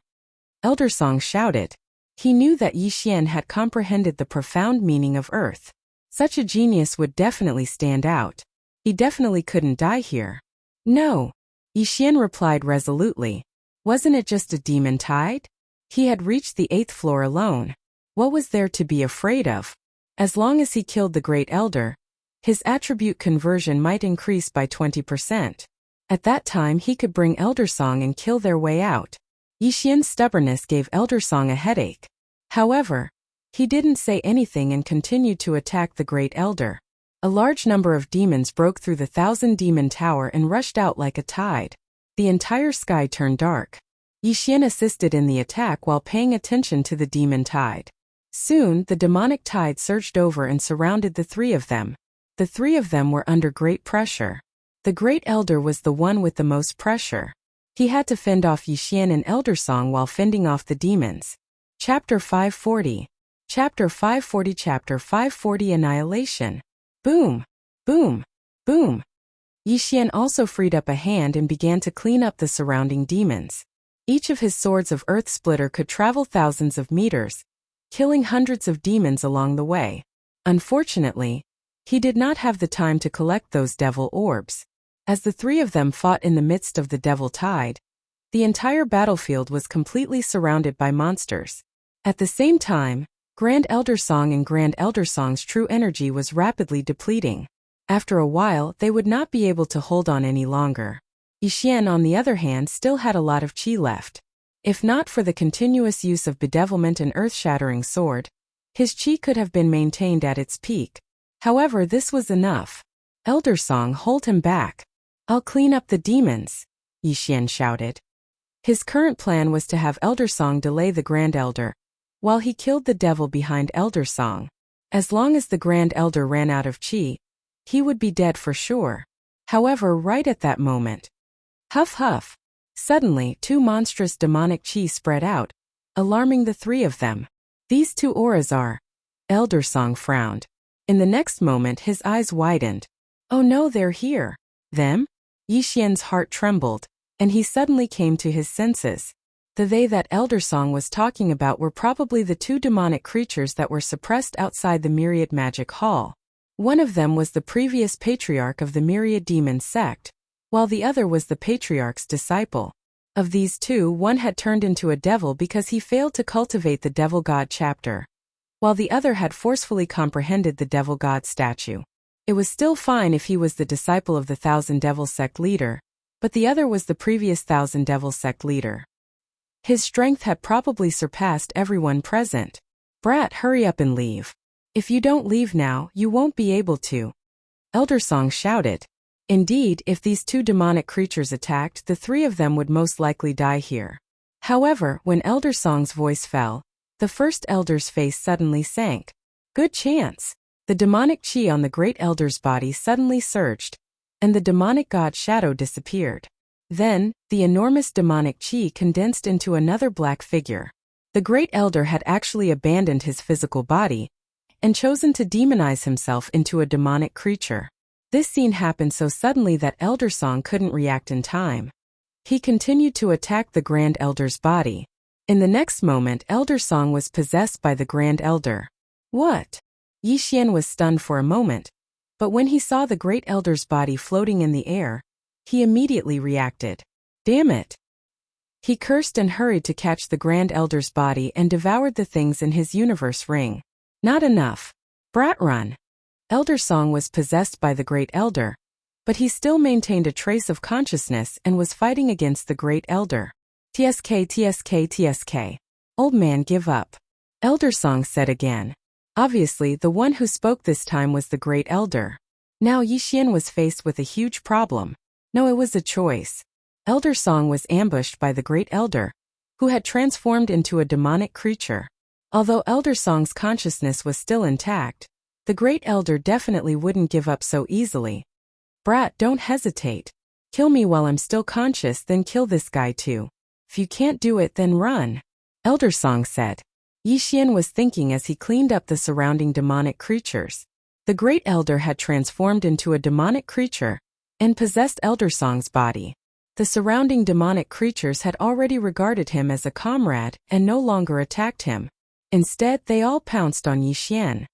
Elder Song shouted. He knew that Yi Xian had comprehended the profound meaning of Earth. Such a genius would definitely stand out. He definitely couldn't die here. No. Yi Xian replied resolutely. Wasn't it just a demon tide? He had reached the 8th floor alone. What was there to be afraid of? As long as he killed the Great Elder, his attribute conversion might increase by 20%. At that time he could bring Elder Song and kill their way out. Yi Xian's stubbornness gave Elder Song a headache. However, he didn't say anything and continued to attack the Great Elder. A large number of demons broke through the 1,000 Demon Tower and rushed out like a tide. The entire sky turned dark. Yi Xian assisted in the attack while paying attention to the demon tide. Soon, the demonic tide surged over and surrounded the three of them. The three of them were under great pressure. The Great Elder was the one with the most pressure. He had to fend off Yi Xian and Elder Song while fending off the demons. Chapter 540. Chapter 540 Annihilation. Boom! Boom! Boom! Yixian also freed up a hand and began to clean up the surrounding demons. Each of his swords of Earth Splitter could travel thousands of meters, killing hundreds of demons along the way. Unfortunately, he did not have the time to collect those devil orbs. As the three of them fought in the midst of the devil tide, the entire battlefield was completely surrounded by monsters. At the same time, Grand Elder Song and Grand Elder Song's true energy was rapidly depleting. After a while, they would not be able to hold on any longer. Yixian, on the other hand, still had a lot of chi left. If not for the continuous use of Bedevilment and Earth-Shattering Sword, his chi could have been maintained at its peak. However, this was enough. Elder Song, hold him back. I'll clean up the demons, Yixian shouted. His current plan was to have Elder Song delay the Grand Elder, while he killed the devil behind Elder Song. As long as the Grand Elder ran out of chi, he would be dead for sure. However, right at that moment, huff huff, suddenly 2 monstrous demonic chi spread out, alarming the 3 of them. These 2 auras are... Elder Song frowned. In the next moment his eyes widened. Oh no, they're here. Them? Yixian's heart trembled, and he suddenly came to his senses. The they that Elder Song was talking about were probably the 2 demonic creatures that were suppressed outside the Myriad Magic Hall. One of them was the previous patriarch of the Myriad Demon sect, while the other was the patriarch's disciple. Of these 2, one had turned into a devil because he failed to cultivate the Devil God chapter, while the other had forcefully comprehended the Devil God statue. It was still fine if he was the disciple of the Thousand Devil sect leader, but the other was the previous Thousand Devil sect leader. His strength had probably surpassed everyone present. Brat, hurry up and leave. If you don't leave now, you won't be able to. Elder Song shouted. Indeed, if these 2 demonic creatures attacked, the 3 of them would most likely die here. However, when Elder Song's voice fell, the first elder's face suddenly sank. Good chance. The demonic chi on the Great Elder's body suddenly surged, and the demonic god shadow disappeared. Then, the enormous demonic chi condensed into another black figure. The Great Elder had actually abandoned his physical body and chosen to demonize himself into a demonic creature. This scene happened so suddenly that Elder Song couldn't react in time. He continued to attack the Grand Elder's body. In the next moment, Elder Song was possessed by the Grand Elder. What? Yixian was stunned for a moment, but when he saw the Great Elder's body floating in the air, he immediately reacted. Damn it! He cursed and hurried to catch the Grand Elder's body and devoured the things in his universe ring. Not enough. Brat, run! Elder Song was possessed by the Great Elder, but he still maintained a trace of consciousness and was fighting against the Great Elder. TSK. Old man, give up. Elder Song said again. Obviously, the one who spoke this time was the Great Elder. Now Yixian was faced with a huge problem. No, it was a choice. Elder Song was ambushed by the Great Elder, who had transformed into a demonic creature. Although Elder Song's consciousness was still intact, the Great Elder definitely wouldn't give up so easily. Brat, don't hesitate. Kill me while I'm still conscious, then kill this guy too. If you can't do it, then run. Elder Song said. Yixian was thinking as he cleaned up the surrounding demonic creatures. The Great Elder had transformed into a demonic creature and possessed Elder Song's body. The surrounding demonic creatures had already regarded him as a comrade and no longer attacked him. Instead, they all pounced on Yixian.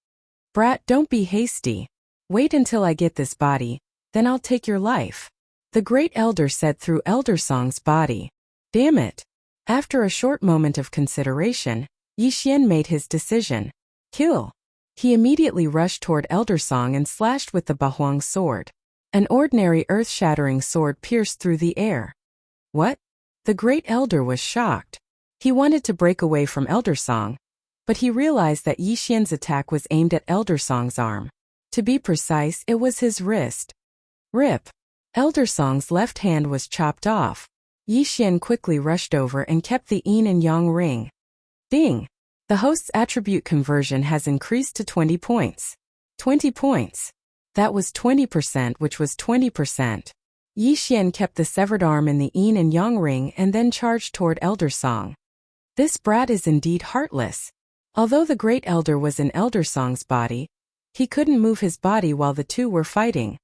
Brat, don't be hasty. Wait until I get this body, then I'll take your life. The Great Elder said through Elder Song's body. Damn it. After a short moment of consideration, Yixian made his decision. Kill. He immediately rushed toward Elder Song and slashed with the Bahuang sword. An ordinary earth-shattering sword pierced through the air. What? The Great Elder was shocked. He wanted to break away from Elder Song, but he realized that Yixian's attack was aimed at Elder Song's arm. To be precise, it was his wrist. Rip. Elder Song's left hand was chopped off. Yixian quickly rushed over and kept the yin and yang ring. Ding! The host's attribute conversion has increased to 20 points. 20 points. That was 20%, which was 20%. Yixian kept the severed arm in the yin and yang ring and then charged toward Elder Song. This brat is indeed heartless. Although the Great Elder was in Elder Song's body, he couldn't move his body while the two were fighting.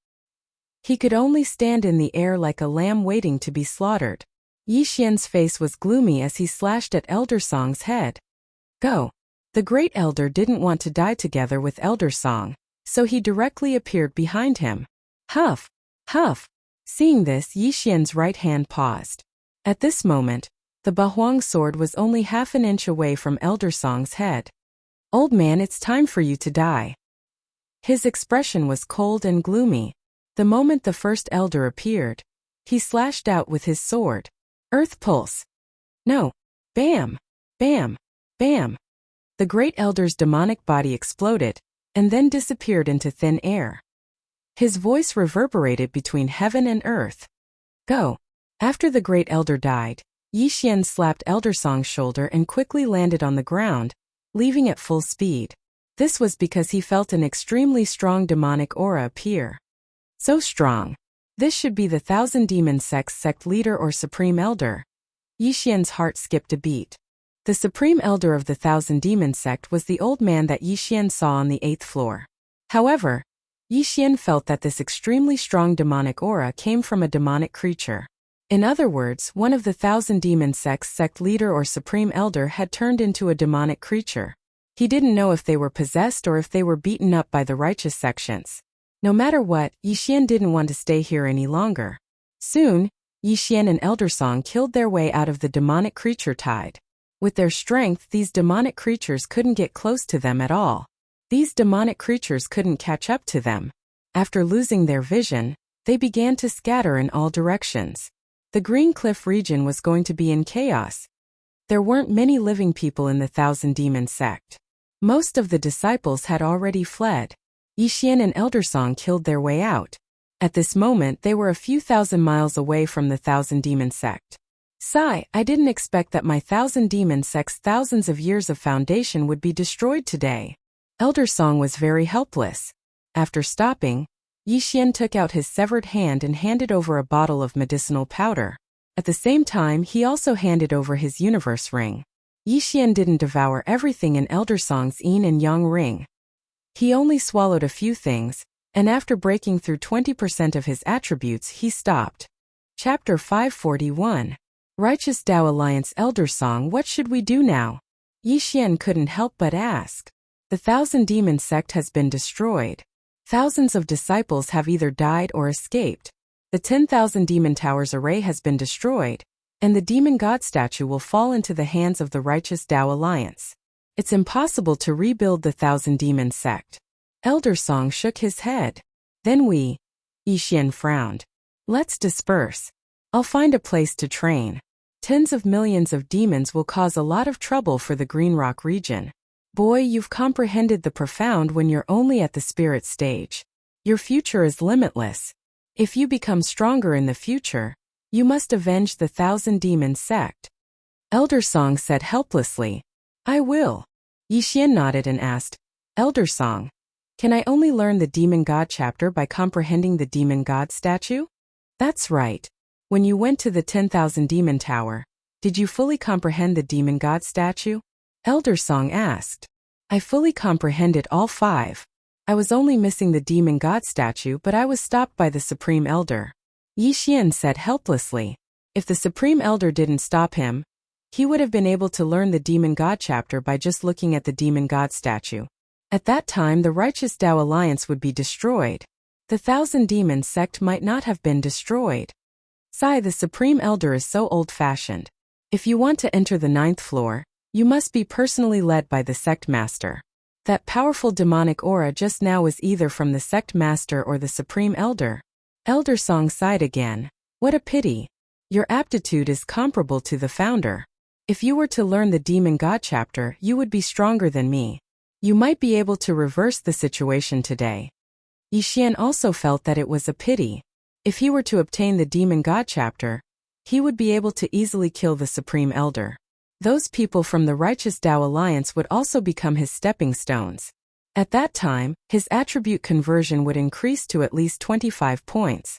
He could only stand in the air like a lamb waiting to be slaughtered. Yi Xian's face was gloomy as he slashed at Elder Song's head. Go! The Great Elder didn't want to die together with Elder Song, so he directly appeared behind him. Huff! Huff! Seeing this, Yi Xian's right hand paused. At this moment, the Bahuang sword was only half an inch away from Elder Song's head. Old man, it's time for you to die. His expression was cold and gloomy. The moment the first elder appeared, he slashed out with his sword. Earth pulse. No. Bam! Bam! Bam! The Great Elder's demonic body exploded, and then disappeared into thin air. His voice reverberated between heaven and earth. Go! After the Great Elder died, Yi Xian slapped Elder Song's shoulder and quickly landed on the ground, leaving at full speed. This was because he felt an extremely strong demonic aura appear. So strong. This should be the Thousand Demon Sect's sect leader or Supreme Elder. Yi Xian's heart skipped a beat. The Supreme Elder of the Thousand Demon Sect was the old man that Yi Xian saw on the 8th floor. However, Yi Xian felt that this extremely strong demonic aura came from a demonic creature. In other words, one of the Thousand Demon Sect's sect leader or Supreme Elder had turned into a demonic creature. He didn't know if they were possessed or if they were beaten up by the righteous sections. No matter what, Yi Xian didn't want to stay here any longer. Soon, Yi Xian and Elder Song killed their way out of the demonic creature tide. With their strength, these demonic creatures couldn't get close to them at all. These demonic creatures couldn't catch up to them. After losing their vision, they began to scatter in all directions. The Green Cliff region was going to be in chaos. There weren't many living people in the Thousand Demon Sect. Most of the disciples had already fled. Yi Xian and Elder Song killed their way out. At this moment, they were a few thousand miles away from the Thousand Demon Sect. Sigh, I didn't expect that my Thousand Demon Sect's thousands of years of foundation would be destroyed today. Elder Song was very helpless. After stopping, Yi Xian took out his severed hand and handed over a bottle of medicinal powder. At the same time, he also handed over his universe ring. Yi Xian didn't devour everything in Elder Song's yin and yang ring. He only swallowed a few things, and after breaking through 20% of his attributes, he stopped. Chapter 541. Righteous Tao Alliance. Elder Song, what should we do now? Yi Xian couldn't help but ask. The Thousand Demon Sect has been destroyed. Thousands of disciples have either died or escaped. The 10,000 Demon Towers array has been destroyed, and the Demon God statue will fall into the hands of the Righteous Tao Alliance. It's impossible to rebuild the Thousand Demon Sect. Elder Song shook his head. Then Yi Xian frowned. Let's disperse. I'll find a place to train. Tens of millions of demons will cause a lot of trouble for the Green Rock region. Boy, you've comprehended the profound when you're only at the spirit stage. Your future is limitless. If you become stronger in the future, you must avenge the Thousand Demon Sect. Elder Song said helplessly. I will. Yi Xian nodded and asked, Elder Song, can I only learn the Demon God chapter by comprehending the Demon God statue? That's right. When you went to the 10,000 Demon Tower, did you fully comprehend the Demon God statue? Elder Song asked. I fully comprehended all 5. I was only missing the Demon God statue, but I was stopped by the Supreme Elder. Yi Xian said helplessly. If the Supreme Elder didn't stop him, he would have been able to learn the Demon God chapter by just looking at the Demon God statue. At that time, the Righteous Tao Alliance would be destroyed. The Thousand Demon Sect might not have been destroyed. Sigh, the Supreme Elder is so old-fashioned. If you want to enter the 9th floor, you must be personally led by the Sect Master. That powerful demonic aura just now was either from the Sect Master or the Supreme Elder. Elder Song sighed again. What a pity. Your aptitude is comparable to the Founder. If you were to learn the Demon God chapter, you would be stronger than me. You might be able to reverse the situation today. Yi Xian also felt that it was a pity. If he were to obtain the Demon God chapter, he would be able to easily kill the Supreme Elder. Those people from the Righteous Tao Alliance would also become his stepping stones. At that time, his attribute conversion would increase to at least 25 points.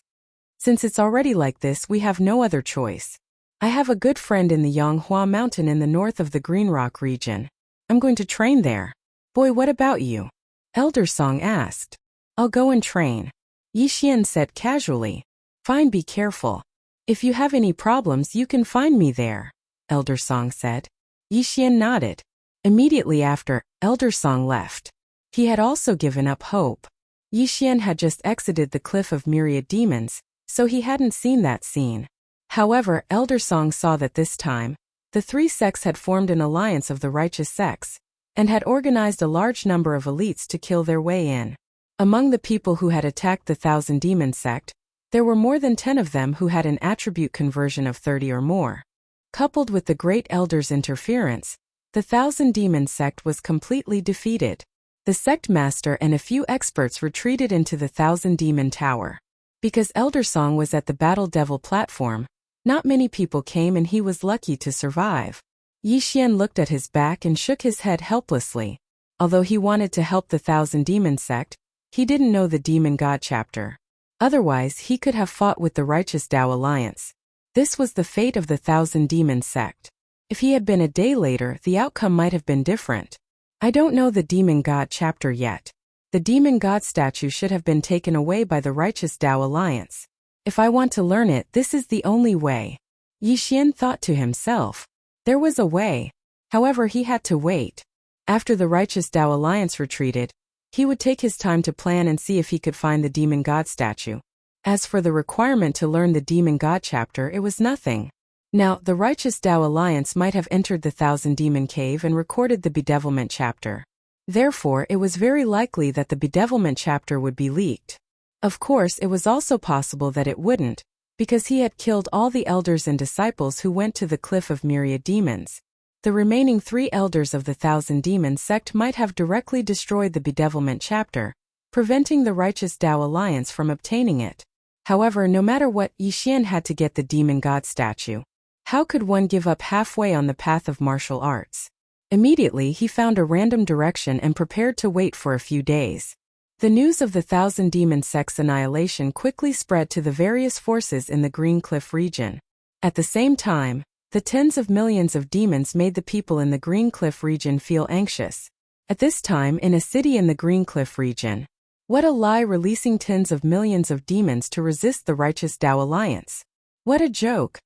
Since it's already like this, we have no other choice. I have a good friend in the Yonghua Mountain in the north of the Green Rock region. I'm going to train there. Boy, what about you? Elder Song asked. I'll go and train. Yixian said casually. Fine, be careful. If you have any problems, you can find me there, Elder Song said. Yixian nodded. Immediately after, Elder Song left. He had also given up hope. Yixian had just exited the Cliff of Myriad Demons, so he hadn't seen that scene. However, Elder Song saw that this time, the three sects had formed an alliance of the righteous sects, and had organized a large number of elites to kill their way in. Among the people who had attacked the Thousand Demon sect, there were more than 10 of them who had an attribute conversion of 30 or more. Coupled with the Great Elder's interference, the Thousand Demon sect was completely defeated. The sect master and a few experts retreated into the Thousand Demon Tower. Because Elder Song was at the Battle Devil platform, not many people came and he was lucky to survive. Yixian looked at his back and shook his head helplessly. Although he wanted to help the Thousand Demon sect, he didn't know the Demon God chapter. Otherwise, he could have fought with the Righteous Tao Alliance. This was the fate of the Thousand Demon sect. If he had been a day later, the outcome might have been different. I don't know the Demon God chapter yet. The Demon God statue should have been taken away by the Righteous Tao Alliance. If I want to learn it, this is the only way. Yixian thought to himself. There was a way. However, he had to wait. After the Righteous Tao Alliance retreated, he would take his time to plan and see if he could find the Demon God statue. As for the requirement to learn the Demon God chapter, it was nothing. Now, the Righteous Tao Alliance might have entered the Thousand Demon Cave and recorded the Bedevilment chapter. Therefore, it was very likely that the Bedevilment chapter would be leaked. Of course, it was also possible that it wouldn't, because he had killed all the elders and disciples who went to the Cliff of Myriad Demons. The remaining 3 elders of the Thousand Demon sect might have directly destroyed the Bedevilment chapter, preventing the Righteous Tao Alliance from obtaining it. However, no matter what, Yixian had to get the Demon God statue. How could one give up halfway on the path of martial arts? Immediately, he found a random direction and prepared to wait for a few days. The news of the Thousand Demon sect's annihilation quickly spread to the various forces in the Green Cliff region. At the same time, the tens of millions of demons made the people in the Green Cliff region feel anxious. At this time, in a city in the Green Cliff region, what a lie, releasing tens of millions of demons to resist the Righteous Tao Alliance. What a joke.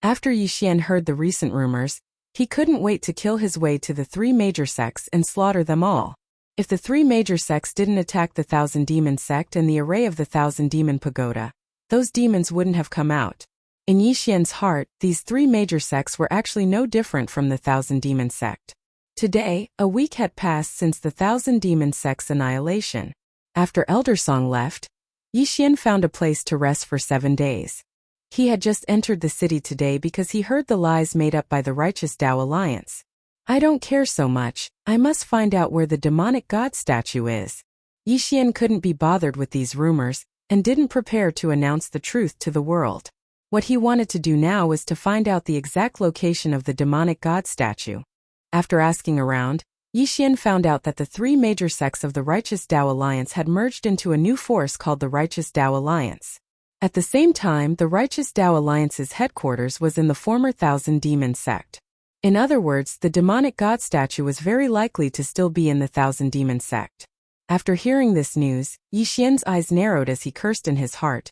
After Yixian heard the recent rumors, he couldn't wait to kill his way to the 3 major sects and slaughter them all. If the 3 major sects didn't attack the Thousand Demon sect and the array of the Thousand Demon Pagoda, those demons wouldn't have come out. In Yixian's heart, these 3 major sects were actually no different from the Thousand Demon sect. Today, a week had passed since the Thousand Demon sect's annihilation. After Elder Song left, Yixian found a place to rest for 7 days. He had just entered the city today because he heard the lies made up by the Righteous Tao Alliance. I don't care so much, I must find out where the demonic god statue is. Yixian couldn't be bothered with these rumors, and didn't prepare to announce the truth to the world. What he wanted to do now was to find out the exact location of the demonic god statue. After asking around, Yixian found out that the 3 major sects of the Righteous Tao Alliance had merged into a new force called the Righteous Tao Alliance. At the same time, the Righteous Tao Alliance's headquarters was in the former Thousand Demon sect. In other words, the demonic god statue was very likely to still be in the Thousand Demon sect. After hearing this news, Yixian's eyes narrowed as he cursed in his heart.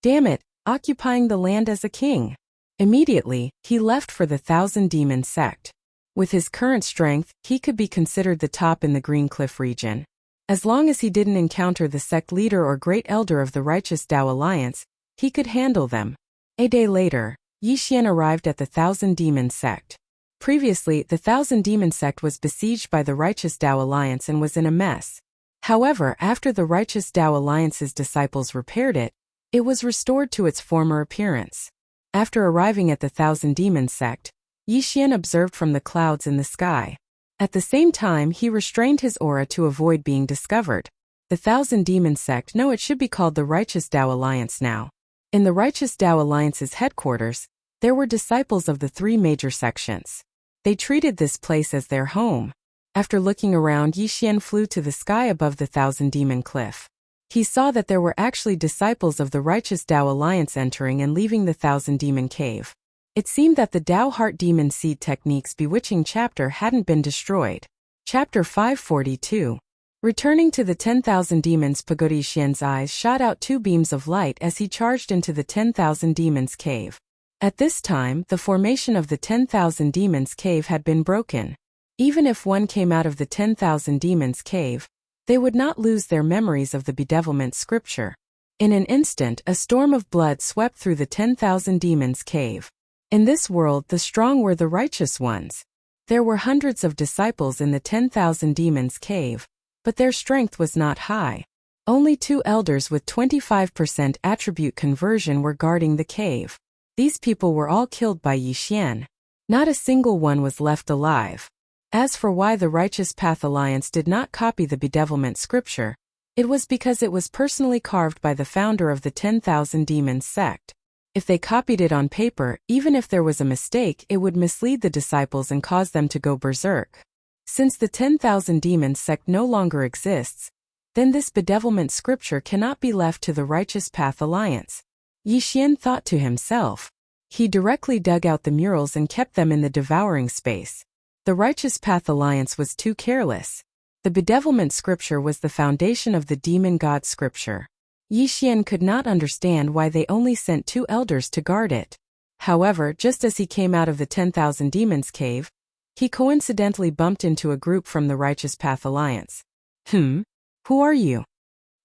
Damn it, occupying the land as a king. Immediately, he left for the Thousand Demon sect. With his current strength, he could be considered the top in the Green Cliff region. As long as he didn't encounter the sect leader or great elder of the Righteous Tao Alliance, he could handle them. A day later, Yixian arrived at the Thousand Demon sect. Previously, the Thousand Demon sect was besieged by the Righteous Tao Alliance and was in a mess. However, after the Righteous Tao Alliance's disciples repaired it, it was restored to its former appearance. After arriving at the Thousand Demon sect, Yixian observed from the clouds in the sky. At the same time, he restrained his aura to avoid being discovered. The Thousand Demon sect, no, it should be called the Righteous Tao Alliance now. In the Righteous Tao Alliance's headquarters, there were disciples of the 3 major sections. They treated this place as their home. After looking around, Yixian flew to the sky above the Thousand Demon Cliff. He saw that there were actually disciples of the Righteous Tao Alliance entering and leaving the Thousand Demon Cave. It seemed that the Tao Heart Demon Seed Techniques bewitching chapter hadn't been destroyed. Chapter 542. Returning to the 10,000 demons, Pagoda Yixian's eyes shot out two beams of light as he charged into the 10,000 demons cave. At this time, the formation of the 10,000 demons cave had been broken. Even if one came out of the 10,000 demons cave, they would not lose their memories of the bedevilment scripture. In an instant, a storm of blood swept through the 10,000 demons cave. In this world, the strong were the righteous ones. There were hundreds of disciples in the 10,000 demons cave, but their strength was not high. Only 2 elders with 25% attribute conversion were guarding the cave. These people were all killed by Yixian. Not a single one was left alive. As for why the Righteous Path Alliance did not copy the bedevilment scripture, it was because it was personally carved by the founder of the 10,000 demons sect. If they copied it on paper, even if there was a mistake, it would mislead the disciples and cause them to go berserk. Since the 10,000 demons sect no longer exists, then this bedevilment scripture cannot be left to the Righteous Path Alliance. Yixian thought to himself. He directly dug out the murals and kept them in the devouring space. The Righteous Path Alliance was too careless. The bedevilment scripture was the foundation of the demon god scripture. Yixian could not understand why they only sent 2 elders to guard it. However, just as he came out of the 10,000 demons cave, he coincidentally bumped into a group from the Righteous Path Alliance. Who are you?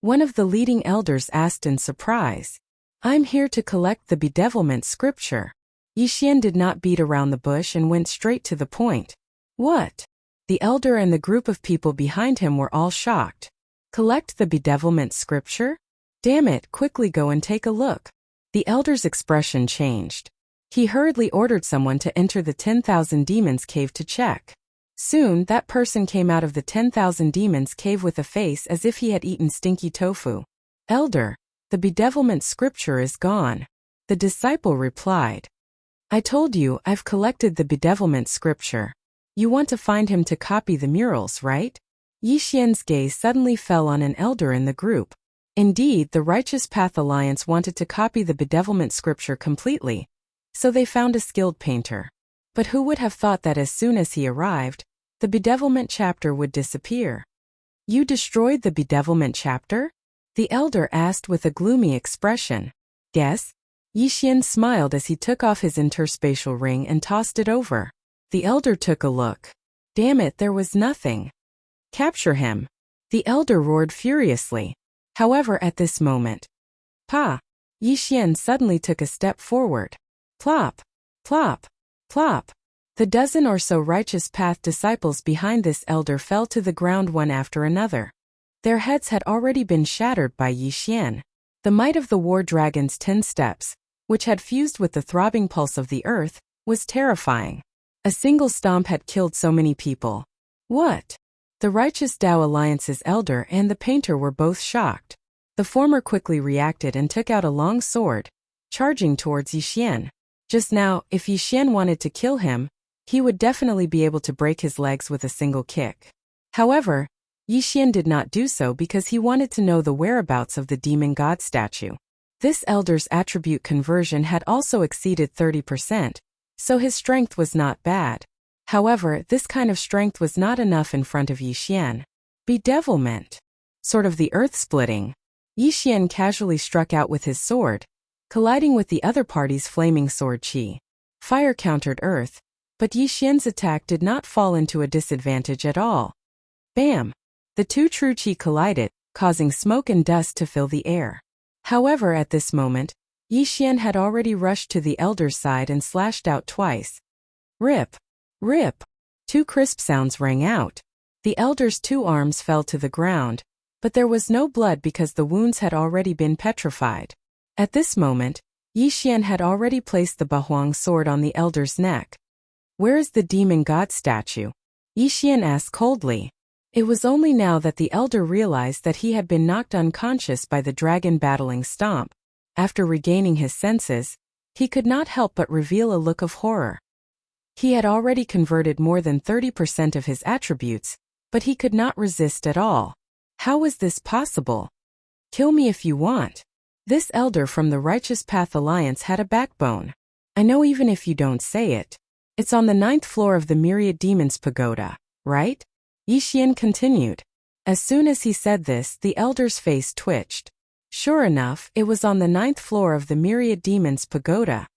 One of the leading elders asked in surprise. I'm here to collect the bedevilment scripture. Yixian did not beat around the bush and went straight to the point. What? The elder and the group of people behind him were all shocked. Collect the bedevilment scripture? Damn it, quickly go and take a look. The elder's expression changed. He hurriedly ordered someone to enter the 10,000 demons cave to check. Soon, that person came out of the 10,000 demons cave with a face as if he had eaten stinky tofu. Elder, the bedevilment scripture is gone. The disciple replied. I told you, I've collected the bedevilment scripture. You want to find him to copy the murals, right? Yixian's gaze suddenly fell on an elder in the group. Indeed, the Righteous Path Alliance wanted to copy the bedevilment scripture completely, so they found a skilled painter. But who would have thought that as soon as he arrived, the bedevilment chapter would disappear? You destroyed the bedevilment chapter? The elder asked with a gloomy expression. Yes? Yixian smiled as he took off his interspatial ring and tossed it over. The elder took a look. Damn it, there was nothing. Capture him. The elder roared furiously. However, at this moment, Yixian suddenly took a step forward. Plop, plop, plop. The dozen or so Righteous Path disciples behind this elder fell to the ground one after another. Their heads had already been shattered by Yixian. The might of the war dragon's 10 steps, which had fused with the throbbing pulse of the earth, was terrifying. A single stomp had killed so many people. What? The Righteous Tao Alliance's elder and the painter were both shocked. The former quickly reacted and took out a long sword, charging towards Yixian. Just now, if Yixian wanted to kill him, he would definitely be able to break his legs with a single kick. However, Yixian did not do so because he wanted to know the whereabouts of the demon god statue. This elder's attribute conversion had also exceeded 30%, so his strength was not bad. However, this kind of strength was not enough in front of Yixian. Bedevilment. Sort of the earth-splitting. Yixian casually struck out with his sword, colliding with the other party's flaming sword chi. Fire countered earth, but Yixian's attack did not fall into a disadvantage at all. Bam! The two true chi collided, causing smoke and dust to fill the air. However, at this moment, Yixian had already rushed to the elder's side and slashed out twice. Rip! Rip! 2 crisp sounds rang out. The elder's 2 arms fell to the ground, but there was no blood because the wounds had already been petrified. At this moment, Yixian had already placed the Bahuang sword on the elder's neck. Where is the demon god statue? Yixian asked coldly. It was only now that the elder realized that he had been knocked unconscious by the dragon battling stomp. After regaining his senses, he could not help but reveal a look of horror. He had already converted more than 30% of his attributes, but he could not resist at all. How was this possible? Kill me if you want. This elder from the Righteous Path Alliance had a backbone. I know even if you don't say it. It's on the 9th floor of the Myriad Demons Pagoda, right? Yixian continued. As soon as he said this, the elder's face twitched. Sure enough, it was on the 9th floor of the Myriad Demons Pagoda.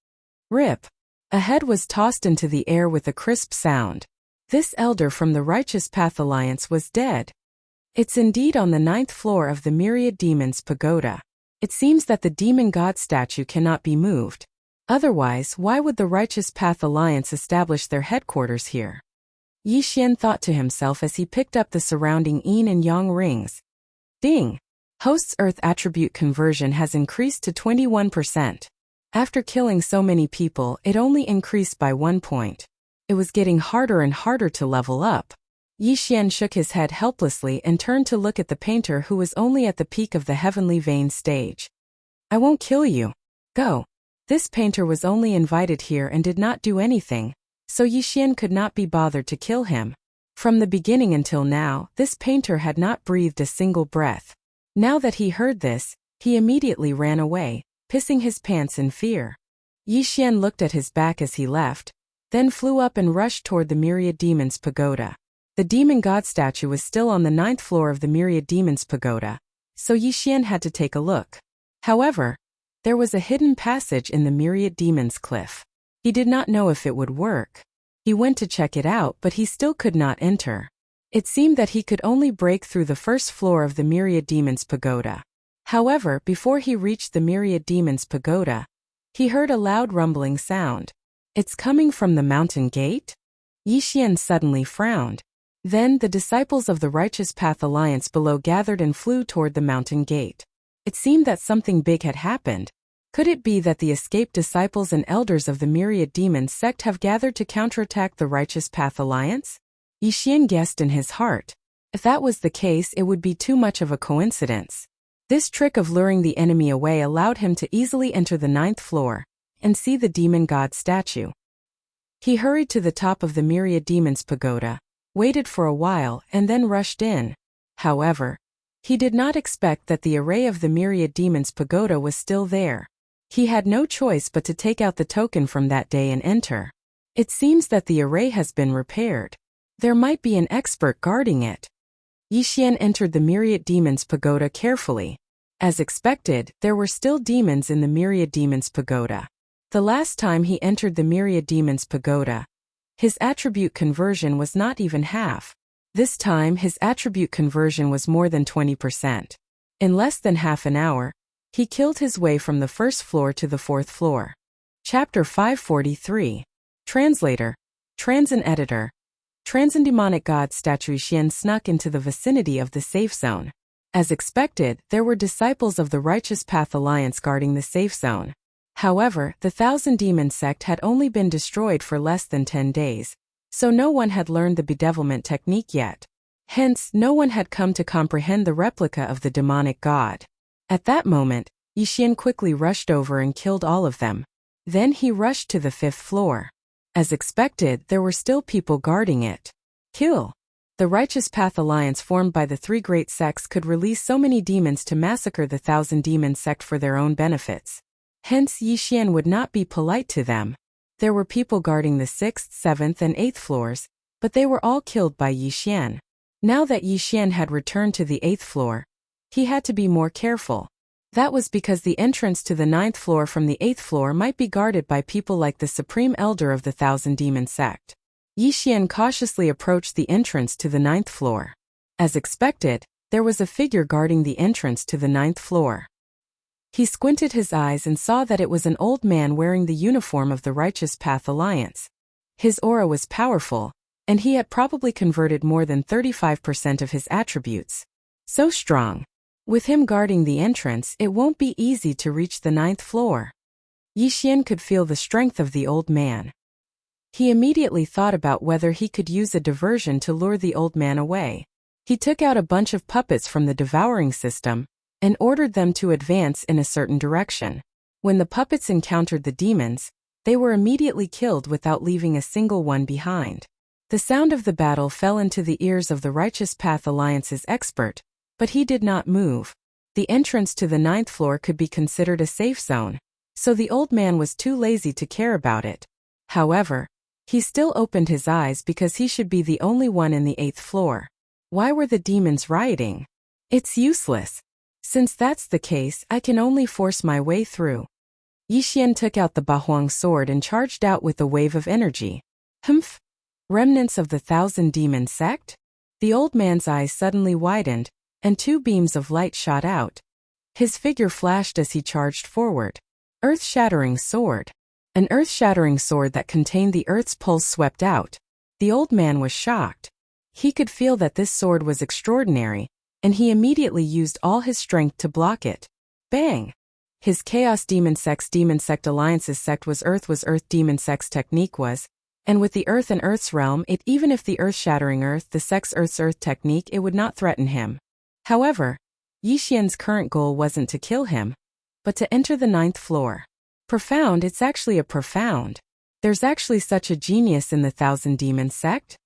Rip. A head was tossed into the air with a crisp sound. This elder from the Righteous Path Alliance was dead. It's indeed on the 9th floor of the Myriad Demons Pagoda. It seems that the demon god statue cannot be moved. Otherwise, why would the Righteous Path Alliance establish their headquarters here? Yixian thought to himself as he picked up the surrounding yin and yang rings. Ding! Host's Earth attribute conversion has increased to 21%. After killing so many people, it only increased by 1 point. It was getting harder and harder to level up. Yixian shook his head helplessly and turned to look at the painter who was only at the peak of the Heavenly Vein stage. I won't kill you. Go. This painter was only invited here and did not do anything, so Yixian could not be bothered to kill him. From the beginning until now, this painter had not breathed a single breath. Now that he heard this, he immediately ran away, pissing his pants in fear. Yixian looked at his back as he left, then flew up and rushed toward the Myriad Demons Pagoda. The demon god statue was still on the 9th floor of the Myriad Demons Pagoda, so Yixian had to take a look. However, there was a hidden passage in the Myriad Demons Cliff. He did not know if it would work. He went to check it out, but he still could not enter. It seemed that he could only break through the 1st floor of the Myriad Demons Pagoda. However, before he reached the Myriad Demons Pagoda, he heard a loud rumbling sound. It's coming from the mountain gate? Yixian suddenly frowned. Then the disciples of the Righteous Path Alliance below gathered and flew toward the mountain gate. It seemed that something big had happened. Could it be that the escaped disciples and elders of the Myriad Demons sect have gathered to counterattack the Righteous Path Alliance? Yixian guessed in his heart. If that was the case, it would be too much of a coincidence. This trick of luring the enemy away allowed him to easily enter the 9th floor and see the demon god statue. He hurried to the top of the Myriad Demons Pagoda, waited for a while, and then rushed in. However, he did not expect that the array of the Myriad Demons Pagoda was still there. He had no choice but to take out the token from that day and enter. It seems that the array has been repaired. There might be an expert guarding it. Yixian entered the Myriad Demons Pagoda carefully. As expected, there were still demons in the Myriad Demons Pagoda. The last time he entered the Myriad Demons Pagoda, his attribute conversion was not even half. This time his attribute conversion was more than 20%. In less than half an hour, he killed his way from the 1st floor to the 4th floor. Chapter 543. Translator. Transin Editor. Transcendemonic god statue Xian snuck into the vicinity of the safe zone. As expected, there were disciples of the Righteous Path Alliance guarding the safe zone. However, the Thousand Demon sect had only been destroyed for less than 10 days, so no one had learned the bedevilment technique yet. Hence, no one had come to comprehend the replica of the demonic god. At that moment, Yixian quickly rushed over and killed all of them. Then he rushed to the 5th floor. As expected, there were still people guarding it. Kill. The Righteous Path Alliance formed by the 3 great sects could release so many demons to massacre the Thousand Demon sect for their own benefits. Hence, Yixian would not be polite to them. There were people guarding the 6th, 7th, and 8th floors, but they were all killed by Yixian. Now that Yixian had returned to the 8th floor, he had to be more careful. That was because the entrance to the 9th floor from the 8th floor might be guarded by people like the Supreme Elder of the Thousand Demon sect. Yixian cautiously approached the entrance to the 9th floor. As expected, there was a figure guarding the entrance to the 9th floor. He squinted his eyes and saw that it was an old man wearing the uniform of the Righteous Path Alliance. His aura was powerful, and he had probably converted more than 35% of his attributes. So strong. With him guarding the entrance, it won't be easy to reach the 9th floor. Yixian could feel the strength of the old man. He immediately thought about whether he could use a diversion to lure the old man away. He took out a bunch of puppets from the Devouring system and ordered them to advance in a certain direction. When the puppets encountered the demons, they were immediately killed without leaving a single one behind. The sound of the battle fell into the ears of the Righteous Path Alliance's expert, but he did not move. The entrance to the 9th floor could be considered a safe zone, so the old man was too lazy to care about it. However, he still opened his eyes because he should be the only one in the 8th floor. Why were the demons rioting? It's useless. Since that's the case, I can only force my way through. Yixian took out the Bahuang sword and charged out with a wave of energy. Humph! Remnants of the 1,000 demon sect? The old man's eyes suddenly widened, and 2 beams of light shot out. His figure flashed as he charged forward. Earth-shattering sword. An earth-shattering sword that contained the earth's pulse swept out. The old man was shocked. He could feel that this sword was extraordinary, and he immediately used all his strength to block it. Bang! His Chaos Demon Sect Alliance's sect was Earth Demon Sect's technique was, and with the Earth and Earth's realm even if the earth-shattering Earth the sect's Earth technique it would not threaten him. However, Yixian's current goal wasn't to kill him, but to enter the 9th floor. Profound, it's actually a profound. There's actually such a genius in the 1,000 demon sect?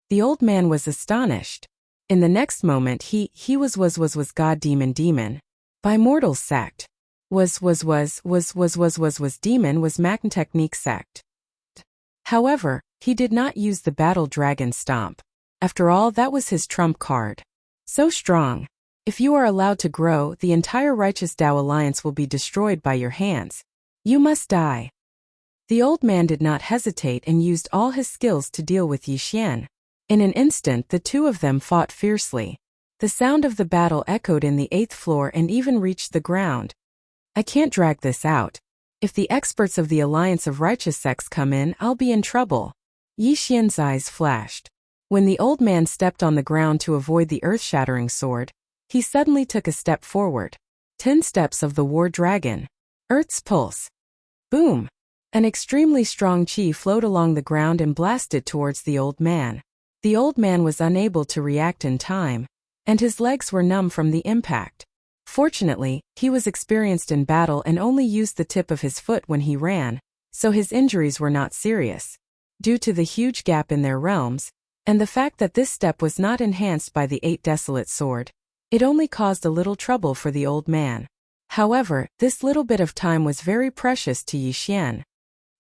The old man was astonished. In the next moment he was God demon. By mortal sect. Was demon was Magn technique sect. However, he did not use the battle dragon stomp. After all, that was his trump card. So strong. If you are allowed to grow, the entire righteous Tao alliance will be destroyed by your hands. You must die. The old man did not hesitate and used all his skills to deal with Yixian. In an instant the 2 of them fought fiercely. The sound of the battle echoed in the 8th floor and even reached the ground. I can't drag this out. If the experts of the Alliance of Righteous Sects come in, I'll be in trouble. Yixian's eyes flashed. When the old man stepped on the ground to avoid the earth-shattering sword, he suddenly took a step forward. 10 steps of the War Dragon. Earth's pulse. Boom! An extremely strong chi flowed along the ground and blasted towards the old man. The old man was unable to react in time, and his legs were numb from the impact. Fortunately, he was experienced in battle and only used the tip of his foot when he ran, so his injuries were not serious. Due to the huge gap in their realms, and the fact that this step was not enhanced by the 8 desolate sword, it only caused a little trouble for the old man. However, this little bit of time was very precious to Yixian.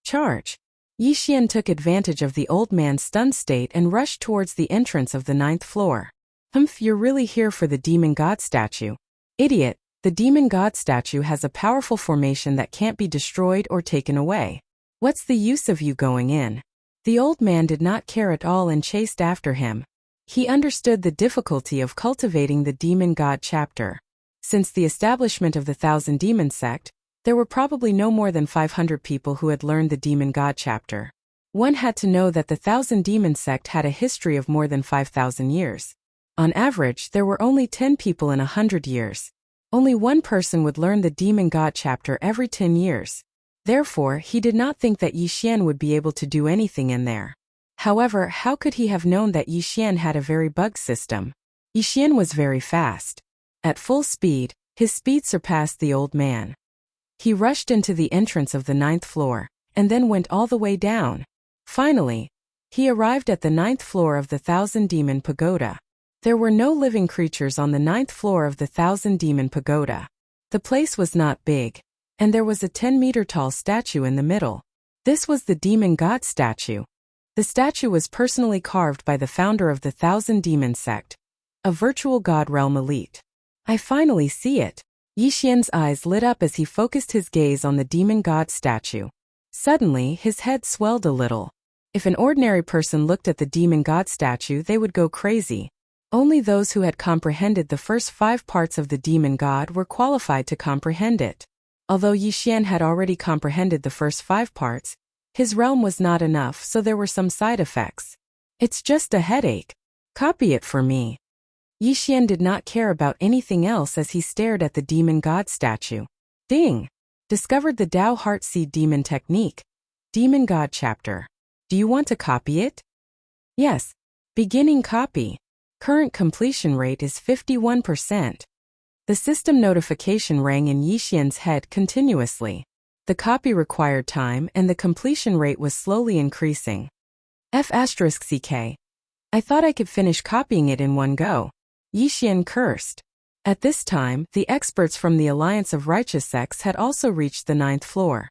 Charge! Yixian took advantage of the old man's stunned state and rushed towards the entrance of the 9th floor. Humph, you're really here for the demon god statue. Idiot, the demon god statue has a powerful formation that can't be destroyed or taken away. What's the use of you going in? The old man did not care at all and chased after him. He understood the difficulty of cultivating the demon god chapter. Since the establishment of the 1,000 demon sect, there were probably no more than 500 people who had learned the demon god chapter. One had to know that the 1,000 demon sect had a history of more than 5,000 years. On average, there were only 10 people in 100 years. Only one person would learn the demon god chapter every 10 years. Therefore, he did not think that Yixian would be able to do anything in there. However, how could he have known that Yixian had a very bugged system? Yixian was very fast. At full speed, his speed surpassed the old man. He rushed into the entrance of the 9th floor, and then went all the way down. Finally, he arrived at the 9th floor of the 1,000 demon pagoda. There were no living creatures on the 9th floor of the 1,000 demon pagoda. The place was not big, and there was a 10-meter-tall statue in the middle. This was the demon god statue. The statue was personally carved by the founder of the 1,000 demon sect, a virtual god realm elite. I finally see it. Yixian's eyes lit up as he focused his gaze on the demon god statue. Suddenly, his head swelled a little. If an ordinary person looked at the demon god statue, they would go crazy. Only those who had comprehended the first 5 parts of the demon god were qualified to comprehend it. Although Yixian had already comprehended the first 5 parts, his realm was not enough, so there were some side effects. It's just a headache. Copy it for me. Yixian did not care about anything else as he stared at the demon god statue. Ding! Discovered the Tao Heartseed Demon Technique. Demon God Chapter. Do you want to copy it? Yes. Beginning copy. Current completion rate is 51%. The system notification rang in Yixian's head continuously. The copy required time and the completion rate was slowly increasing. F*CK. I thought I could finish copying it in one go. Yixian cursed. At this time, the experts from the Alliance of Righteous Sects had also reached the 9th floor.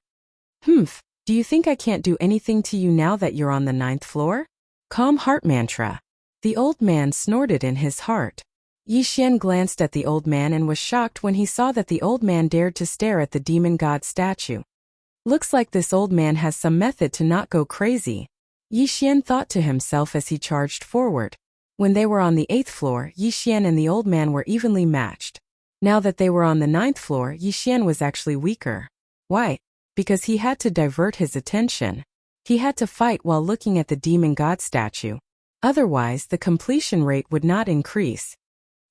Humph, do you think I can't do anything to you now that you're on the 9th floor? Calm heart mantra. The old man snorted in his heart. Yi Xian glanced at the old man and was shocked when he saw that the old man dared to stare at the demon god statue. Looks like this old man has some method to not go crazy, Yi Xian thought to himself as he charged forward. When they were on the 8th floor, Yi Xian and the old man were evenly matched. Now that they were on the 9th floor, Yi Xian was actually weaker. Why? Because he had to divert his attention. He had to fight while looking at the demon god statue. Otherwise, the completion rate would not increase.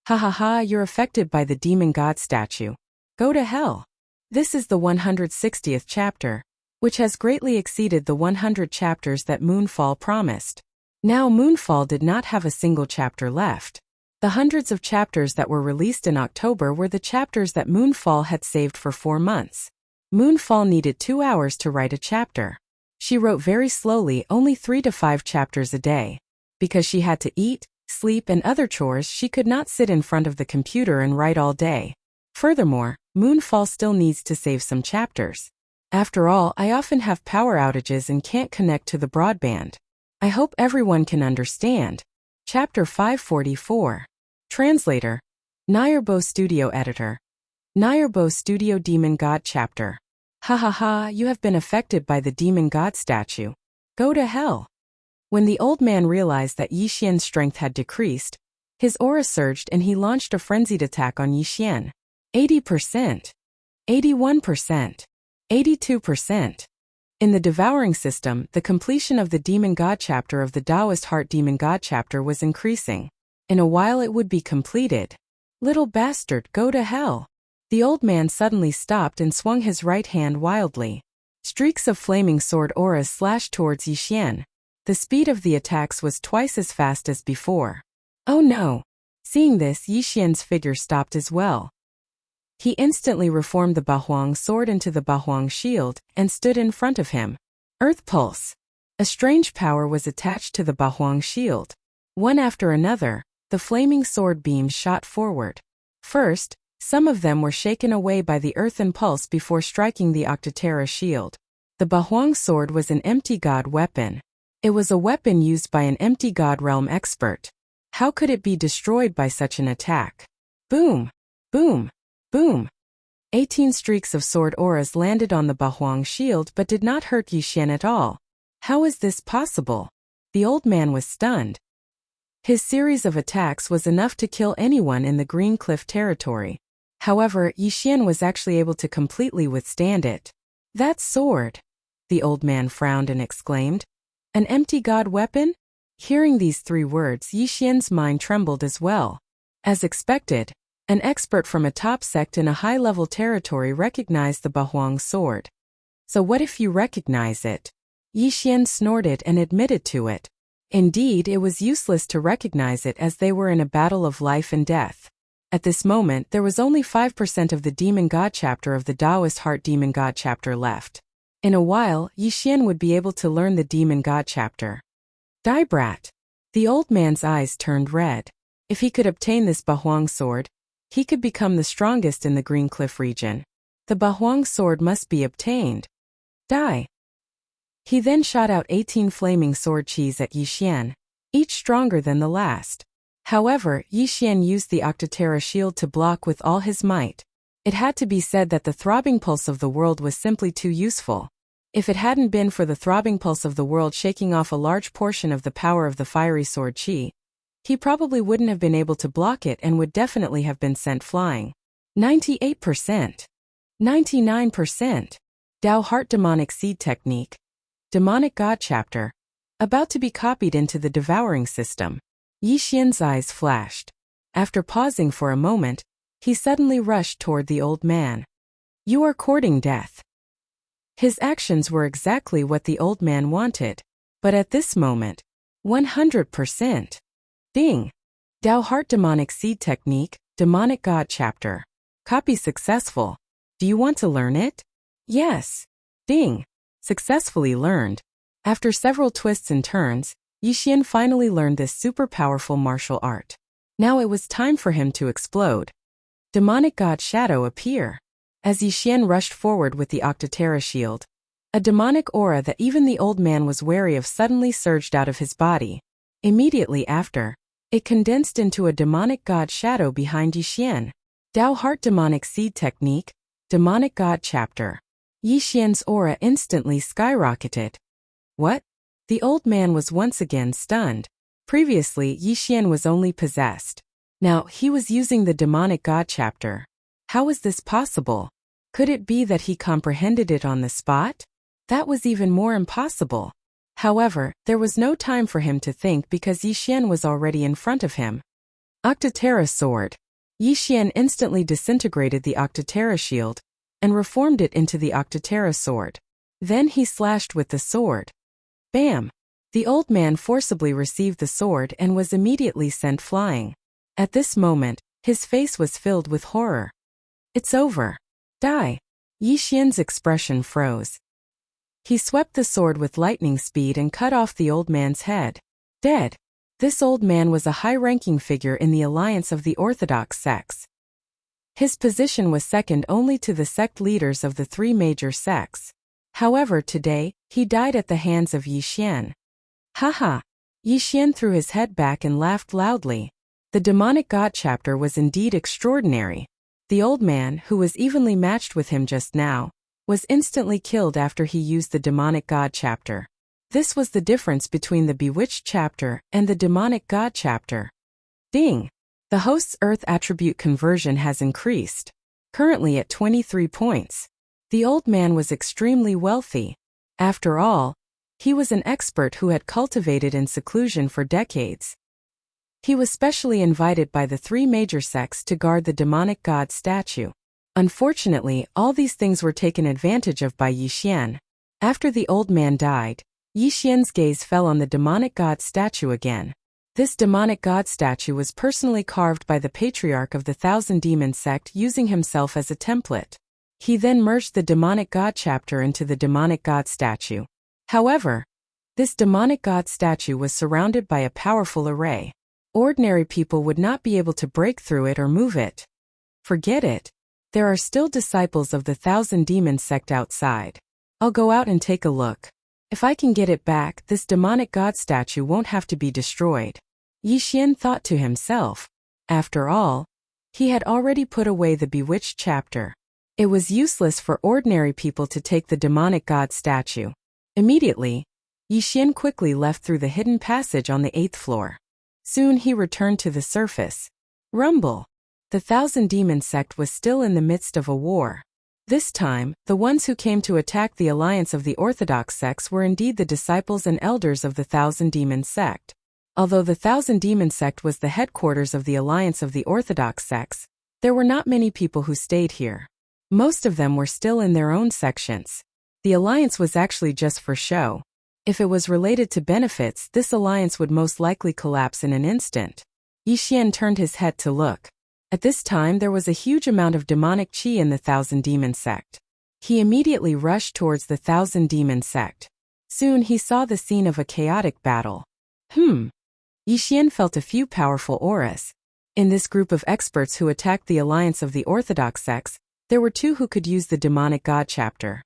Ha ha ha, you're affected by the demon god statue. Go to hell. This is the 160th chapter, which has greatly exceeded the 100 chapters that Moonfall promised. Now Moonfall did not have a single chapter left. The hundreds of chapters that were released in October were the chapters that Moonfall had saved for 4 months. Moonfall needed 2 hours to write a chapter. She wrote very slowly, only 3 to 5 chapters a day. Because she had to eat, sleep and other chores, she could not sit in front of the computer and write all day. Furthermore, Moonfall still needs to save some chapters. After all, I often have power outages and can't connect to the broadband. I hope everyone can understand. Chapter 544. Translator. Nayarbo Studio Editor. Nayarbo Studio Demon God Chapter. Ha ha ha, you have been affected by the demon god statue. Go to hell. When the old man realized that Yi Xian's strength had decreased, his aura surged and he launched a frenzied attack on Yi Xian. 80%. 81%. 82%. In the Devouring system, the completion of the Demon God chapter of the Taoist Heart Demon God chapter was increasing. In a while it would be completed. Little bastard, go to hell. The old man suddenly stopped and swung his right hand wildly. Streaks of flaming sword auras slashed towards Yi Xian. The speed of the attacks was twice as fast as before. Oh no! Seeing this, Yi Xian's figure stopped as well. He instantly reformed the Bahuang sword into the Bahuang shield and stood in front of him. Earth Pulse. A strange power was attached to the Bahuang shield. One after another, the flaming sword beams shot forward. First, some of them were shaken away by the earthen pulse before striking the Octaterra shield. The Bahuang sword was an empty god weapon. It was a weapon used by an empty god realm expert. How could it be destroyed by such an attack? Boom! Boom! Boom! 18 streaks of sword auras landed on the Bahuang shield but did not hurt Yi Xian at all. How is this possible? The old man was stunned. His series of attacks was enough to kill anyone in the Green Cliff territory. However, Yi Xian was actually able to completely withstand it. That sword! The old man frowned and exclaimed. An empty god weapon? Hearing these 3 words, Yi Xian's mind trembled as well. As expected, an expert from a top sect in a high-level territory recognized the Bahuang sword. So what if you recognize it? Yi Xian snorted and admitted to it. Indeed, it was useless to recognize it as they were in a battle of life and death. At this moment, there was only 5% of the Demon God chapter of the Taoist Heart Demon God chapter left. In a while, Yi Xian would be able to learn the Demon God chapter. Die brat! The old man's eyes turned red. If he could obtain this Bahuang sword, he could become the strongest in the Green Cliff region. The Bahuang sword must be obtained. Die! He then shot out 18 flaming sword qis at Yi Xian, each stronger than the last. However, Yi Xian used the Octaterra shield to block with all his might. It had to be said that the throbbing pulse of the world was simply too useful. If it hadn't been for the throbbing pulse of the world shaking off a large portion of the power of the fiery sword qi, he probably wouldn't have been able to block it and would definitely have been sent flying. 98%. 99%. Dao Heart Demonic Seed Technique. Demonic God Chapter. About to be copied into the Devouring system. Yi Xian's eyes flashed. After pausing for a moment, he suddenly rushed toward the old man. You are courting death. His actions were exactly what the old man wanted. But at this moment, 100%. Ding! Dao Heart Demonic Seed Technique, Demonic God Chapter. Copy successful. Do you want to learn it? Yes. Ding! Successfully learned. After several twists and turns, Yi Xian finally learned this super powerful martial art. Now it was time for him to explode. demonic god shadow appear. As Yixian rushed forward with the Octotera shield, a demonic aura that even the old man was wary of suddenly surged out of his body. Immediately after, it condensed into a demonic god shadow behind Yixian. Dao Heart Demonic Seed Technique, Demonic God Chapter. Yixian's aura instantly skyrocketed. What? The old man was once again stunned. Previously, Yixian was only possessed. Now, he was using the Demonic God Chapter. How was this possible? Could it be that he comprehended it on the spot? That was even more impossible. However, there was no time for him to think because Yixian was already in front of him. Octotera Sword. Yixian instantly disintegrated the Octotera shield and reformed it into the Octotera sword. Then he slashed with the sword. Bam! The old man forcibly received the sword and was immediately sent flying. At this moment, his face was filled with horror. It's over. Die! Yixian's expression froze. He swept the sword with lightning speed and cut off the old man's head. Dead. This old man was a high-ranking figure in the alliance of the Orthodox sects. His position was second only to the sect leaders of the three major sects. However, today, he died at the hands of Yixian. Haha! Yixian threw his head back and laughed loudly. The Demonic God Chapter was indeed extraordinary. The old man, who was evenly matched with him just now, was instantly killed after he used the Demonic God Chapter. This was the difference between the Bewitched Chapter and the Demonic God Chapter. Ding! The host's Earth attribute conversion has increased. Currently at 23 points. The old man was extremely wealthy. After all, he was an expert who had cultivated in seclusion for decades. He was specially invited by the three major sects to guard the demonic god statue. Unfortunately, all these things were taken advantage of by Yixian. After the old man died, Yixian's gaze fell on the demonic god statue again. This demonic god statue was personally carved by the patriarch of the Thousand Demon sect using himself as a template. He then merged the demonic god chapter into the demonic god statue. However, this demonic god statue was surrounded by a powerful array. Ordinary people would not be able to break through it or move it. Forget it. There are still disciples of the Thousand Demon sect outside. I'll go out and take a look. If I can get it back, this demonic god statue won't have to be destroyed. Yixian thought to himself. After all, he had already put away the Bewitched Chapter. It was useless for ordinary people to take the demonic god statue. Immediately, Yixian quickly left through the hidden passage on the 8th floor. Soon he returned to the surface. Rumble! The Thousand Demon sect was still in the midst of a war. This time, the ones who came to attack the alliance of the Orthodox sects were indeed the disciples and elders of the Thousand Demon sect. Although the Thousand Demon sect was the headquarters of the alliance of the Orthodox sects, there were not many people who stayed here. Most of them were still in their own sections. The alliance was actually just for show. If it was related to benefits, this alliance would most likely collapse in an instant. Yixian turned his head to look. At this time there was a huge amount of demonic qi in the Thousand Demon sect. He immediately rushed towards the Thousand Demon sect. Soon he saw the scene of a chaotic battle. Yixian felt a few powerful auras. In this group of experts who attacked the alliance of the Orthodox sects, there were two who could use the demonic god chapter.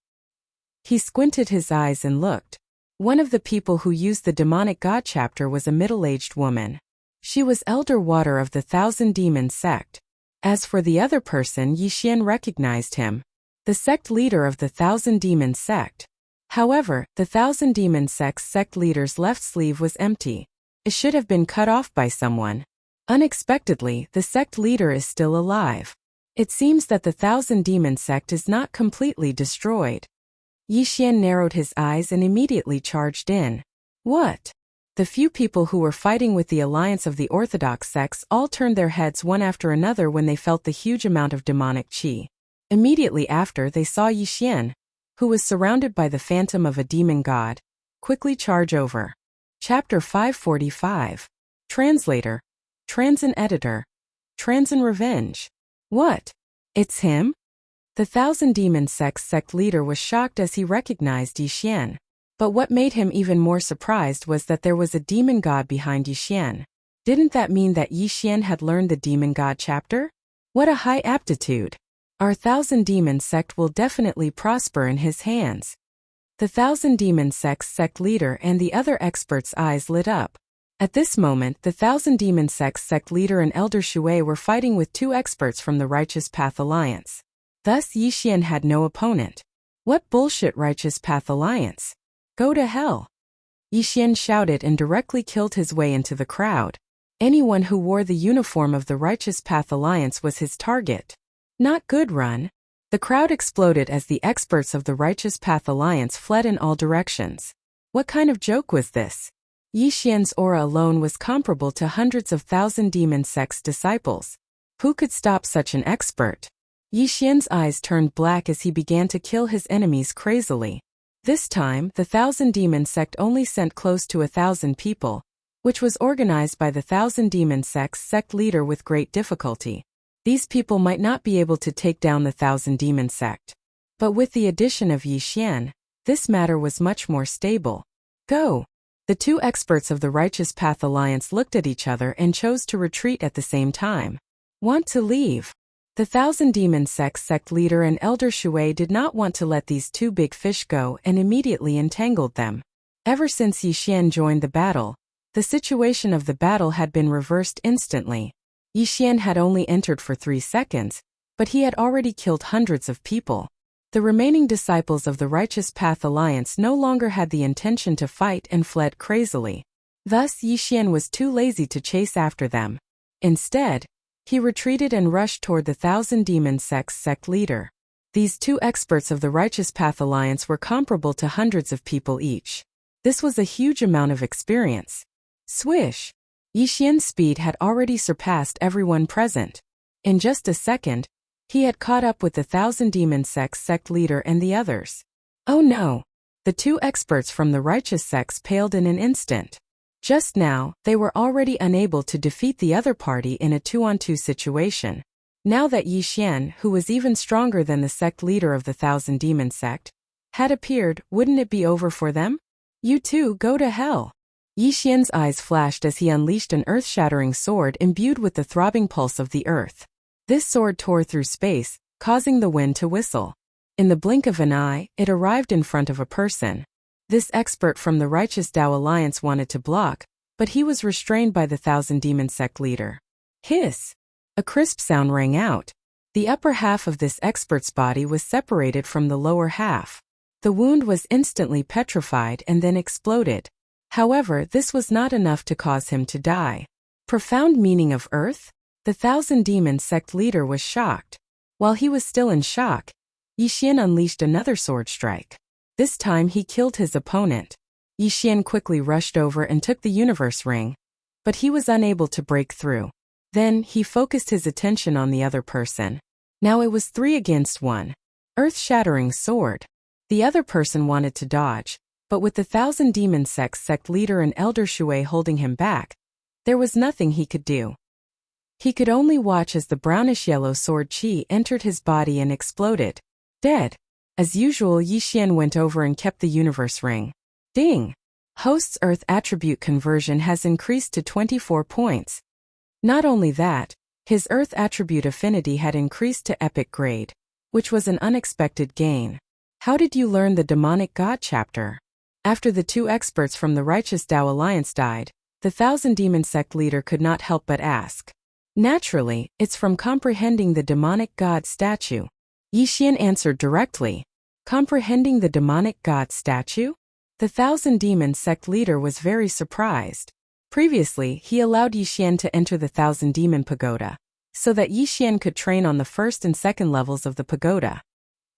He squinted his eyes and looked. One of the people who used the demonic god chapter was a middle-aged woman. She was Elder Water of the Thousand Demon sect. As for the other person, Yixian recognized him. The sect leader of the Thousand Demon sect. However, the Thousand Demon sect's sect leader's left sleeve was empty. It should have been cut off by someone. Unexpectedly, the sect leader is still alive. It seems that the Thousand Demon sect is not completely destroyed. Yixian narrowed his eyes and immediately charged in. What? The few people who were fighting with the alliance of the Orthodox sects all turned their heads one after another when they felt the huge amount of demonic qi. Immediately after, they saw Yixian, who was surrounded by the phantom of a demon god, quickly charge over. Chapter 545. Translator. Transin Editor. Transin Revenge. What? It's him? The Thousand Demon sect's sect leader was shocked as he recognized Yixian. But what made him even more surprised was that there was a demon god behind Yixian. Didn't that mean that Yixian had learned the demon god chapter? What a high aptitude! Our Thousand Demon sect will definitely prosper in his hands. The Thousand Demon sect leader and the other experts' eyes lit up. At this moment, the Thousand Demon sect leader and Elder Shui were fighting with two experts from the Righteous Path Alliance. Thus Yixian had no opponent. What bullshit Righteous Path Alliance? Go to hell! Yixian shouted and directly killed his way into the crowd. Anyone who wore the uniform of the Righteous Path Alliance was his target. Not good, run. The crowd exploded as the experts of the Righteous Path Alliance fled in all directions. What kind of joke was this? Yixian's aura alone was comparable to hundreds of Thousand Demon Sect's disciples. Who could stop such an expert? Yixian's eyes turned black as he began to kill his enemies crazily. This time, the Thousand Demon Sect only sent close to 1,000 people, which was organized by the Thousand Demon Sect's sect leader with great difficulty. These people might not be able to take down the Thousand Demon Sect. But with the addition of Yixian, this matter was much more stable. Go! The two experts of the Righteous Path Alliance looked at each other and chose to retreat at the same time. Want to leave? The Thousand Demon sect leader and Elder Shui did not want to let these two big fish go and immediately entangled them. Ever since Yixian joined the battle, the situation of the battle had been reversed instantly. Yixian had only entered for 3 seconds, but he had already killed hundreds of people. The remaining disciples of the Righteous Path Alliance no longer had the intention to fight and fled crazily. Thus Yixian was too lazy to chase after them. Instead, he retreated and rushed toward the Thousand Demon sect leader. These two experts of the Righteous Path Alliance were comparable to hundreds of people each. This was a huge amount of experience. Swish! Yixian's speed had already surpassed everyone present. In just a second, he had caught up with the Thousand Demon sect leader and the others. Oh no! The two experts from the Righteous sects paled in an instant. Just now, they were already unable to defeat the other party in a 2-on-2 situation. Now that Yixian, who was even stronger than the sect leader of the Thousand Demon sect, had appeared, wouldn't it be over for them? You two go to hell! Yixian's eyes flashed as he unleashed an earth-shattering sword imbued with the throbbing pulse of the earth. This sword tore through space, causing the wind to whistle. In the blink of an eye, it arrived in front of a person. This expert from the Righteous Tao Alliance wanted to block, but he was restrained by the Thousand Demon sect leader. Hiss! A crisp sound rang out. The upper half of this expert's body was separated from the lower half. The wound was instantly petrified and then exploded. However, this was not enough to cause him to die. Profound meaning of earth? The Thousand Demon sect leader was shocked. While he was still in shock, Yixian unleashed another sword strike. This time he killed his opponent. Yixian quickly rushed over and took the universe ring, but he was unable to break through. Then, he focused his attention on the other person. Now it was 3 against 1. Earth-shattering sword. The other person wanted to dodge, but with the Thousand Demon sect leader and Elder Shui holding him back, there was nothing he could do. He could only watch as the brownish-yellow sword chi entered his body and exploded. Dead. As usual, Yixian went over and kept the universe ring. Ding! Host's Earth attribute conversion has increased to 24 points. Not only that, his Earth attribute affinity had increased to epic grade, which was an unexpected gain. How did you learn the Demonic God chapter? After the two experts from the Righteous Tao Alliance died, the Thousand Demon sect leader could not help but ask. Naturally, it's from comprehending the Demonic God statue. Yixian answered directly. Comprehending the Demonic God statue? The Thousand Demon sect leader was very surprised. Previously, he allowed Yixian to enter the Thousand Demon Pagoda, so that Yixian could train on the first and second levels of the pagoda.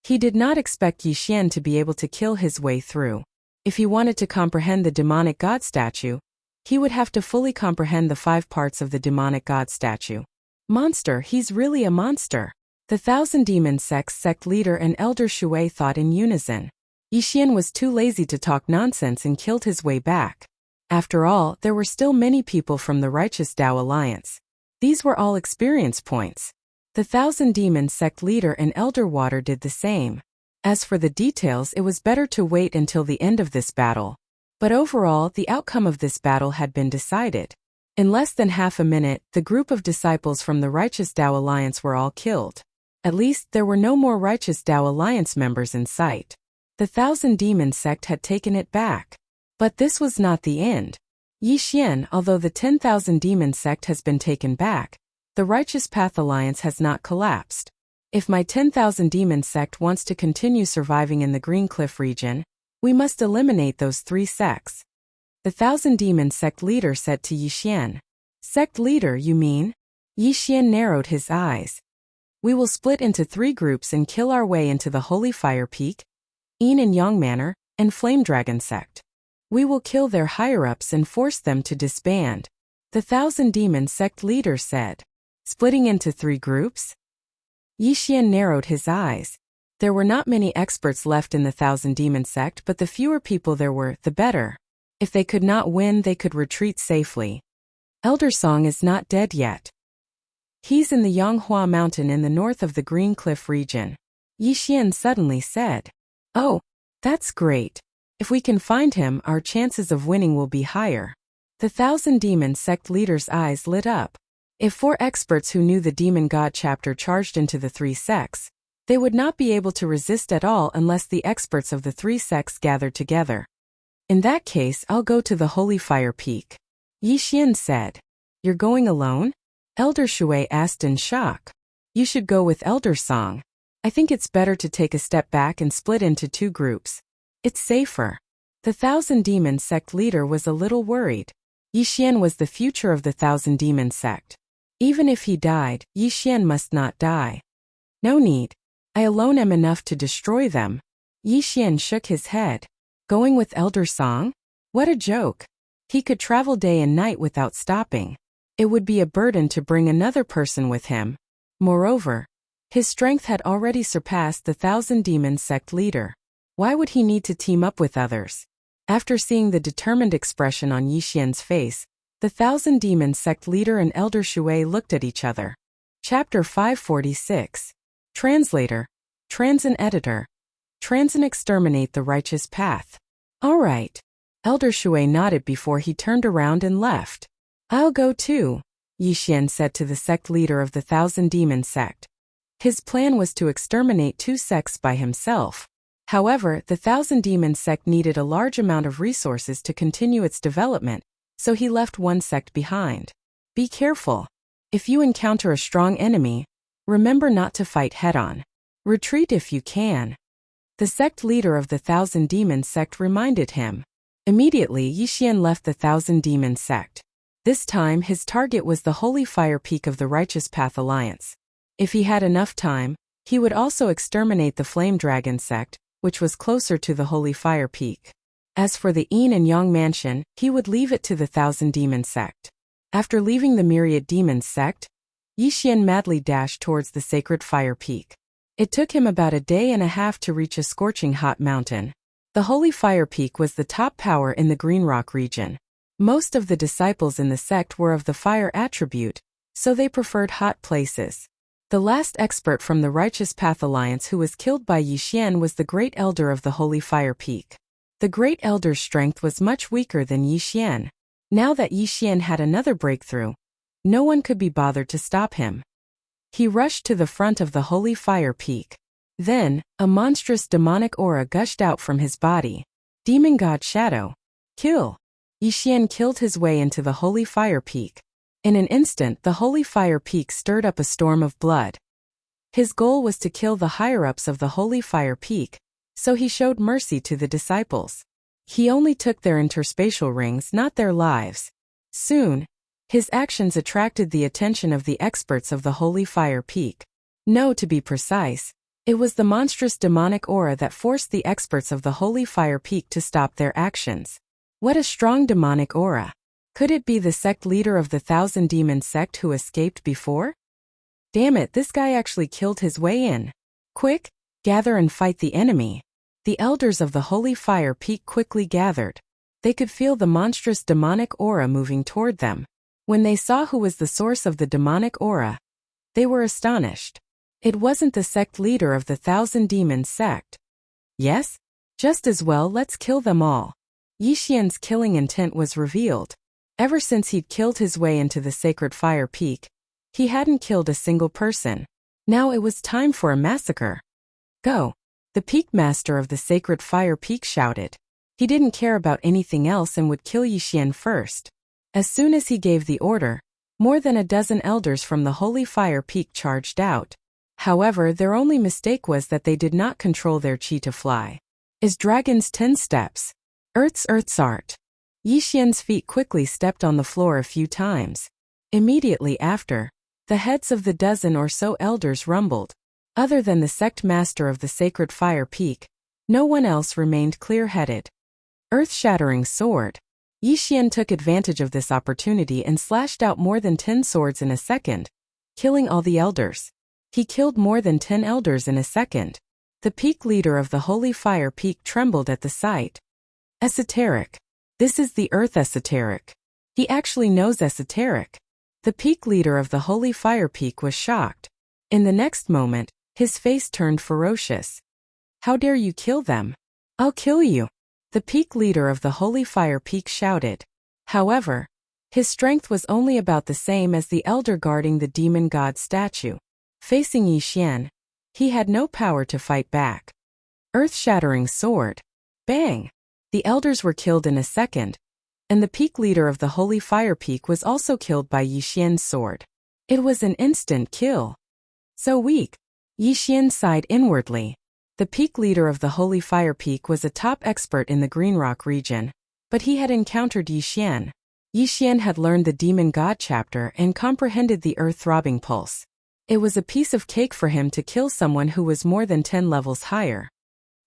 He did not expect Yixian to be able to kill his way through. If he wanted to comprehend the Demonic God statue, he would have to fully comprehend the 5 parts of the Demonic God statue. Monster, he's really a monster. The Thousand Demon sect leader and Elder Shui thought in unison. Yixian was too lazy to talk nonsense and killed his way back. After all, there were still many people from the Righteous Tao Alliance. These were all experience points. The Thousand Demon sect leader and Elder Water did the same. As for the details, it was better to wait until the end of this battle. But overall, the outcome of this battle had been decided. In less than half a minute, the group of disciples from the Righteous Tao Alliance were all killed. At least, there were no more Righteous Tao Alliance members in sight. The Thousand Demon sect had taken it back. But this was not the end. Yixian, although the 10,000 Demon sect has been taken back, the Righteous Path Alliance has not collapsed. If my 10,000 Demon sect wants to continue surviving in the Green Cliff region, we must eliminate those 3 sects. The Thousand Demon sect leader said to Yixian. Sect leader, you mean? Yixian narrowed his eyes. We will split into 3 groups and kill our way into the Holy Fire Peak, Yin and Yang Manor, and Flame Dragon sect. We will kill their higher-ups and force them to disband, the Thousand Demon sect leader said. Splitting into 3 groups? Yixian narrowed his eyes. There were not many experts left in the Thousand Demon sect, but the fewer people there were, the better. If they could not win, they could retreat safely. Elder Song is not dead yet. He's in the Yanghua Mountain in the north of the Green Cliff region. Yixian suddenly said. Oh, that's great. If we can find him, our chances of winning will be higher. The Thousand Demon sect leader's eyes lit up. If 4 experts who knew the Demon God chapter charged into the 3 sects, they would not be able to resist at all unless the experts of the 3 sects gathered together. In that case, I'll go to the Holy Fire Peak. Yixian said. You're going alone? Elder Shui asked in shock. You should go with Elder Song. I think it's better to take a step back and split into 2 groups. It's safer. The Thousand Demon sect leader was a little worried. Yixian was the future of the Thousand Demon sect. Even if he died, Yixian must not die. No need. I alone am enough to destroy them. Yixian shook his head. Going with Elder Song? What a joke. He could travel day and night without stopping. It would be a burden to bring another person with him. Moreover, his strength had already surpassed the Thousand Demon sect leader. Why would he need to team up with others? After seeing the determined expression on Yixian's face, the Thousand Demon sect leader and Elder Shui looked at each other. Chapter 546. Translator. Transin Editor. Transin Exterminate the Righteous Path. All right. Elder Shui nodded before he turned around and left. I'll go too, Yixian said to the sect leader of the Thousand Demon sect. His plan was to exterminate 2 sects by himself. However, the Thousand Demon sect needed a large amount of resources to continue its development, so he left 1 sect behind. Be careful. If you encounter a strong enemy, remember not to fight head-on. Retreat if you can. The sect leader of the Thousand Demon sect reminded him. Immediately, Yixian left the Thousand Demon sect. This time, his target was the Holy Fire Peak of the Righteous Path Alliance. If he had enough time, he would also exterminate the Flame Dragon sect, which was closer to the Holy Fire Peak. As for the Yin and Yang Mansion, he would leave it to the Thousand Demon sect. After leaving the Myriad Demons sect, Yixian madly dashed towards the Sacred Fire Peak. It took him about a day and a half to reach a scorching hot mountain. The Holy Fire Peak was the top power in the Green Rock region. Most of the disciples in the sect were of the fire attribute, so they preferred hot places. The last expert from the Righteous Path Alliance who was killed by Yixian was the Great Elder of the Holy Fire Peak. The Great Elder's strength was much weaker than Yixian. Now that Yixian had another breakthrough, no one could be bothered to stop him. He rushed to the front of the Holy Fire Peak. Then, a monstrous demonic aura gushed out from his body. Demon God Shadow. Kill. Yixian killed his way into the Holy Fire Peak. In an instant, the Holy Fire Peak stirred up a storm of blood. His goal was to kill the higher-ups of the Holy Fire Peak, so he showed mercy to the disciples. He only took their interspatial rings, not their lives. Soon, his actions attracted the attention of the experts of the Holy Fire Peak. No, to be precise, it was the monstrous demonic aura that forced the experts of the Holy Fire Peak to stop their actions. What a strong demonic aura. Could it be the sect leader of the Thousand Demon sect who escaped before? Damn it, this guy actually killed his way in. Quick, gather and fight the enemy. The elders of the Holy Fire Peak quickly gathered. They could feel the monstrous demonic aura moving toward them. When they saw who was the source of the demonic aura, they were astonished. It wasn't the sect leader of the Thousand Demon sect. Yes? Just as well, let's kill them all. Yixian's killing intent was revealed. Ever since he'd killed his way into the sacred fire peak, he hadn't killed a single person. Now it was time for a massacre. Go! The peak master of the sacred fire peak shouted. He didn't care about anything else and would kill Yixian first. As soon as he gave the order, more than a dozen elders from the holy fire peak charged out. However, their only mistake was that they did not control their chi to fly. Is dragon's 10 steps. Earth's art. Yixian's feet quickly stepped on the floor a few times. Immediately after, the heads of the dozen or so elders rumbled. Other than the sect master of the sacred fire peak, no one else remained clear-headed. Earth-shattering sword. Yixian took advantage of this opportunity and slashed out more than 10 swords in a second, killing all the elders. He killed more than 10 elders in a second. The peak leader of the holy fire peak trembled at the sight. Esoteric. This is the earth esoteric. He actually knows esoteric. The peak leader of the holy fire peak was shocked. In the next moment, his face turned ferocious. How dare you kill them? I'll kill you. The peak leader of the holy fire peak shouted. However, his strength was only about the same as the elder guarding the demon god statue. Facing Yixian, he had no power to fight back. Earth-shattering sword. Bang! The elders were killed in a second, and the peak leader of the holy fire peak was also killed by Yixian's sword. It was an instant kill. So weak. Yixian sighed inwardly. The peak leader of the holy fire peak was a top expert in the Green Rock region, but he had encountered Yixian. Yixian had learned the demon god chapter and comprehended the earth-throbbing pulse. It was a piece of cake for him to kill someone who was more than 10 levels higher.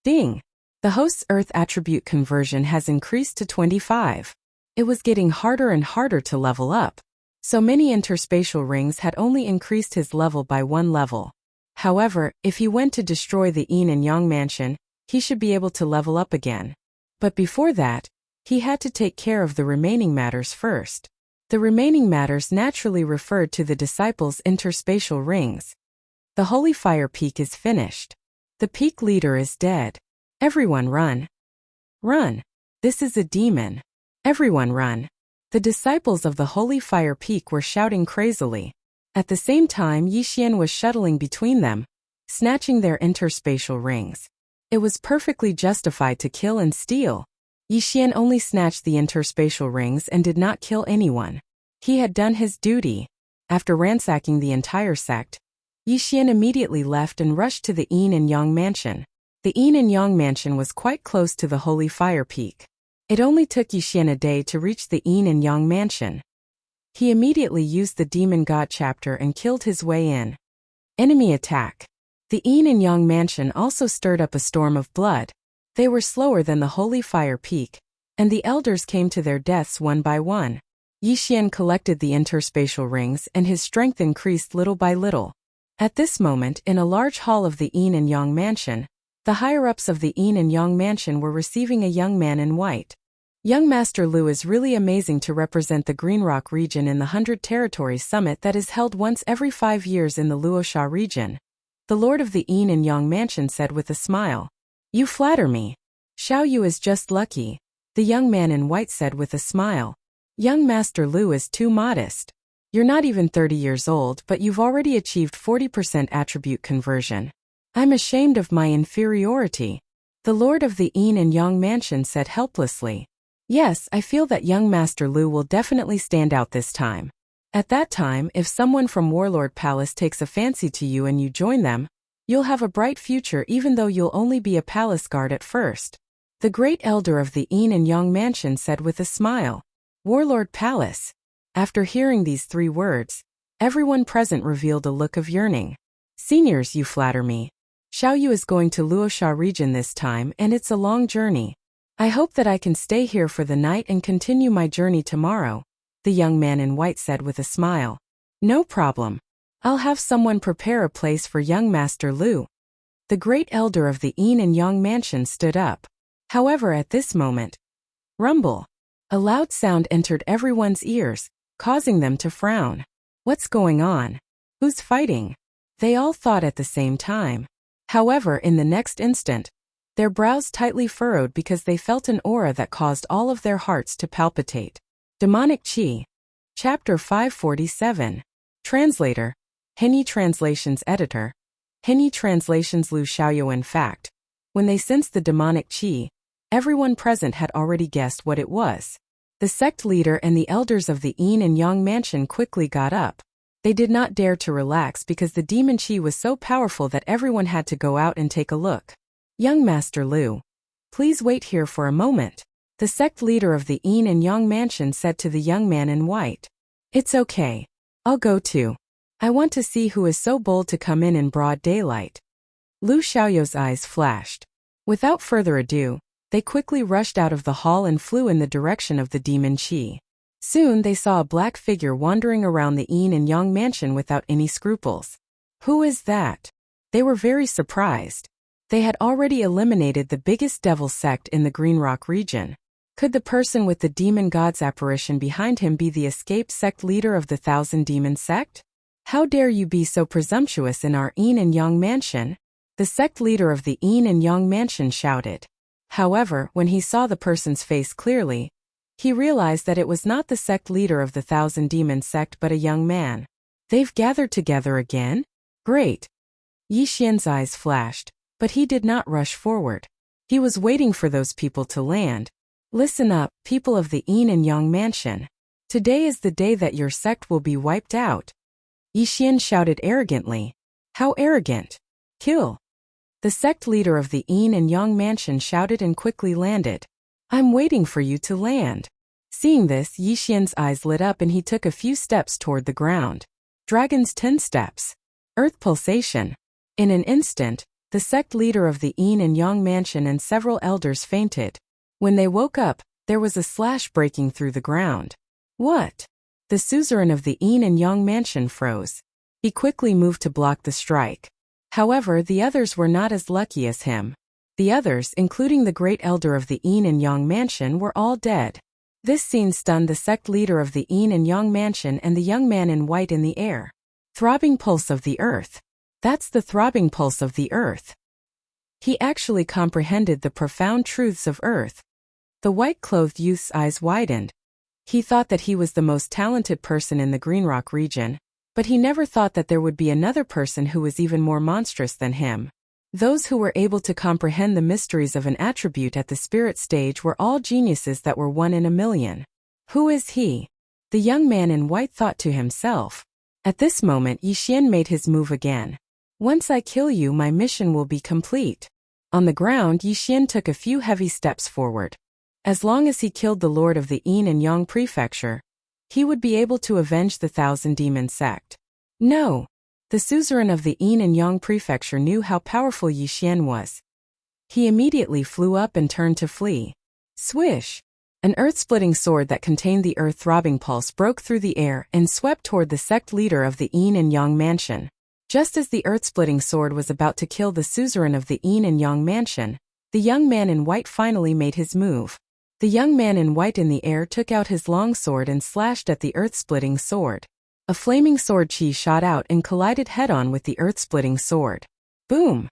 Ding! The host's earth attribute conversion has increased to 25. It was getting harder and harder to level up. So many interspatial rings had only increased his level by 1 level. However, if he went to destroy the Yin and Yang mansion, he should be able to level up again. But before that, he had to take care of the remaining matters first. The remaining matters naturally referred to the disciples' interspatial rings. The holy fire peak is finished. The peak leader is dead. Everyone run. Run. This is a demon. Everyone run. The disciples of the holy fire peak were shouting crazily. At the same time, Yixian was shuttling between them, snatching their interspatial rings. It was perfectly justified to kill and steal. Yixian only snatched the interspatial rings and did not kill anyone. He had done his duty. After ransacking the entire sect, Yixian immediately left and rushed to the Yin and Yang mansion. The Yin and Yang mansion was quite close to the holy fire peak. It only took Yixian a day to reach the Yin and Yang mansion. He immediately used the demon god chapter and killed his way in. Enemy attack. The Yin and Yang mansion also stirred up a storm of blood. They were slower than the holy fire peak, and the elders came to their deaths one by one. Yixian collected the interspatial rings and his strength increased little by little. At this moment, in a large hall of the Yin and Yang mansion, the higher-ups of the Yin and Yang mansion were receiving a young man in white. Young Master Lu is really amazing to represent the Green Rock region in the 100 Territories Summit that is held once every 5 years in the Luosha region. The Lord of the Yin and Yang mansion said with a smile. You flatter me. Xiao Yu is just lucky. The young man in white said with a smile. Young Master Lu is too modest. You're not even 30 years old, but you've already achieved 40% attribute conversion. I'm ashamed of my inferiority. The Lord of the Yin and Yang mansion said helplessly. Yes, I feel that young Master Lu will definitely stand out this time. At that time, if someone from Warlord Palace takes a fancy to you and you join them, you'll have a bright future even though you'll only be a palace guard at first. The great elder of the Yin and Yang mansion said with a smile. Warlord Palace. After hearing these 3 words, everyone present revealed a look of yearning. Seniors, you flatter me. Xiao Yu is going to Luosha region this time and it's a long journey. I hope that I can stay here for the night and continue my journey tomorrow, the young man in white said with a smile. No problem. I'll have someone prepare a place for young Master Lu. The great elder of the Yin and Yang mansion stood up. However, at this moment, rumble. A loud sound entered everyone's ears, causing them to frown. What's going on? Who's fighting? They all thought at the same time. However, in the next instant, their brows tightly furrowed because they felt an aura that caused all of their hearts to palpitate. Demonic Qi. Chapter 547. Translator. Henyi Translations Editor. Henyi Translations Lu Xiaoyu. In fact, when they sensed the demonic qi, everyone present had already guessed what it was. The sect leader and the elders of the yin and yang mansion quickly got up. They did not dare to relax because the demon qi was so powerful that everyone had to go out and take a look. Young Master Lu, please wait here for a moment, the sect leader of the yin and yang mansion said to the young man in white. It's okay. I'll go too. I want to see who is so bold to come in broad daylight. Lu Xiaoyu's eyes flashed. Without further ado, they quickly rushed out of the hall and flew in the direction of the demon qi. Soon they saw a black figure wandering around the yin and yang mansion without any scruples. Who is that? They were very surprised. They had already eliminated the biggest devil sect in the Green Rock region. Could the person with the demon god's apparition behind him be the escaped sect leader of the Thousand Demon sect? How dare you be so presumptuous in our yin and yang mansion? The sect leader of the yin and yang mansion shouted. However, when he saw the person's face clearly, he realized that it was not the sect leader of the Thousand Demon sect but a young man. They've gathered together again? Great. Yi Xian's eyes flashed, but he did not rush forward. He was waiting for those people to land. Listen up, people of the yin and yang mansion. Today is the day that your sect will be wiped out. Yi Xian shouted arrogantly. How arrogant? Kill. The sect leader of the yin and yang mansion shouted and quickly landed. I'm waiting for you to land. Seeing this, Yi Xian's eyes lit up and he took a few steps toward the ground. Dragon's 10 steps. Earth pulsation. In an instant, the sect leader of the yin and yang mansion and several elders fainted. When they woke up, there was a slash breaking through the ground. What? The suzerain of the yin and yang mansion froze. He quickly moved to block the strike. However, the others were not as lucky as him. The others, including the great elder of the yin and yang mansion, were all dead. This scene stunned the sect leader of the yin and yang mansion and the young man in white in the air. Throbbing pulse of the earth. That's the throbbing pulse of the earth. He actually comprehended the profound truths of earth. The white-clothed youth's eyes widened. He thought that he was the most talented person in the Green Rock region, but he never thought that there would be another person who was even more monstrous than him. Those who were able to comprehend the mysteries of an attribute at the spirit stage were all geniuses that were 1 in a million. Who is he? The young man in white thought to himself. At this moment, Yi Xian made his move again. Once I kill you, my mission will be complete. On the ground, Yi Xian took a few heavy steps forward. As long as he killed the lord of the yin and yang prefecture, he would be able to avenge the Thousand Demon sect. No! The suzerain of the yin and yang prefecture knew how powerful Yi Xian was. He immediately flew up and turned to flee. Swish! An earth-splitting sword that contained the earth-throbbing pulse broke through the air and swept toward the sect leader of the yin and yang mansion. Just as the earth-splitting sword was about to kill the suzerain of the yin and yang mansion, the young man in white finally made his move. The young man in white in the air took out his long sword and slashed at the earth-splitting sword. A flaming sword qi shot out and collided head-on with the earth-splitting sword. Boom!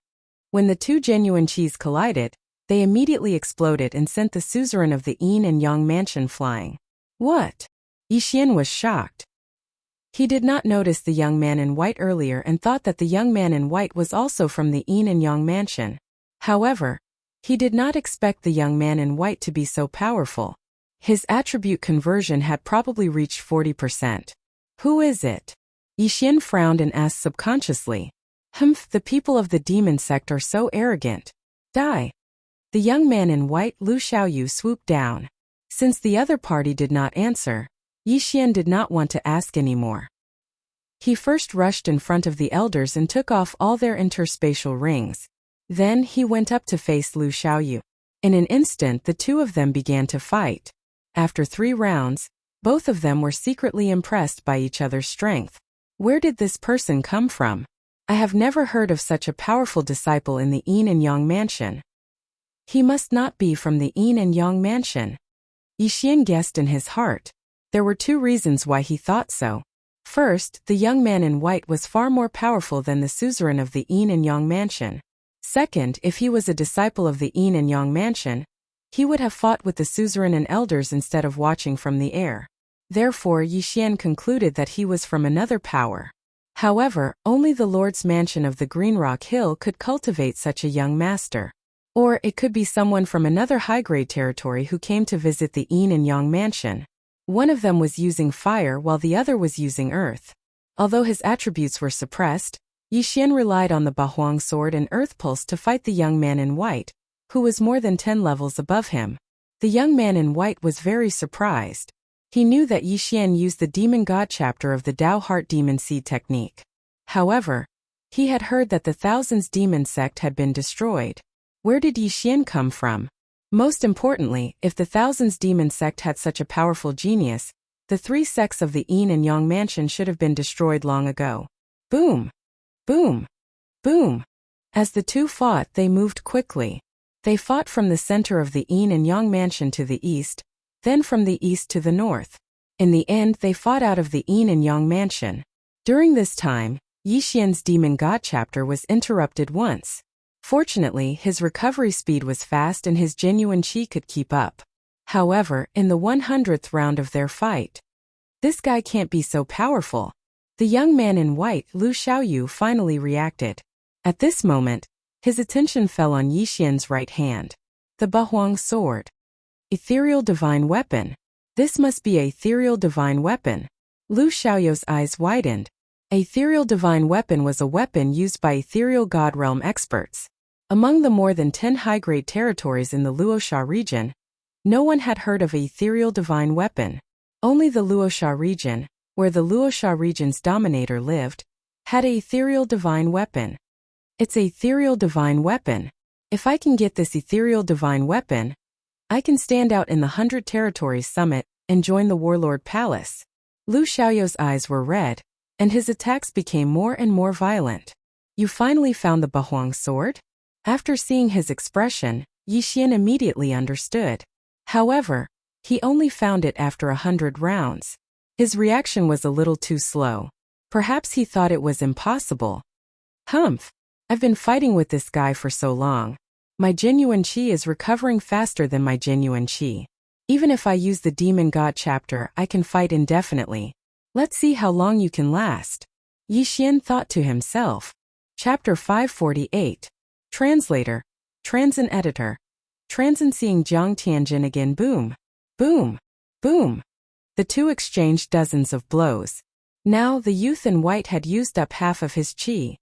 When the two genuine qis collided, they immediately exploded and sent the suzerain of the yin and yang mansion flying. What? Yi Xian was shocked. He did not notice the young man in white earlier and thought that the young man in white was also from the yin and yang mansion. However, he did not expect the young man in white to be so powerful. His attribute conversion had probably reached 40%. Who is it? Yi Xian frowned and asked subconsciously. Humph, the people of the demon sect are so arrogant. Die. The young man in white, Lu Xiaoyu, swooped down. Since the other party did not answer, Yi Xian did not want to ask anymore. He first rushed in front of the elders and took off all their interspatial rings. Then he went up to face Lu Xiaoyu. In an instant, the two of them began to fight. After 3 rounds, both of them were secretly impressed by each other's strength. Where did this person come from? I have never heard of such a powerful disciple in the yin and yang mansion. He must not be from the yin and yang mansion. Yi Xian guessed in his heart. There were 2 reasons why he thought so. First, the young man in white was far more powerful than the suzerain of the yin and yang mansion. Second, if he was a disciple of the yin and yang mansion, he would have fought with the suzerain and elders instead of watching from the air. Therefore Yi Xian concluded that he was from another power. However, only the Lord's mansion of the Green Rock Hill could cultivate such a young master. Or it could be someone from another high-grade territory who came to visit the yin and yang mansion. One of them was using fire while the other was using earth. Although his attributes were suppressed, Yi Xian relied on the Bahuang sword and earth pulse to fight the young man in white, who was more than 10 levels above him. The young man in white was very surprised. He knew that Yi Xian used the Demon God chapter of the Tao Heart Demon Seed technique. However, he had heard that the Thousands Demon sect had been destroyed. Where did Yi Xian come from? Most importantly, if the Thousands Demon sect had such a powerful genius, the 3 sects of the Yin and Yang mansion should have been destroyed long ago. Boom! Boom! Boom! As the two fought, they moved quickly. They fought from the center of the Yin and Yang mansion to the east, then from the east to the north. In the end, they fought out of the Yin and Yang mansion. During this time, Yi Xian's Demon God chapter was interrupted once. Fortunately, his recovery speed was fast and his genuine qi could keep up. However, in the 100th round of their fight, this guy can't be so powerful. The young man in white, Lu Xiaoyu, finally reacted. At this moment, his attention fell on Yi Xian's right hand. The Bahuang sword. Ethereal divine weapon. This must be a ethereal divine weapon. Lu Xiaoyu's eyes widened. A ethereal divine weapon was a weapon used by ethereal god realm experts. Among the more than 10 high-grade territories in the Luosha region, no one had heard of a ethereal divine weapon. Only the Luosha region, where the Luosha region's dominator lived, had a ethereal divine weapon. It's a ethereal divine weapon. If I can get this ethereal divine weapon, I can stand out in the 100 Territories Summit and join the Warlord Palace. Lu Xiaoyu's eyes were red, and his attacks became more and more violent. You finally found the Bahuang sword? After seeing his expression, Yi Xian immediately understood. However, he only found it after 100 rounds. His reaction was a little too slow. Perhaps he thought it was impossible. Humph! I've been fighting with this guy for so long. My genuine qi is recovering faster than my genuine qi. Even if I use the Demon God chapter, I can fight indefinitely. Let's see how long you can last. Yi Xian thought to himself. Chapter 548. Translator. Transin Editor. Transin seeing Jiang Tianjin again. Boom. Boom. Boom. The two exchanged dozens of blows. Now the youth in white had used up half of his qi.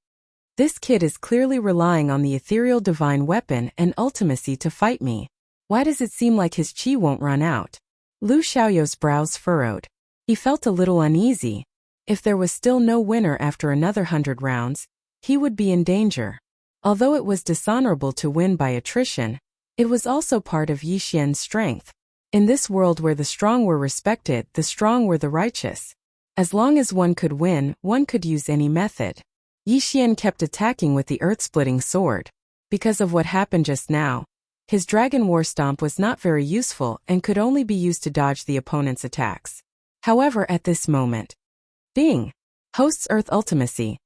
This kid is clearly relying on the ethereal divine weapon and ultimacy to fight me. Why does it seem like his qi won't run out? Lu Xiaoyu's brows furrowed. He felt a little uneasy. If there was still no winner after another 100 rounds, he would be in danger. Although it was dishonorable to win by attrition, it was also part of Yi Xian's strength. In this world where the strong were respected, the strong were the righteous. As long as one could win, one could use any method. Yi Xian kept attacking with the earth-splitting sword. Because of what happened just now, his Dragon War Stomp was not very useful and could only be used to dodge the opponent's attacks. However, at this moment, ding! Host's Earth Ultimacy.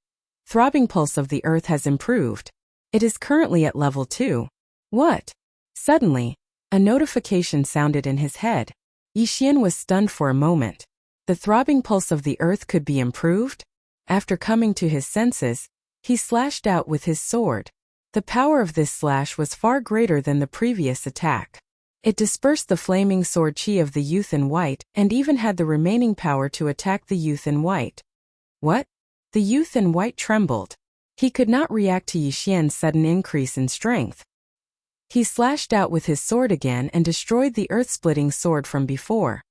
Throbbing pulse of the Earth has improved. It is currently at level 2. What? Suddenly, a notification sounded in his head. Yi Xian was stunned for a moment. The throbbing pulse of the Earth could be improved? After coming to his senses, he slashed out with his sword. The power of this slash was far greater than the previous attack. It dispersed the flaming sword qi of the youth in white and even had the remaining power to attack the youth in white. What? The youth in white trembled. He could not react to Yi Xian's sudden increase in strength. He slashed out with his sword again and destroyed the earth-splitting sword from before.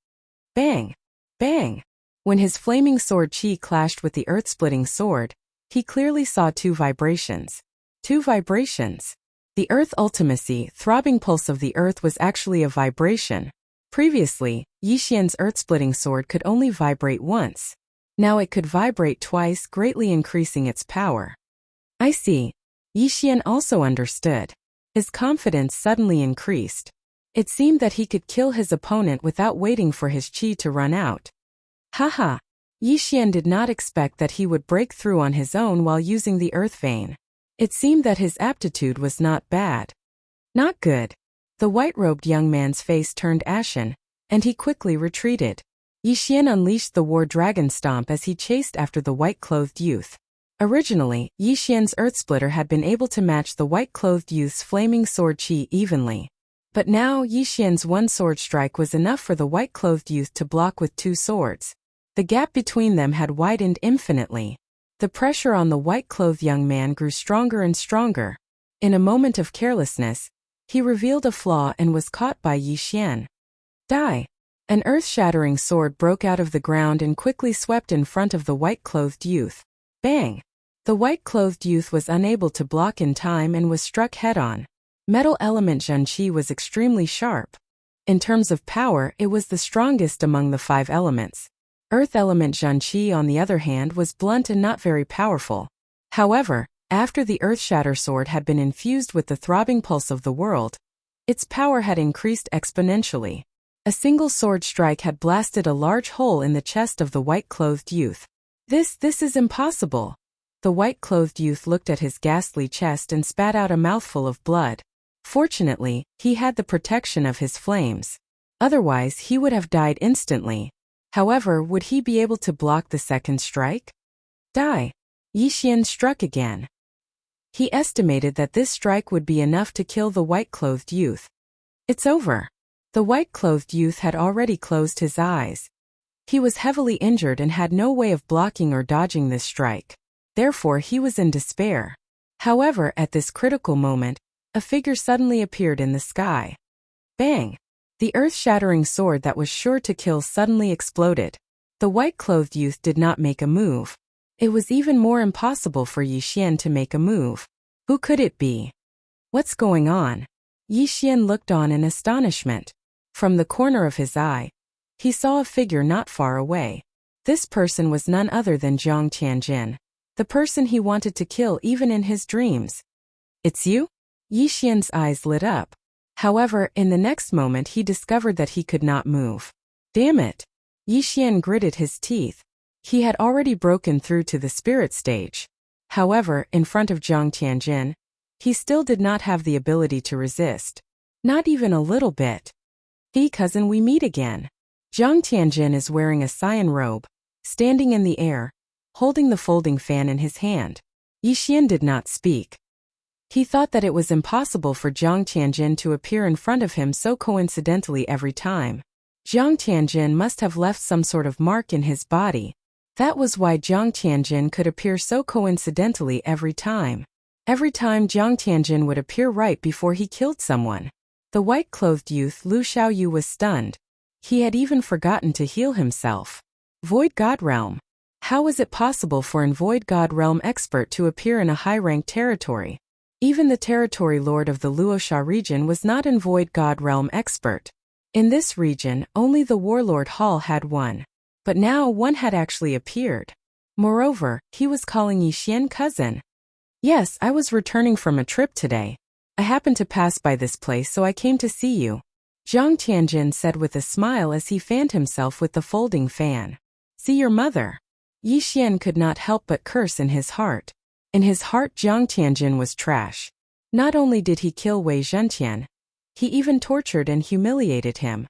Bang! Bang! When his flaming sword qi clashed with the earth-splitting sword, he clearly saw 2 vibrations. 2 vibrations. The Earth Ultimacy, throbbing pulse of the Earth, was actually a vibration. Previously, Yi Xian's earth-splitting sword could only vibrate once. Now it could vibrate twice, greatly increasing its power. I see. Yi Xian also understood. His confidence suddenly increased. It seemed that he could kill his opponent without waiting for his qi to run out. Haha! Yi Xian did not expect that he would break through on his own while using the Earth Vein. It seemed that his aptitude was not bad. Not good. The white-robed young man's face turned ashen, and he quickly retreated. Yixian unleashed the war dragon stomp as he chased after the white-clothed youth. Originally, Yixian's Earth Splitter had been able to match the white-clothed youth's flaming sword chi evenly. But now Yixian's one sword strike was enough for the white-clothed youth to block with two swords. The gap between them had widened infinitely. The pressure on the white-clothed young man grew stronger and stronger. In a moment of carelessness, he revealed a flaw and was caught by Yixian. Die! An earth-shattering sword broke out of the ground and quickly swept in front of the white-clothed youth. Bang! The white-clothed youth was unable to block in time and was struck head-on. Metal element Zhenqi was extremely sharp. In terms of power, it was the strongest among the 5 elements. Earth element Zhenqi, on the other hand, was blunt and not very powerful. However, after the Earth-Shatter sword had been infused with the throbbing pulse of the world, its power had increased exponentially. A single sword strike had blasted a large hole in the chest of the white-clothed youth. This is impossible. The white-clothed youth looked at his ghastly chest and spat out a mouthful of blood. Fortunately, he had the protection of his flames. Otherwise, he would have died instantly. However, would he be able to block the second strike? Die! Yixian struck again. He estimated that this strike would be enough to kill the white-clothed youth. It's over. The white-clothed youth had already closed his eyes. He was heavily injured and had no way of blocking or dodging this strike. Therefore, he was in despair. However, at this critical moment, a figure suddenly appeared in the sky. Bang! The earth-shattering sword that was sure to kill suddenly exploded. The white-clothed youth did not make a move. It was even more impossible for Yixian to make a move. Who could it be? What's going on? Yixian looked on in astonishment. From the corner of his eye, he saw a figure not far away. This person was none other than Zhang Tianjin, the person he wanted to kill even in his dreams. It's you? Yixian's eyes lit up. However, in the next moment he discovered that he could not move. Damn it! Yixian gritted his teeth. He had already broken through to the spirit stage. However, in front of Zhang Tianjin, he still did not have the ability to resist. Not even a little bit. Hey cousin, we meet again. Zhang Tianjin is wearing a cyan robe, standing in the air, holding the folding fan in his hand. Yixian did not speak. He thought that it was impossible for Zhang Tianjin to appear in front of him so coincidentally every time. Zhang Tianjin must have left some sort of mark in his body. That was why Zhang Tianjin could appear so coincidentally every time. Every time Zhang Tianjin would appear right before he killed someone. The white-clothed youth Lu Xiaoyu was stunned. He had even forgotten to heal himself. Void God Realm. How was it possible for an Void God Realm expert to appear in a high-ranked territory? Even the territory lord of the Luosha region was not an Void God Realm expert. In this region, only the warlord Hall had one. But now one had actually appeared. Moreover, he was calling Yixian cousin. Yes, I was returning from a trip today. I happened to pass by this place, so I came to see you. Zhang Tianjin said with a smile as he fanned himself with the folding fan. See your mother. Yixian could not help but curse in his heart. In his heart, Zhang Tianjin was trash. Not only did he kill Wei Zhentian, he even tortured and humiliated him.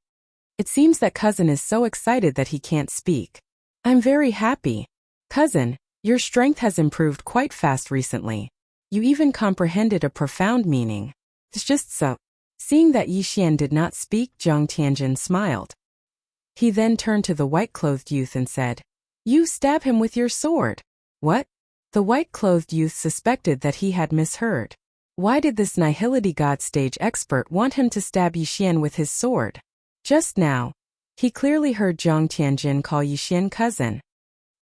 It seems that cousin is so excited that he can't speak. I'm very happy. Cousin, your strength has improved quite fast recently. You even comprehended a profound meaning. It's just so. Seeing that Yixian did not speak, Zhang Tianjin smiled. He then turned to the white-clothed youth and said, You stab him with your sword. What? The white-clothed youth suspected that he had misheard. Why did this Nihility God stage expert want him to stab Yixian with his sword? Just now, he clearly heard Zhang Tianjin call Yixian cousin.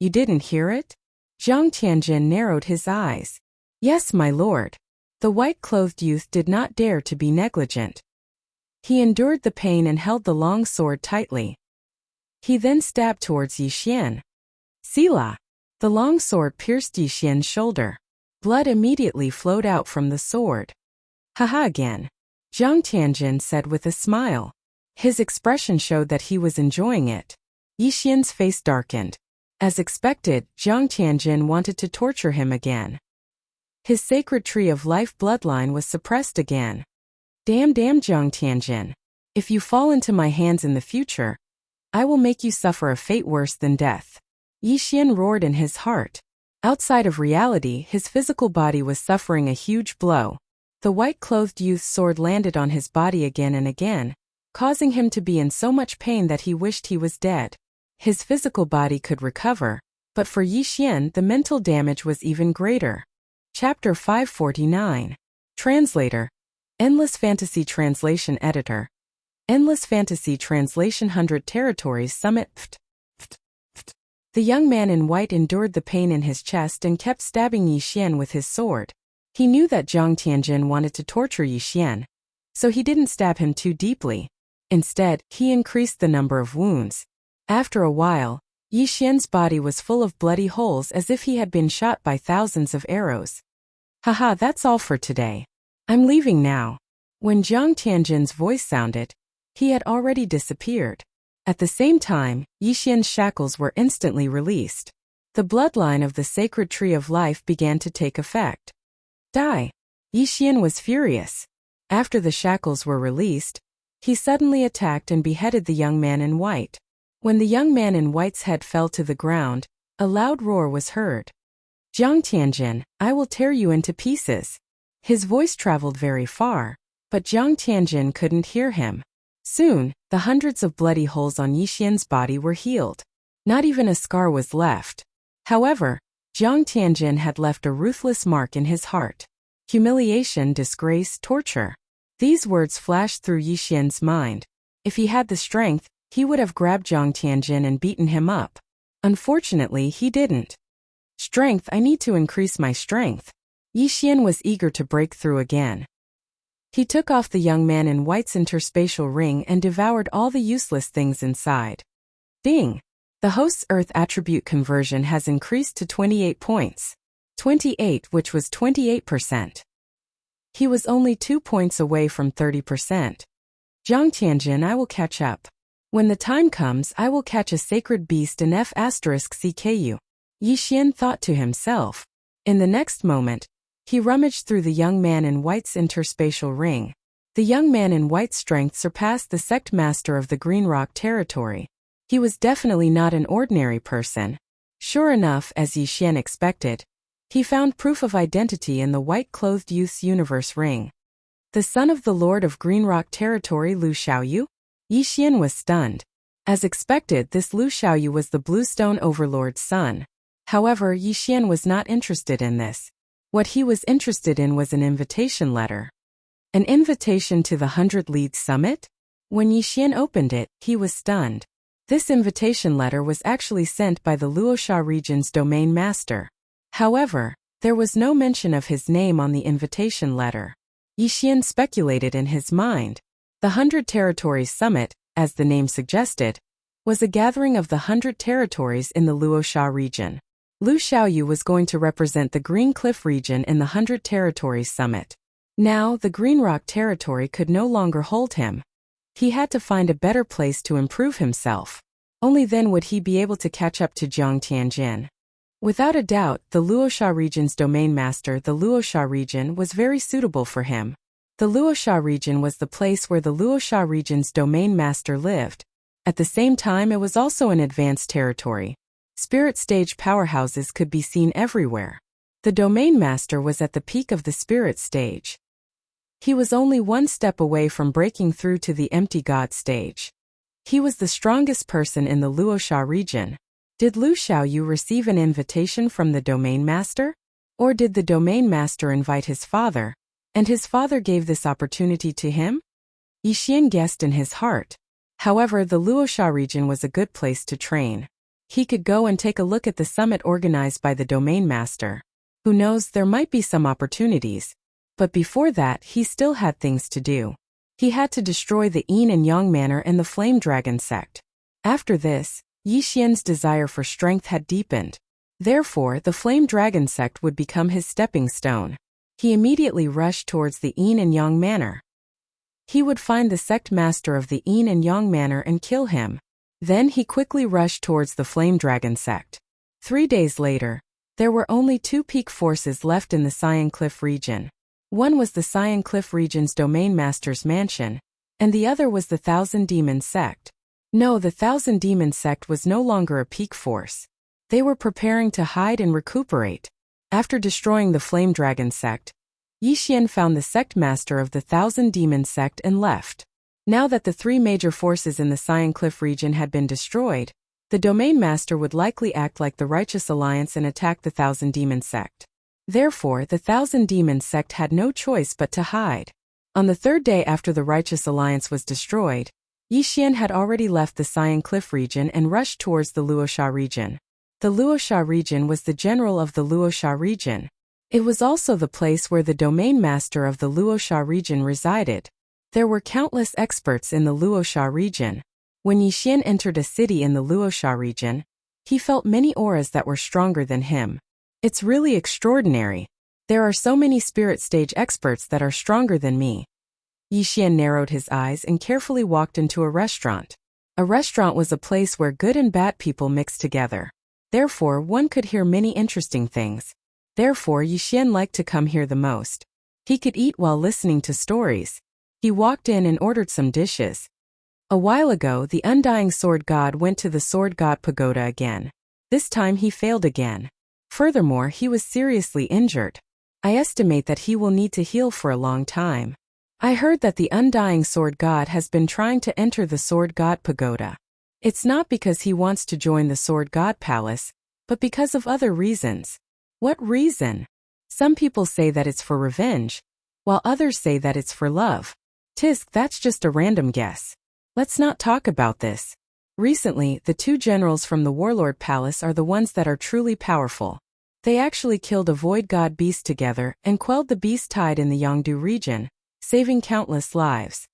You didn't hear it? Zhang Tianjin narrowed his eyes. Yes, my lord. The white-clothed youth did not dare to be negligent. He endured the pain and held the long sword tightly. He then stabbed towards Yixian. Sila! The long sword pierced Yixian's shoulder. Blood immediately flowed out from the sword. Haha again. Zhang Tianjin said with a smile. His expression showed that he was enjoying it. Yixian's face darkened. As expected, Zhang Tianjin wanted to torture him again. His sacred tree of life bloodline was suppressed again. Damn Zhang Tianjin. If you fall into my hands in the future, I will make you suffer a fate worse than death. Yixian roared in his heart. Outside of reality, his physical body was suffering a huge blow. The white-clothed youth's sword landed on his body again and again, causing him to be in so much pain that he wished he was dead. His physical body could recover, but for Yixian the mental damage was even greater. Chapter 549. Translator. Endless Fantasy Translation Editor. Endless Fantasy Translation 100 Territories Summit. The young man in white endured the pain in his chest and kept stabbing Yixian with his sword. He knew that Jiang Tianjin wanted to torture Yixian, so he didn't stab him too deeply. Instead, he increased the number of wounds. After a while, Yixian's body was full of bloody holes as if he had been shot by thousands of arrows. Haha, that's all for today. I'm leaving now. When Jiang Tianjin's voice sounded, he had already disappeared. At the same time, Yixian's shackles were instantly released. The bloodline of the sacred tree of life began to take effect. Die! Yixian was furious. After the shackles were released, he suddenly attacked and beheaded the young man in white. When the young man in white's head fell to the ground, a loud roar was heard. Jiang Tianjin, I will tear you into pieces. His voice traveled very far, but Jiang Tianjin couldn't hear him. Soon, the hundreds of bloody holes on Yixian's body were healed. Not even a scar was left. However, Jiang Tianjin had left a ruthless mark in his heart. Humiliation, disgrace, torture. These words flashed through Yixian's mind. If he had the strength, he would have grabbed Jiang Tianjin and beaten him up. Unfortunately, he didn't. Strength, I need to increase my strength. Yixian was eager to break through again. He took off the young man in white's interspatial ring and devoured all the useless things inside. Ding! The host's Earth attribute conversion has increased to 28 points. 28, which was 28%. He was only 2 points away from 30%. Jiang Tianjin, I will catch up. When the time comes, I will catch a sacred beast in F*CKU. Yixian thought to himself. In the next moment, he rummaged through the young man in white's interspatial ring. The young man in white's strength surpassed the sect master of the Green Rock territory. He was definitely not an ordinary person. Sure enough, as Yixian expected, he found proof of identity in the white-clothed youth's universe ring. The son of the Lord of Green Rock territory, Lu Xiaoyu? Yixian was stunned. As expected, this Lu Xiaoyu was the Bluestone Overlord's son. However, Yixian was not interested in this. What he was interested in was an invitation letter. An invitation to the 100 Leads Summit? When Yixian opened it, he was stunned. This invitation letter was actually sent by the Luosha region's domain master. However, there was no mention of his name on the invitation letter. Yixian speculated in his mind. The 100 Territories Summit, as the name suggested, was a gathering of the 100 territories in the Luosha region. Lu Xiaoyu was going to represent the Green Cliff region in the 100 Territories Summit. Now, the Green Rock territory could no longer hold him. He had to find a better place to improve himself. Only then would he be able to catch up to Jiang Tianjin. Without a doubt, the Luosha region's domain master, the Luosha region, was very suitable for him. The Luosha region was the place where the Luosha region's domain master lived. At the same time, it was also an advanced territory. Spirit stage powerhouses could be seen everywhere. The domain master was at the peak of the spirit stage. He was only one step away from breaking through to the empty god stage. He was the strongest person in the Luosha region. Did Lu Xiaoyu receive an invitation from the domain master? Or did the domain master invite his father, and his father gave this opportunity to him? Yixian guessed in his heart. However, the Luosha region was a good place to train. He could go and take a look at the summit organized by the domain master. Who knows, there might be some opportunities. But before that, he still had things to do. He had to destroy the Yin and Yang Manor and the Flame Dragon sect. After this, Yixian's desire for strength had deepened. Therefore, the Flame Dragon sect would become his stepping stone. He immediately rushed towards the Yin and Yang Manor. He would find the sect master of the Yin and Yang Manor and kill him. Then he quickly rushed towards the Flame Dragon sect. 3 days later, there were only 2 peak forces left in the Cyan Cliff region. One was the Cyan Cliff region's domain master's mansion, and the other was the Thousand Demons sect. No, the Thousand Demon sect was no longer a peak force. They were preparing to hide and recuperate. After destroying the Flame Dragon sect, Yixian found the sect master of the Thousand Demon sect and left. Now that the three major forces in the Cyan Cliff region had been destroyed, the domain master would likely act like the Righteous Alliance and attack the Thousand Demon sect. Therefore, the Thousand Demon sect had no choice but to hide. On the third day after the Righteous Alliance was destroyed, Yixian had already left the Cyan Cliff region and rushed towards the Luosha region. The Luosha region was the general of the Luosha region. It was also the place where the domain master of the Luosha region resided. There were countless experts in the Luosha region. When Yixian entered a city in the Luosha region, he felt many auras that were stronger than him. It's really extraordinary. There are so many spirit stage experts that are stronger than me. Yixian narrowed his eyes and carefully walked into a restaurant. A restaurant was a place where good and bad people mixed together. Therefore, one could hear many interesting things. Therefore, Yixian liked to come here the most. He could eat while listening to stories. He walked in and ordered some dishes. A while ago, the Undying Sword God went to the Sword God Pagoda again. This time he failed again. Furthermore, he was seriously injured. I estimate that he will need to heal for a long time. I heard that the Undying Sword God has been trying to enter the Sword God Pagoda. It's not because he wants to join the Sword God Palace, but because of other reasons. What reason? Some people say that it's for revenge, while others say that it's for love. Tisk, that's just a random guess. Let's not talk about this. Recently, the two generals from the Warlord Palace are the ones that are truly powerful. They actually killed a Void God beast together and quelled the beast tide in the Yongdu region, saving countless lives.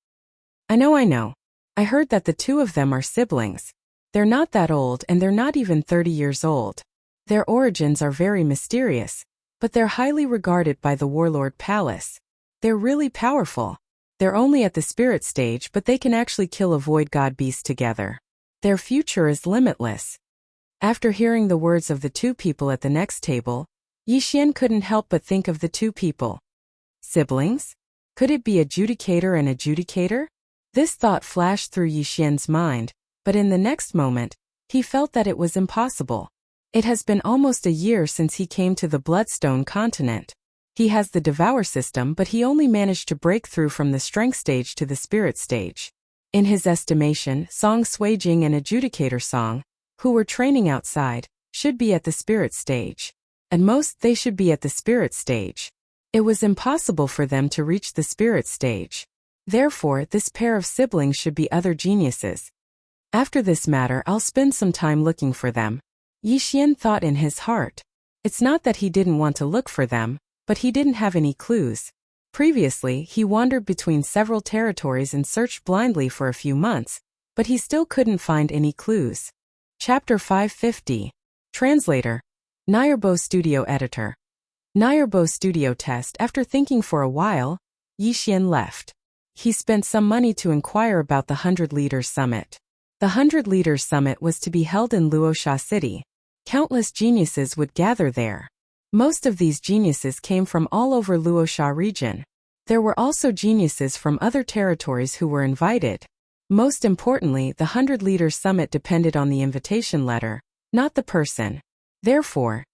I know. I heard that the two of them are siblings. They're not that old and they're not even 30 years old. Their origins are very mysterious, but they're highly regarded by the Warlord Palace. They're really powerful. They're only at the spirit stage, but they can actually kill a Void God beast together. Their future is limitless. After hearing the words of the two people at the next table, Yixian couldn't help but think of the two people. Siblings? Could it be adjudicator and adjudicator? This thought flashed through Yixian's mind, but in the next moment, he felt that it was impossible. It has been almost a year since he came to the Bloodstone continent. He has the Devour system, but he only managed to break through from the Strength stage to the Spirit stage. In his estimation, Song Suijing and Adjudicator Song, who were training outside, should be at the Spirit stage. At most, they should be at the Spirit stage. It was impossible for them to reach the Spirit stage. Therefore, this pair of siblings should be other geniuses. After this matter, I'll spend some time looking for them. Yixian thought in his heart. It's not that he didn't want to look for them, but he didn't have any clues. Previously, he wandered between several territories and searched blindly for a few months, but he still couldn't find any clues. Chapter 550. Translator. Nayarbo Studio Editor. Nayarbo Studio Test. After thinking for a while, Yixian left. He spent some money to inquire about the 100 Leaders Summit. The 100 Leaders Summit was to be held in Luosha City. Countless geniuses would gather there. Most of these geniuses came from all over Luosha region. There were also geniuses from other territories who were invited. Most importantly, the 100 Leaders Summit depended on the invitation letter, not the person. Therefore,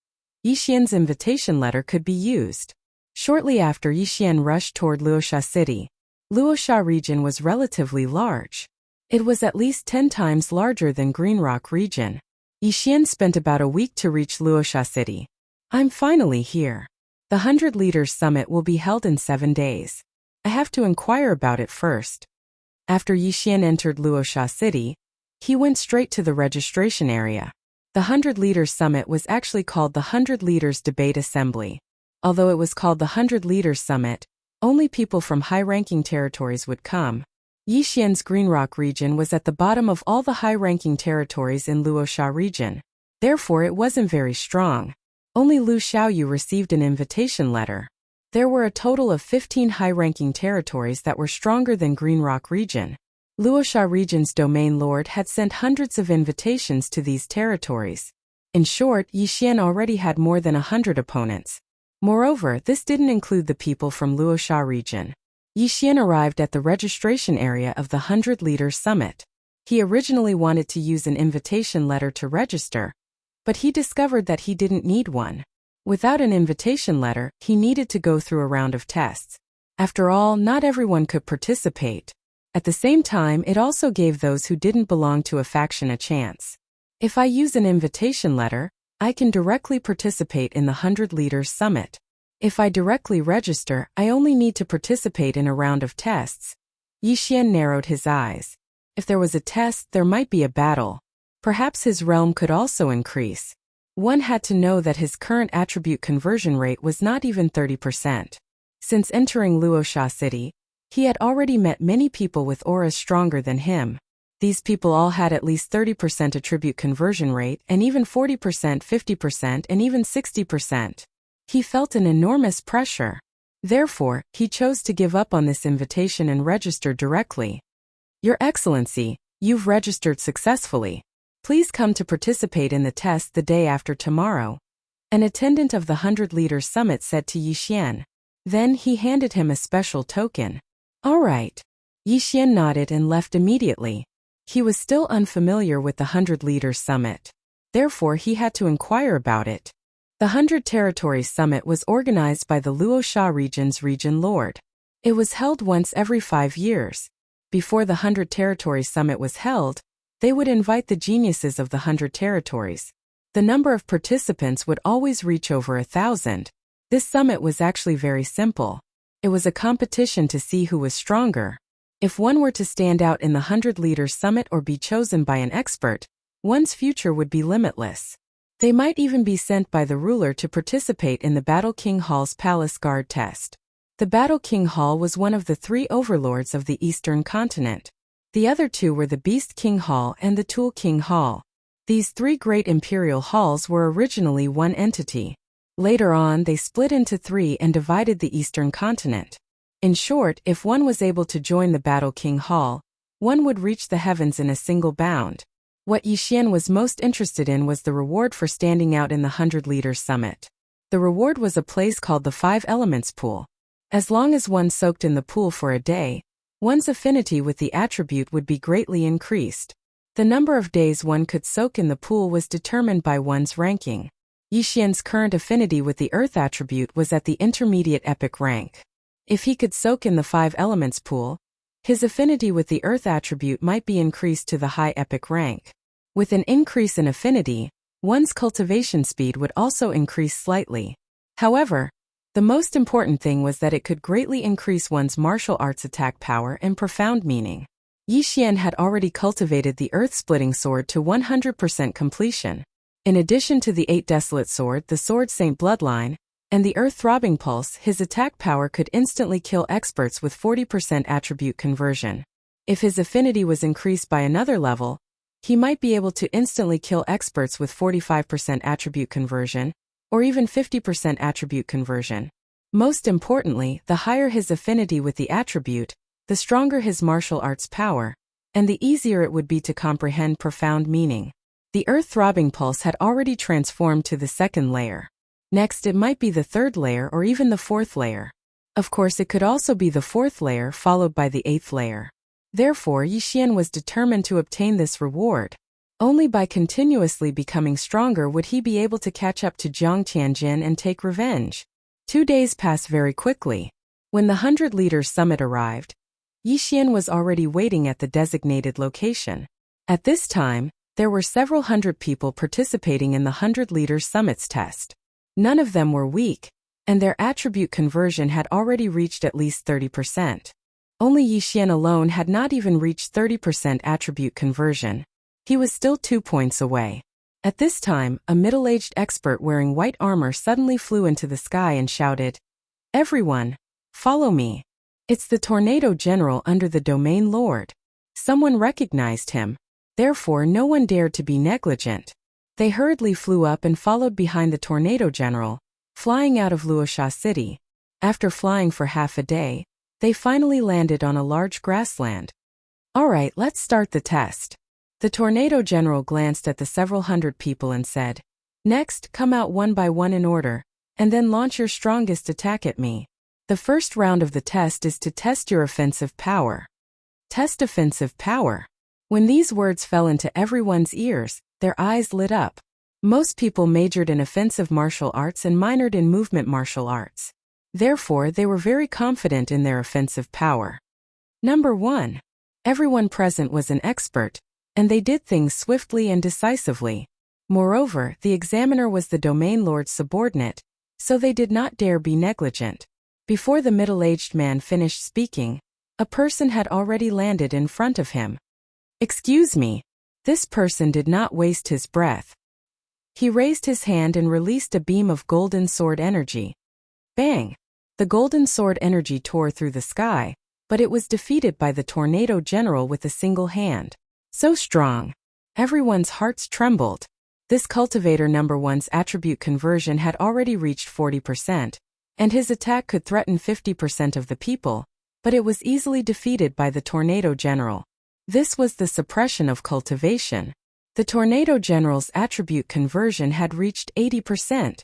Yixian's invitation letter could be used. Shortly after, Yixian rushed toward Luosha City. Luosha region was relatively large. It was at least 10 times larger than Greenrock region. Yixian spent about a week to reach Luosha City. I'm finally here. The 100 Leaders Summit will be held in 7 days. I have to inquire about it first. After Yixian entered Luosha City, he went straight to the registration area. The 100 Leaders Summit was actually called the 100 Leaders Debate Assembly. Although it was called the 100 Leaders Summit, only people from high-ranking territories would come. Yixian's Greenrock region was at the bottom of all the high-ranking territories in Luosha region. Therefore, it wasn't very strong. Only Lu Xiaoyu received an invitation letter. There were a total of 15 high-ranking territories that were stronger than Greenrock region. Luosha region's domain lord had sent hundreds of invitations to these territories. In short, Yixian already had more than 100 opponents. Moreover, this didn't include the people from Luosha region. Yixian arrived at the registration area of the 100 Leaders Summit. He originally wanted to use an invitation letter to register, but he discovered that he didn't need one. Without an invitation letter, he needed to go through a round of tests. After all, not everyone could participate. At the same time, it also gave those who didn't belong to a faction a chance. If I use an invitation letter, I can directly participate in the 100 Leaders Summit. If I directly register, I only need to participate in a round of tests. Yixian narrowed his eyes. If there was a test, there might be a battle. Perhaps his realm could also increase. One had to know that his current attribute conversion rate was not even 30%. Since entering Luosha City, he had already met many people with auras stronger than him. These people all had at least 30% attribute conversion rate and even 40%, 50%, and even 60%. He felt an enormous pressure. Therefore, he chose to give up on this invitation and register directly. Your Excellency, you've registered successfully. Please come to participate in the test the day after tomorrow. An attendant of the 100 Leaders Summit said to Yixian. Then he handed him a special token. All right. Yixian nodded and left immediately. He was still unfamiliar with the 100 Leaders Summit. Therefore, he had to inquire about it. The 100 Territories Summit was organized by the Luosha region's region lord. It was held once every 5 years. Before the 100 Territories Summit was held, they would invite the geniuses of the 100 territories. The number of participants would always reach over 1,000. This summit was actually very simple. It was a competition to see who was stronger. If one were to stand out in the 100 Leaders Summit or be chosen by an expert, one's future would be limitless. They might even be sent by the ruler to participate in the Battle King Hall's Palace Guard test. The Battle King Hall was one of the 3 overlords of the Eastern continent. The other 2 were the Beast King Hall and the Tool King Hall. These 3 great imperial halls were originally one entity. Later on, they split into 3 and divided the Eastern continent. In short, if one was able to join the Battle King Hall, one would reach the heavens in a single bound. What Yixian was most interested in was the reward for standing out in the 100 Leaders Summit. The reward was a place called the 5 Elements Pool. As long as one soaked in the pool for a day, one's affinity with the attribute would be greatly increased. The number of days one could soak in the pool was determined by one's ranking. Yixian's current affinity with the Earth attribute was at the intermediate epic rank. If he could soak in the 5 Elements Pool, his affinity with the Earth attribute might be increased to the high epic rank. With an increase in affinity, one's cultivation speed would also increase slightly. However, the most important thing was that it could greatly increase one's martial arts attack power and profound meaning. Yixian had already cultivated the Earth-splitting sword to 100% completion. In addition to the 8 Desolate Sword, the Sword Saint Bloodline, and the Earth-throbbing Pulse, his attack power could instantly kill experts with 40% attribute conversion. If his affinity was increased by another level, he might be able to instantly kill experts with 45% attribute conversion, or even 50% attribute conversion. Most importantly, the higher his affinity with the attribute, the stronger his martial arts power, and the easier it would be to comprehend profound meaning. The Earth-throbbing Pulse had already transformed to the 2nd layer. Next, it might be the 3rd layer or even the 4th layer. Of course, it could also be the 4th layer followed by the 8th layer. Therefore, Yixian was determined to obtain this reward. Only by continuously becoming stronger would he be able to catch up to Jiang Tianjin and take revenge. 2 days passed very quickly. When the 100 Leaders Summit arrived, Yixian was already waiting at the designated location. At this time, there were several hundred people participating in the 100 Leaders Summit's test. None of them were weak, and their attribute conversion had already reached at least 30%. Only Yixian alone had not even reached 30% attribute conversion. He was still 2 points away. At this time, a middle-aged expert wearing white armor suddenly flew into the sky and shouted, "Everyone, follow me. It's the Tornado General under the Domain Lord." Someone recognized him. Therefore, no one dared to be negligent. They hurriedly flew up and followed behind the Tornado General, flying out of Luosha City. After flying for half a day, they finally landed on a large grassland. All right, let's start the test. The Tornado General glanced at the several hundred people and said, "Next, come out one by one in order, and then launch your strongest attack at me. The first round of the test is to test your offensive power." Test offensive power. When these words fell into everyone's ears, their eyes lit up. Most people majored in offensive martial arts and minored in movement martial arts. Therefore, they were very confident in their offensive power. Number 1. Everyone present was an expert, and they did things swiftly and decisively. Moreover, the examiner was the domain lord's subordinate, so they did not dare be negligent. Before the middle-aged man finished speaking, a person had already landed in front of him. "Excuse me." This person did not waste his breath. He raised his hand and released a beam of golden sword energy. Bang! The golden sword energy tore through the sky, but it was defeated by the tornado general with a single hand. So strong. Everyone's hearts trembled. This cultivator number 1's attribute conversion had already reached 40%, and his attack could threaten 50% of the people, but it was easily defeated by the tornado general. This was the suppression of cultivation. The tornado general's attribute conversion had reached 80%.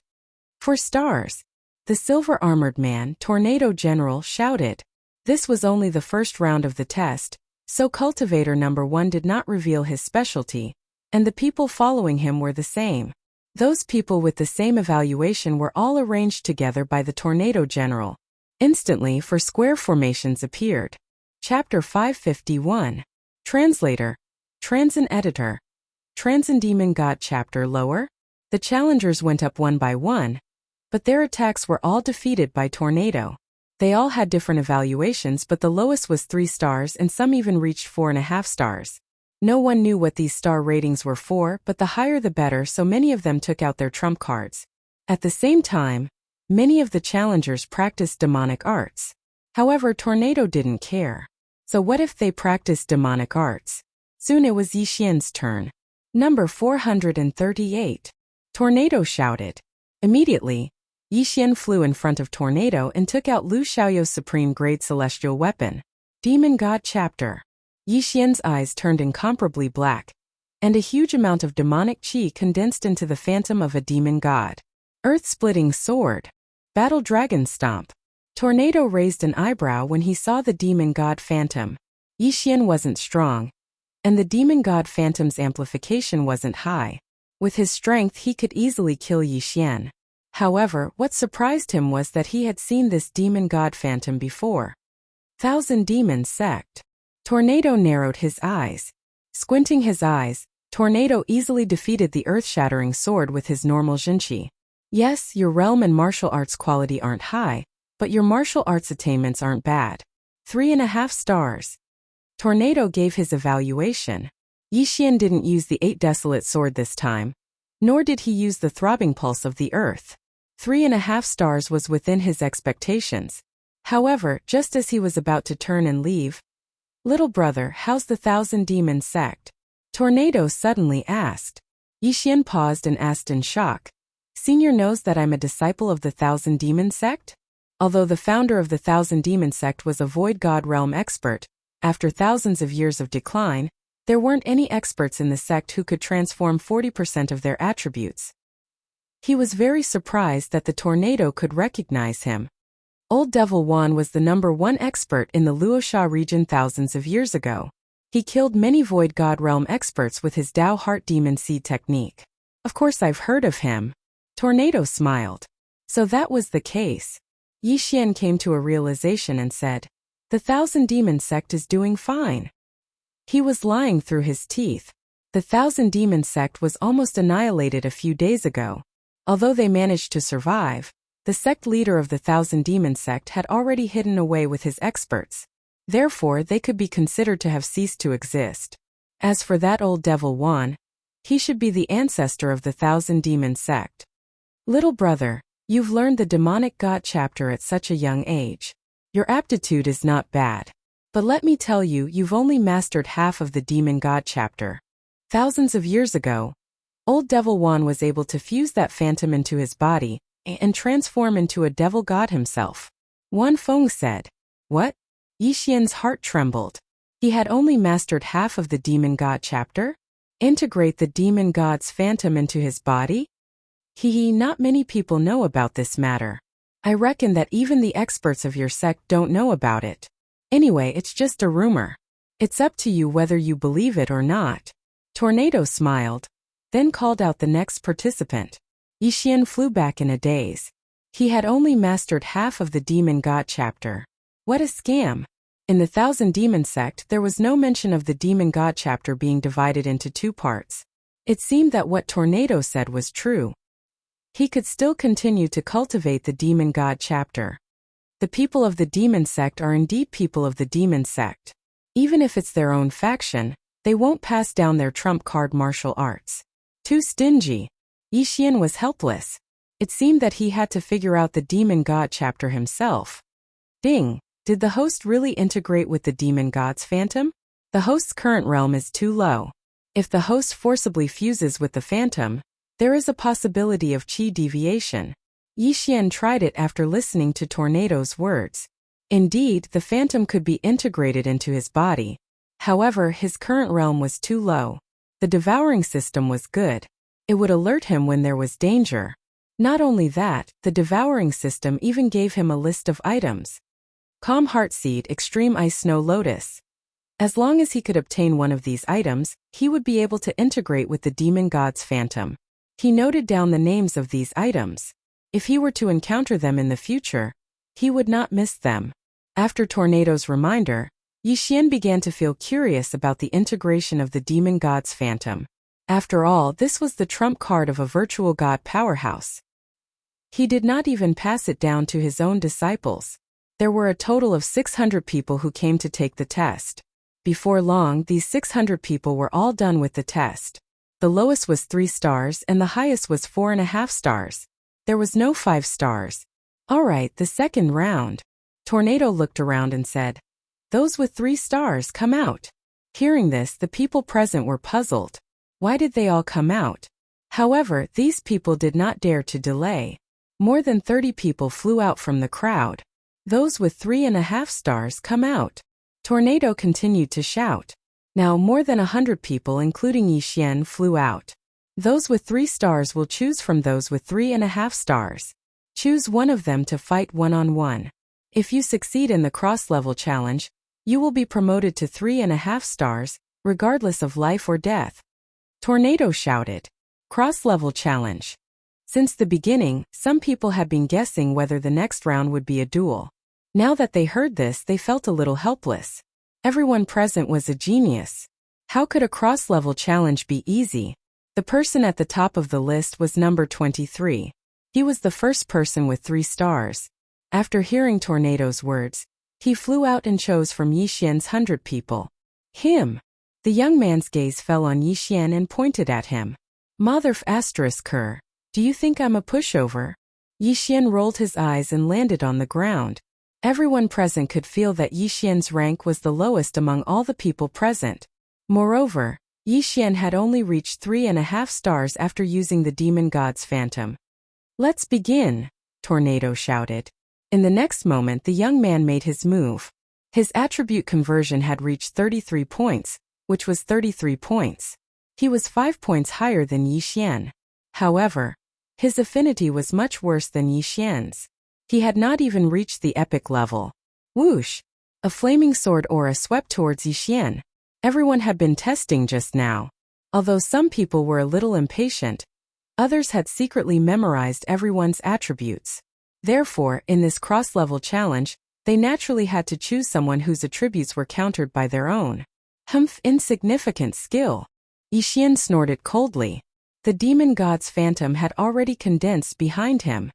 4 stars. The silver-armored man, tornado general, shouted. This was only the first round of the test, so cultivator number 1 did not reveal his specialty, and the people following him were the same. Those people with the same evaluation were all arranged together by the tornado general. Instantly, 4 square formations appeared. Chapter 551. Translator. Transin Editor. Transin Demon God Chapter Lower. The challengers went up one by one, but their attacks were all defeated by tornado. They all had different evaluations, but the lowest was 3 stars and some even reached 4.5 stars. No one knew what these star ratings were for, but the higher the better, so many of them took out their trump cards. At the same time, many of the challengers practiced demonic arts. However, tornado didn't care. So what if they practiced demonic arts? Soon it was Yixian's turn. Number 438. Tornado shouted. Immediately, Yixian flew in front of tornado and took out Lu Xiaoyou's supreme-grade celestial weapon. Demon God Chapter. Yixian's eyes turned incomparably black, and a huge amount of demonic qi condensed into the phantom of a demon god. Earth-splitting sword. Battle dragon stomp. Tornado raised an eyebrow when he saw the demon god phantom. Yixian wasn't strong, and the demon god phantom's amplification wasn't high. With his strength he could easily kill Yixian. However, what surprised him was that he had seen this demon god phantom before. Thousand Demon Sect. Tornado narrowed his eyes. Squinting his eyes, Tornado easily defeated the earth-shattering sword with his normal jinqi. Yes, your realm and martial arts quality aren't high, but your martial arts attainments aren't bad. 3.5 stars. Tornado gave his evaluation. Yixian didn't use the 8 desolate sword this time, nor did he use the throbbing pulse of the earth. 3.5 stars was within his expectations. However, just as he was about to turn and leave, "Little brother, how's the Thousand Demon Sect?" Tornado suddenly asked. Yixian paused and asked in shock. "Senior knows that I'm a disciple of the Thousand Demon Sect?" Although the founder of the Thousand Demon Sect was a Void God Realm expert, after thousands of years of decline, there weren't any experts in the sect who could transform 40% of their attributes. He was very surprised that the tornado could recognize him. Old Devil Wan was the number 1 expert in the Luosha region thousands of years ago. He killed many Void God Realm experts with his Dao Heart Demon Seed technique. Of course I've heard of him. Tornado smiled. So that was the case. Yixian came to a realization and said, "The Thousand Demon Sect is doing fine." He was lying through his teeth. The Thousand Demon Sect was almost annihilated a few days ago. Although they managed to survive, the sect leader of the Thousand Demon Sect had already hidden away with his experts. Therefore, they could be considered to have ceased to exist. As for that old Devil Wan, he should be the ancestor of the Thousand Demon Sect. Little brother, you've learned the Demonic God Chapter at such a young age. Your aptitude is not bad. But let me tell you, you've only mastered half of the Demon God Chapter. Thousands of years ago, old Devil Wan was able to fuse that phantom into his body and transform into a devil god himself. Wan Feng said. What? Yixian's heart trembled. He had only mastered half of the Demon God Chapter? Integrate the demon god's phantom into his body? Not many people know about this matter. I reckon that even the experts of your sect don't know about it. Anyway, it's just a rumor. It's up to you whether you believe it or not. Tornado smiled, then called out the next participant. Yixian flew back in a daze. He had only mastered half of the Demon God chapter. What a scam! In the Thousand Demon sect, there was no mention of the Demon God chapter being divided into two parts. It seemed that what Tornado said was true. He could still continue to cultivate the Demon God chapter. The people of the Demon sect are indeed people of the Demon sect. Even if it's their own faction, they won't pass down their trump card martial arts. Too stingy. Yixian was helpless. It seemed that he had to figure out the Demon God chapter himself. Ding! Did the host really integrate with the Demon God's phantom? The host's current realm is too low. If the host forcibly fuses with the phantom, there is a possibility of chi deviation. Yixian tried it after listening to Tornado's words. Indeed, the phantom could be integrated into his body. However, his current realm was too low. The devouring system was good. It would alert him when there was danger. Not only that, the devouring system even gave him a list of items. Calm Heartseed, Extreme Ice Snow Lotus. As long as he could obtain one of these items, he would be able to integrate with the Demon God's phantom. He noted down the names of these items. If he were to encounter them in the future, he would not miss them. After Tornado's reminder, Yixian began to feel curious about the integration of the Demon God's phantom. After all, this was the trump card of a virtual god powerhouse. He did not even pass it down to his own disciples. There were a total of 600 people who came to take the test. Before long, these 600 people were all done with the test. The lowest was 3 stars and the highest was 4.5 stars. There was no 5 stars. All right, the second round. Tornado looked around and said, "Those with 3 stars, come out." Hearing this, the people present were puzzled. Why did they all come out? However, these people did not dare to delay. More than 30 people flew out from the crowd. "Those with 3.5 stars, come out." Tornado continued to shout. Now more than 100 people including Yixian flew out. "Those with 3 stars will choose from those with 3.5 stars. Choose one of them to fight one-on-one. If you succeed in the cross-level challenge, you will be promoted to 3.5 stars, regardless of life or death." Tornado shouted. Cross-level challenge. Since the beginning, some people had been guessing whether the next round would be a duel. Now that they heard this, they felt a little helpless. Everyone present was a genius. How could a cross-level challenge be easy? The person at the top of the list was number 23. He was the first person with 3 stars. After hearing Tornado's words, he flew out and chose from Yixian's 100 people. Him. The young man's gaze fell on Yixian and pointed at him. "Motherf ***, do you think I'm a pushover?" Yixian rolled his eyes and landed on the ground. Everyone present could feel that Yixian's rank was the lowest among all the people present. Moreover, Yixian had only reached 3.5 stars after using the Demon God's phantom. "Let's begin," Tornado shouted. In the next moment, the young man made his move. His attribute conversion had reached 33 points, which was 33 points. He was 5 points higher than Yixian. However, his affinity was much worse than Yixian's. He had not even reached the epic level. Whoosh! A flaming sword aura swept towards Yixian. Everyone had been testing just now. Although some people were a little impatient, others had secretly memorized everyone's attributes. Therefore, in this cross-level challenge, they naturally had to choose someone whose attributes were countered by their own. Insignificant skill. Yixian snorted coldly. The Demon God's phantom had already condensed behind him.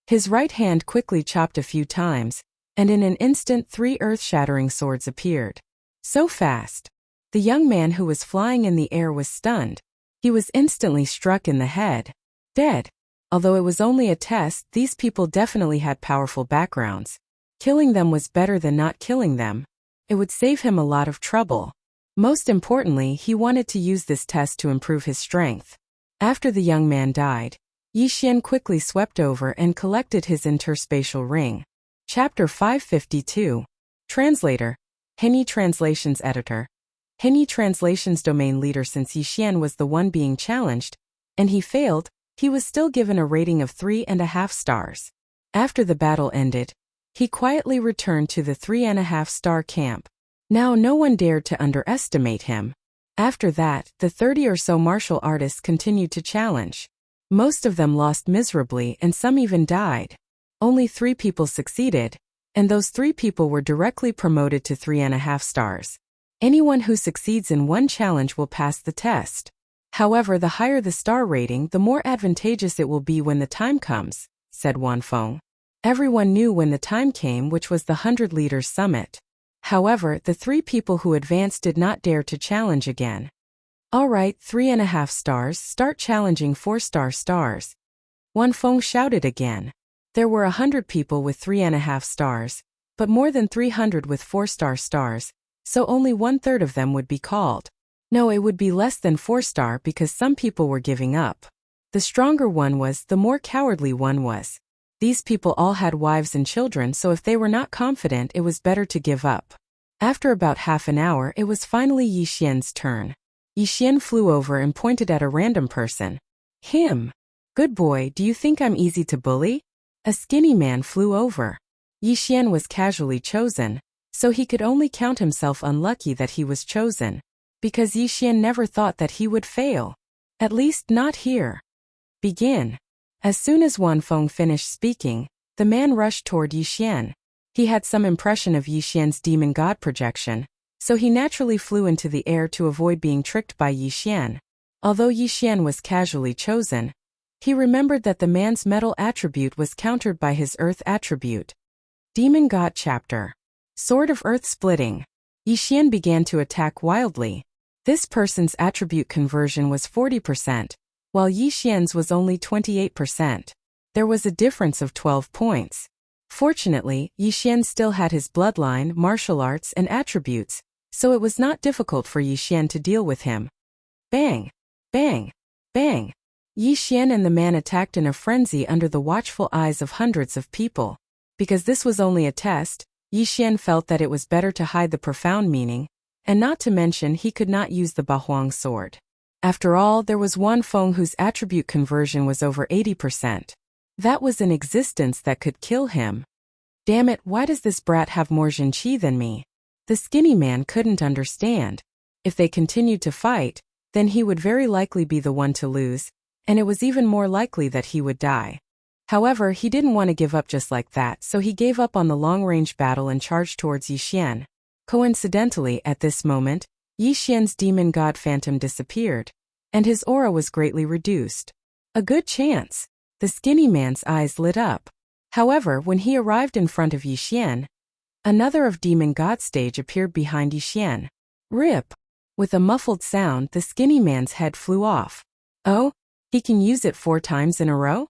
His right hand quickly chopped a few times, and in an instant 3 earth-shattering swords appeared. So fast. The young man who was flying in the air was stunned. He was instantly struck in the head. Dead. Although it was only a test, these people definitely had powerful backgrounds. Killing them was better than not killing them. It would save him a lot of trouble. Most importantly, he wanted to use this test to improve his strength. After the young man died, Yixian quickly swept over and collected his interspatial ring. Chapter 552. Translator. Henny Translations Editor. Henny Translations Domain Leader. Since Yixian was the one being challenged, and he failed, he was still given a rating of 3.5 stars. After the battle ended, he quietly returned to the 3.5 star camp. Now no one dared to underestimate him. After that, the 30 or so martial artists continued to challenge. Most of them lost miserably and some even died. Only 3 people succeeded, and those 3 people were directly promoted to 3.5 stars. Anyone who succeeds in one challenge will pass the test. However, the higher the star rating, the more advantageous it will be when the time comes, said Wanfeng. Everyone knew when the time came, which was the 100 Leaders Summit. However, the 3 people who advanced did not dare to challenge again. All right, 3.5 stars, start challenging 4-star stars. Wanfeng shouted again. There were 100 people with 3.5 stars, but more than 300 with 4-star stars, so only 1/3 of them would be called. No, it would be less than 4-star because some people were giving up. The stronger one was, the more cowardly one was. These people all had wives and children, so if they were not confident, it was better to give up. After about half an hour, it was finally Yi Xian's turn. Yi Xian flew over and pointed at a random person. Him. Good boy, do you think I'm easy to bully? A skinny man flew over. Yi Xian was casually chosen, so he could only count himself unlucky that he was chosen. Because Yi Xian never thought that he would fail. At least not here. Begin. As soon as Wanfeng finished speaking, the man rushed toward Yi Xian. He had some impression of Yi Xian's demon god projection, so he naturally flew into the air to avoid being tricked by Yi Xian. Although Yi Xian was casually chosen, he remembered that the man's metal attribute was countered by his earth attribute. Demon God Chapter. Sword of Earth Splitting. Yi Xian began to attack wildly. This person's attribute conversion was 40%, while Yi Xian's was only 28%. There was a difference of 12 points. Fortunately, Yi Xian still had his bloodline, martial arts, and attributes, so it was not difficult for Yi Xian to deal with him. Bang! Bang! Bang! Yi Xian and the man attacked in a frenzy under the watchful eyes of hundreds of people. Because this was only a test, Yi Xian felt that it was better to hide the profound meaning, and not to mention he could not use the Bahuang sword. After all, there was Wanfeng whose attribute conversion was over 80%. That was an existence that could kill him. Damn it, why does this brat have more Jinqi than me? The skinny man couldn't understand. If they continued to fight, then he would very likely be the one to lose, and it was even more likely that he would die. However, he didn't want to give up just like that, so he gave up on the long-range battle and charged towards Yi Xian. Coincidentally, at this moment, Yi Xian's demon god phantom disappeared, and his aura was greatly reduced. A good chance. The skinny man's eyes lit up. However, when he arrived in front of Yi Xian, another of demon god stage appeared behind Yi Xian. Rip! With a muffled sound, the skinny man's head flew off. Oh? He can use it 4 times in a row?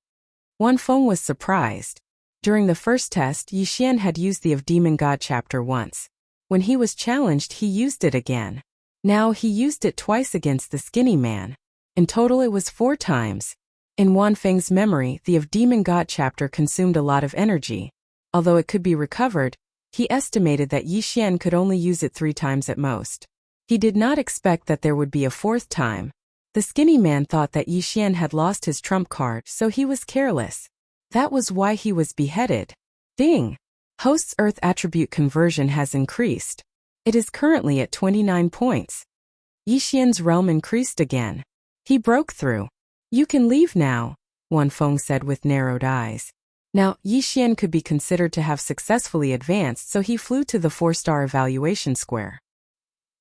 Wanfeng was surprised. During the first test, Yi Xian had used the of Demon God chapter once. When he was challenged, he used it again. Now he used it twice against the skinny man. In total it was 4 times. In Wanfeng's memory, the of Demon God chapter consumed a lot of energy. Although it could be recovered, he estimated that Yi Xian could only use it 3 times at most. He did not expect that there would be a 4th time. The skinny man thought that Yi Xian had lost his trump card, so he was careless. That was why he was beheaded. Ding! Host's Earth attribute conversion has increased. It is currently at 29 points. Yi Xian's realm increased again. He broke through. You can leave now, Wanfeng said with narrowed eyes. Now, Yi Xian could be considered to have successfully advanced, so he flew to the 4-star evaluation square.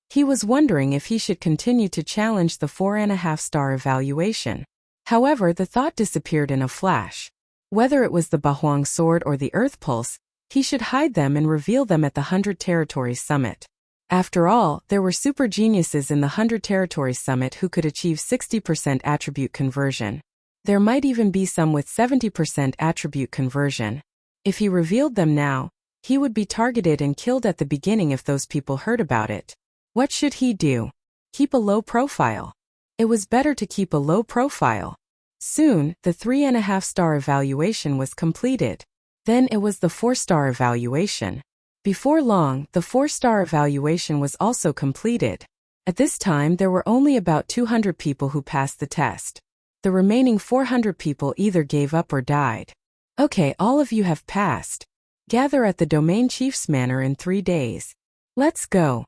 He was wondering if he should continue to challenge the 4.5-star evaluation. However, the thought disappeared in a flash. Whether it was the Bahuang sword or the Earth Pulse, he should hide them and reveal them at the 100 Territories Summit. After all, there were super geniuses in the 100 Territories Summit who could achieve 60% attribute conversion. There might even be some with 70% attribute conversion. If he revealed them now, he would be targeted and killed at the beginning if those people heard about it. What should he do? Keep a low profile. It was better to keep a low profile. Soon, the 3.5-star evaluation was completed. Then it was the 4-star evaluation. Before long, the 4-star evaluation was also completed. At this time, there were only about 200 people who passed the test. The remaining 400 people either gave up or died. Okay, all of you have passed. Gather at the Domain Chief's Manor in 3 days. Let's go,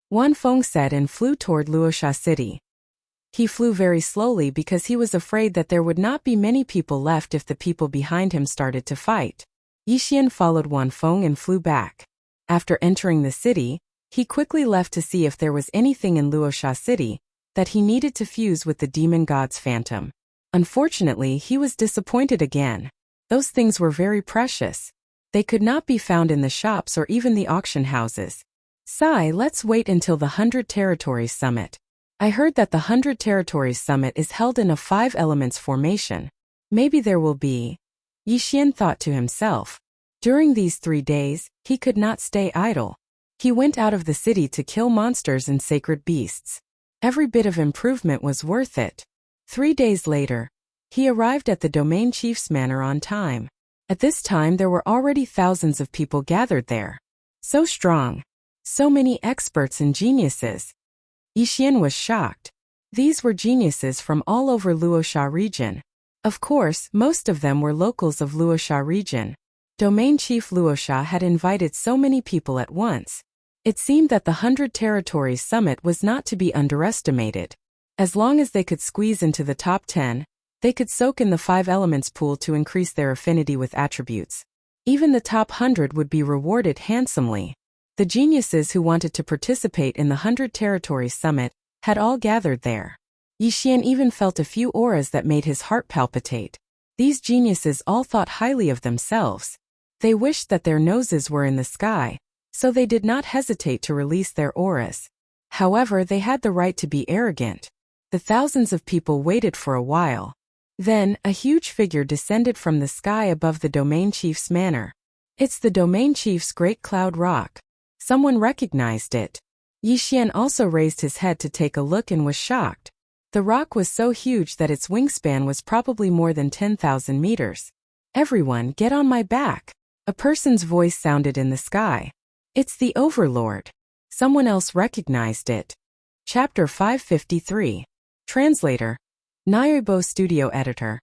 Wan Feng said and flew toward Luosha City. He flew very slowly because he was afraid that there would not be many people left if the people behind him started to fight. Yixian followed Wan Feng and flew back. After entering the city, he quickly left to see if there was anything in Luosha City that he needed to fuse with the demon god's phantom. Unfortunately, he was disappointed again. Those things were very precious. They could not be found in the shops or even the auction houses. Sigh, let's wait until the 100 Territories Summit. I heard that the 100 Territories Summit is held in a 5 elements formation. Maybe there will be. Yixian thought to himself. During these 3 days, he could not stay idle. He went out of the city to kill monsters and sacred beasts. Every bit of improvement was worth it. 3 days later, he arrived at the domain chief's manor on time. At this time there were already thousands of people gathered there. So strong. So many experts and geniuses. Yixian was shocked. These were geniuses from all over Luosha region. Of course, most of them were locals of Luosha region. Domain Chief Luosha had invited so many people at once. It seemed that the 100 Territories Summit was not to be underestimated. As long as they could squeeze into the top 10, they could soak in the 5 elements pool to increase their affinity with attributes. Even the top 100 would be rewarded handsomely. The geniuses who wanted to participate in the 100 Territories Summit had all gathered there. Yixian even felt a few auras that made his heart palpitate. These geniuses all thought highly of themselves. They wished that their noses were in the sky, so they did not hesitate to release their auras. However, they had the right to be arrogant. The thousands of people waited for a while. Then, a huge figure descended from the sky above the domain chief's manor. It's the domain chief's great cloud rock. Someone recognized it. Yixian also raised his head to take a look and was shocked. The rock was so huge that its wingspan was probably more than 10,000 meters. Everyone, get on my back. A person's voice sounded in the sky. It's the Overlord. Someone else recognized it. Chapter 553. Translator. Nairobi Studio Editor.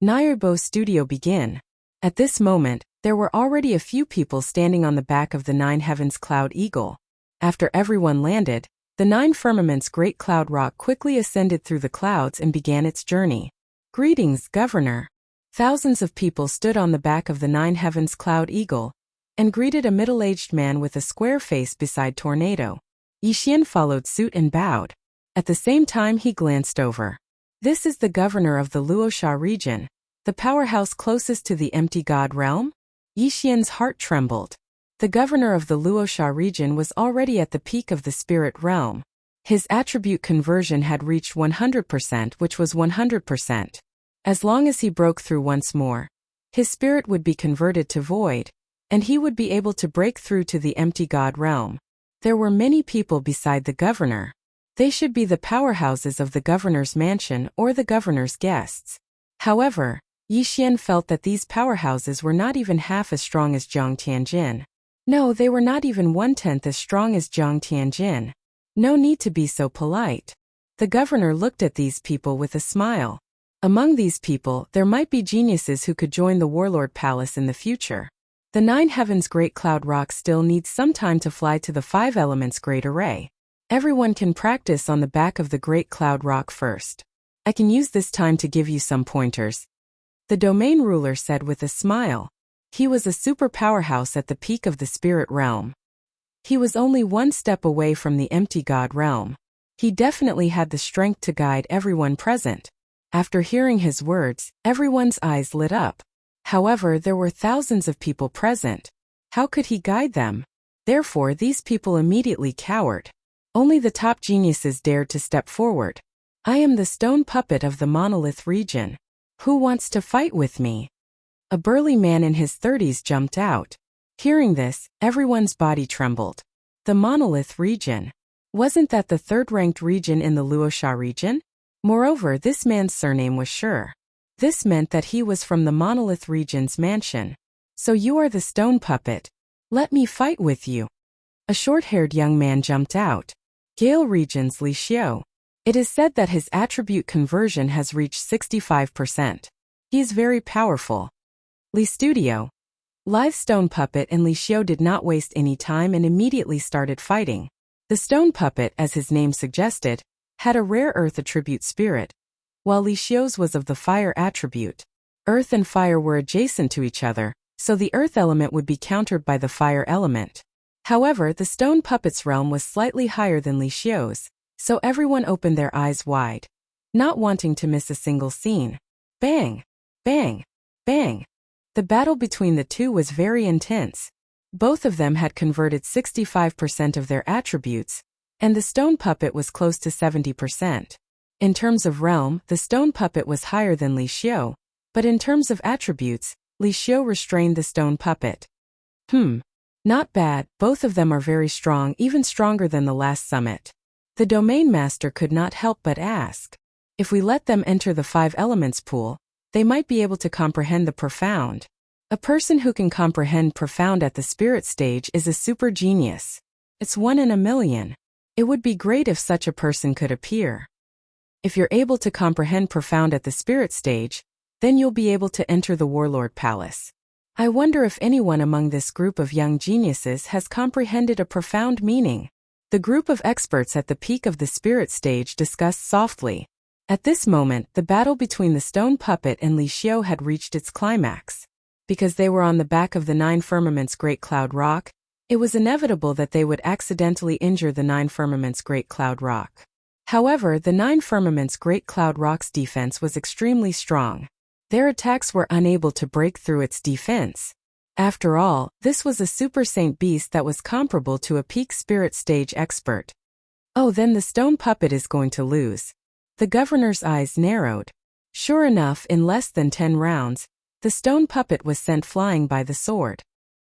Nairobi Studio begin. At this moment, there were already a few people standing on the back of the 9 Heavens Cloud Eagle. After everyone landed, the 9 Firmaments Great Cloud Rock quickly ascended through the clouds and began its journey. Greetings, Governor. Thousands of people stood on the back of the 9 Heavens Cloud Eagle and greeted a middle-aged man with a square face beside Tornado. Yixian followed suit and bowed. At the same time he glanced over. This is the governor of the Luosha region, the powerhouse closest to the empty god realm? Yixian's heart trembled. The governor of the Luosha region was already at the peak of the spirit realm. His attribute conversion had reached 100%, which was 100%. As long as he broke through once more, his spirit would be converted to void, and he would be able to break through to the empty god realm. There were many people beside the governor. They should be the powerhouses of the governor's mansion or the governor's guests. However, Yixian felt that these powerhouses were not even half as strong as Jiang Tianjin. No, they were not even 1/10 as strong as Jiang Tianjin. No need to be so polite. The governor looked at these people with a smile. Among these people, there might be geniuses who could join the Warlord Palace in the future. The 9 Heavens Great Cloud Rock still needs some time to fly to the 5 Elements Great Array. Everyone can practice on the back of the Great Cloud Rock first. I can use this time to give you some pointers. The domain ruler said with a smile. He was a super powerhouse at the peak of the spirit realm. He was only one step away from the empty god realm. He definitely had the strength to guide everyone present. After hearing his words, everyone's eyes lit up. However, there were thousands of people present. How could he guide them? Therefore, these people immediately cowered. Only the top geniuses dared to step forward. I am the stone puppet of the Monolith region. Who wants to fight with me? A burly man in his 30s jumped out. Hearing this, everyone's body trembled. The Monolith region. Wasn't that the 3rd-ranked region in the Luosha region? Moreover, this man's surname was Sure. This meant that he was from the Monolith region's mansion. So you are the stone puppet. Let me fight with you. A short-haired young man jumped out. Gale region's Li Xiu. It is said that his attribute conversion has reached 65%. He is very powerful. Li Studio. Live Stone Puppet and Li Xiu did not waste any time and immediately started fighting. The stone puppet, as his name suggested, had a rare earth attribute spirit, while Li Xiu's was of the fire attribute. Earth and fire were adjacent to each other, so the earth element would be countered by the fire element. However, the stone puppet's realm was slightly higher than Li Xiu's, so everyone opened their eyes wide, not wanting to miss a single scene. Bang! Bang! Bang! The battle between the two was very intense. Both of them had converted 65% of their attributes, and the stone puppet was close to 70%. In terms of realm, the stone puppet was higher than Li Xiu, but in terms of attributes, Li Xiu restrained the stone puppet. Not bad, both of them are very strong, even stronger than the last summit. The domain master could not help but ask. If we let them enter the 5 elements pool, they might be able to comprehend the profound. A person who can comprehend profound at the spirit stage is a super genius. It's 1 in a million. It would be great if such a person could appear. If you're able to comprehend profound at the spirit stage, then you'll be able to enter the Warlord Palace. I wonder if anyone among this group of young geniuses has comprehended a profound meaning. The group of experts at the peak of the spirit stage discussed softly. At this moment, the battle between the stone puppet and Li Xiu had reached its climax. Because they were on the back of the 9 Firmaments Great Cloud Rock, it was inevitable that they would accidentally injure the 9 Firmaments Great Cloud Rock. However, the 9 Firmaments Great Cloud Rock's defense was extremely strong. Their attacks were unable to break through its defense. After all, this was a super saint beast that was comparable to a peak spirit stage expert. Oh, then the stone puppet is going to lose. The governor's eyes narrowed. Sure enough, in less than 10 rounds, the stone puppet was sent flying by the sword.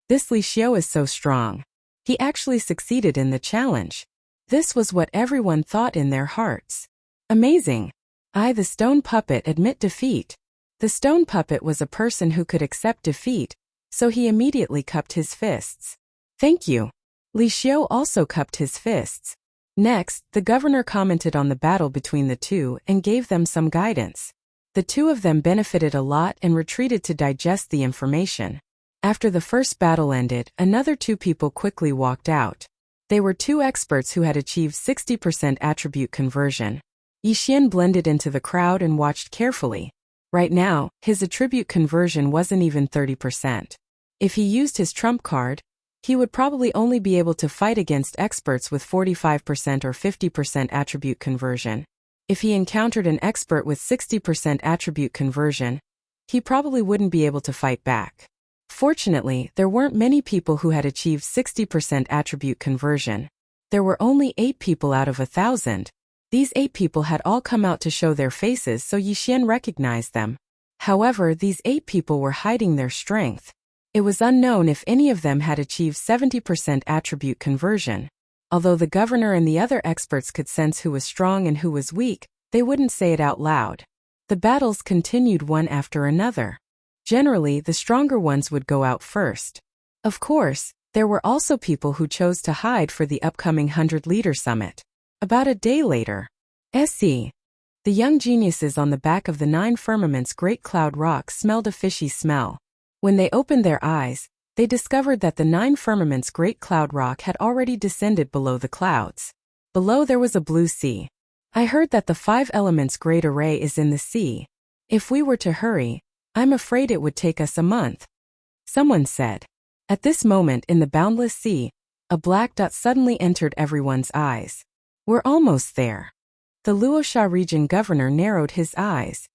This Li Xiu is so strong. He actually succeeded in the challenge. This was what everyone thought in their hearts. Amazing. The stone puppet, admit defeat. The stone puppet was a person who could accept defeat, so he immediately cupped his fists. Thank you. Li Xiu also cupped his fists. Next, the governor commented on the battle between the two and gave them some guidance. The two of them benefited a lot and retreated to digest the information. After the first battle ended, another 2 people quickly walked out. They were 2 experts who had achieved 60% attribute conversion. Yixian blended into the crowd and watched carefully. Right now, his attribute conversion wasn't even 30%. If he used his trump card, he would probably only be able to fight against experts with 45% or 50% attribute conversion. If he encountered an expert with 60% attribute conversion, he probably wouldn't be able to fight back. Fortunately, there weren't many people who had achieved 60% attribute conversion. There were only 8 people out of 1,000. These 8 people had all come out to show their faces, so Yixian recognized them. However, these 8 people were hiding their strength. It was unknown if any of them had achieved 70% attribute conversion. Although the governor and the other experts could sense who was strong and who was weak, they wouldn't say it out loud. The battles continued one after another. Generally, the stronger ones would go out first. Of course, there were also people who chose to hide for the upcoming 100-leader summit. About a day later, the young geniuses on the back of the 9 Firmaments Great Cloud Rock smelled a fishy smell. When they opened their eyes, they discovered that the 9 Firmaments Great Cloud Rock had already descended below the clouds. Below there was a blue sea. I heard that the 5 Elements Great Array is in the sea. If we were to hurry, I'm afraid it would take us a month. Someone said. At this moment in the boundless sea, a black dot suddenly entered everyone's eyes. We're almost there. The Luosha region governor narrowed his eyes.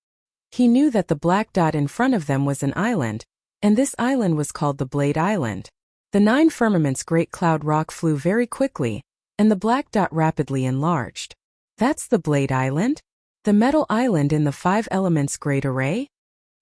He knew that the black dot in front of them was an island, and this island was called the Blade Island. The 9 Firmaments Great Cloud Rock flew very quickly, and the black dot rapidly enlarged. That's the Blade Island? The metal island in the 5 Elements Great Array?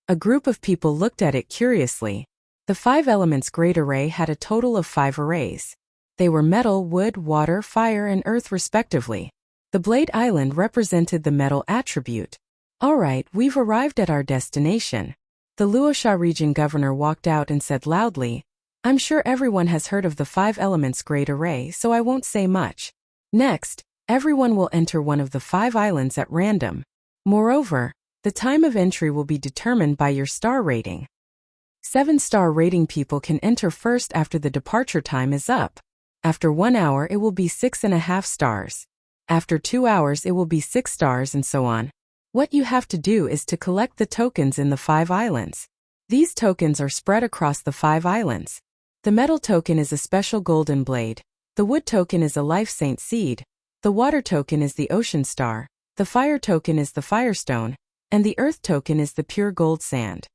A group of people looked at it curiously. The 5 Elements Great Array had a total of 5 arrays. They were metal, wood, water, fire, and earth respectively. The Blade Island represented the metal attribute. Alright, we've arrived at our destination. The Luosha region governor walked out and said loudly, I'm sure everyone has heard of the 5 Elements Great Array, so I won't say much. Next, everyone will enter one of the 5 islands at random. Moreover, the time of entry will be determined by your star rating. 7-star rating people can enter first after the departure time is up. After 1 hour it will be 6.5 stars. After 2 hours it will be 6 stars and so on. What you have to do is to collect the tokens in the 5 islands. These tokens are spread across the 5 islands. The metal token is a special golden blade. The wood token is a life saint seed. The water token is the ocean star. The fire token is the firestone. And the earth token is the pure gold sand.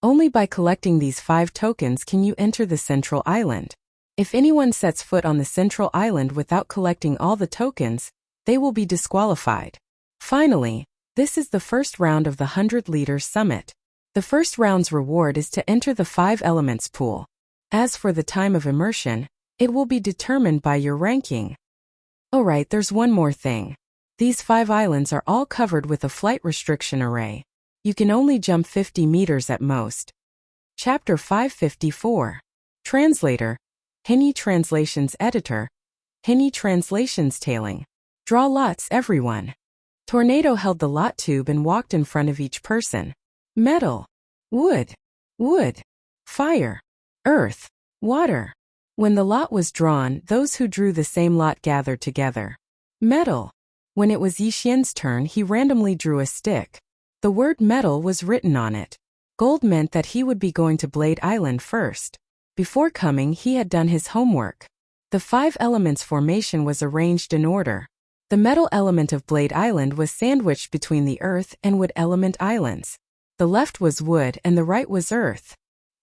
Only by collecting these 5 tokens can you enter the central island. If anyone sets foot on the central island without collecting all the tokens, they will be disqualified. Finally, this is the first round of the 100 Leaders Summit. The first round's reward is to enter the 5 elements pool. As for the time of immersion, it will be determined by your ranking. Alright, there's one more thing. These 5 islands are all covered with a flight restriction array. You can only jump 50 meters at most. Chapter 554. Translator. Hinny Translations Editor. Hinny Translations Tailing. Draw lots, everyone. Tornado held the lot tube and walked in front of each person. Metal. Wood. Wood. Fire. Earth. Water. When the lot was drawn, those who drew the same lot gathered together. Metal. When it was Yixian's turn, he randomly drew a stick. The word metal was written on it. Gold meant that he would be going to Blade Island first. Before coming, he had done his homework. The 5 elements formation was arranged in order. The metal element of Blade Island was sandwiched between the earth and wood element islands. The left was wood and the right was earth.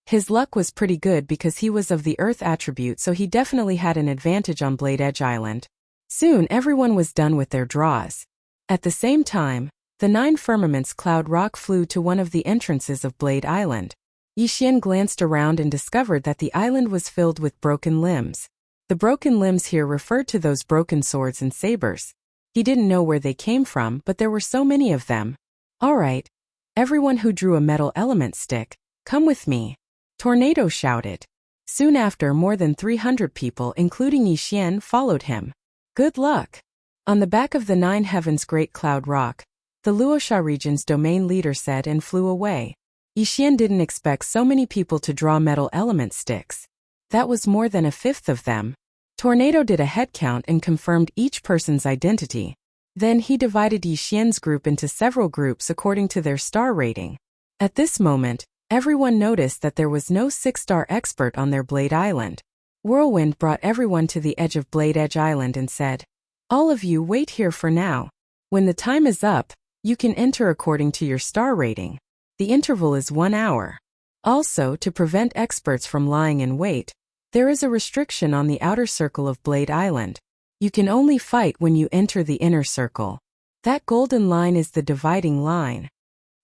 His luck was pretty good because he was of the earth attribute, so he definitely had an advantage on Blade Edge Island. Soon everyone was done with their draws. At the same time, the 9 firmaments cloud rock flew to one of the entrances of Blade Island. Yixian glanced around and discovered that the island was filled with broken limbs. The broken limbs here referred to those broken swords and sabers. He didn't know where they came from, but there were so many of them. Alright. Everyone who drew a metal element stick, come with me. Tornado shouted. Soon after, more than 300 people, including Yixian, followed him. Good luck. On the back of the 9 heavens great cloud rock, the Luosha region's domain leader said and flew away. Yixian didn't expect so many people to draw metal element sticks. That was more than a fifth of them. Tornado did a head count and confirmed each person's identity. Then he divided Yixian's group into several groups according to their star rating. At this moment, everyone noticed that there was no 6-star expert on their Blade Island. Whirlwind brought everyone to the edge of Blade Edge Island and said, "All of you wait here for now. When the time is up, you can enter according to your star rating. The interval is 1 hour. Also, to prevent experts from lying in wait, there is a restriction on the outer circle of Blade Island. You can only fight when you enter the inner circle. That golden line is the dividing line."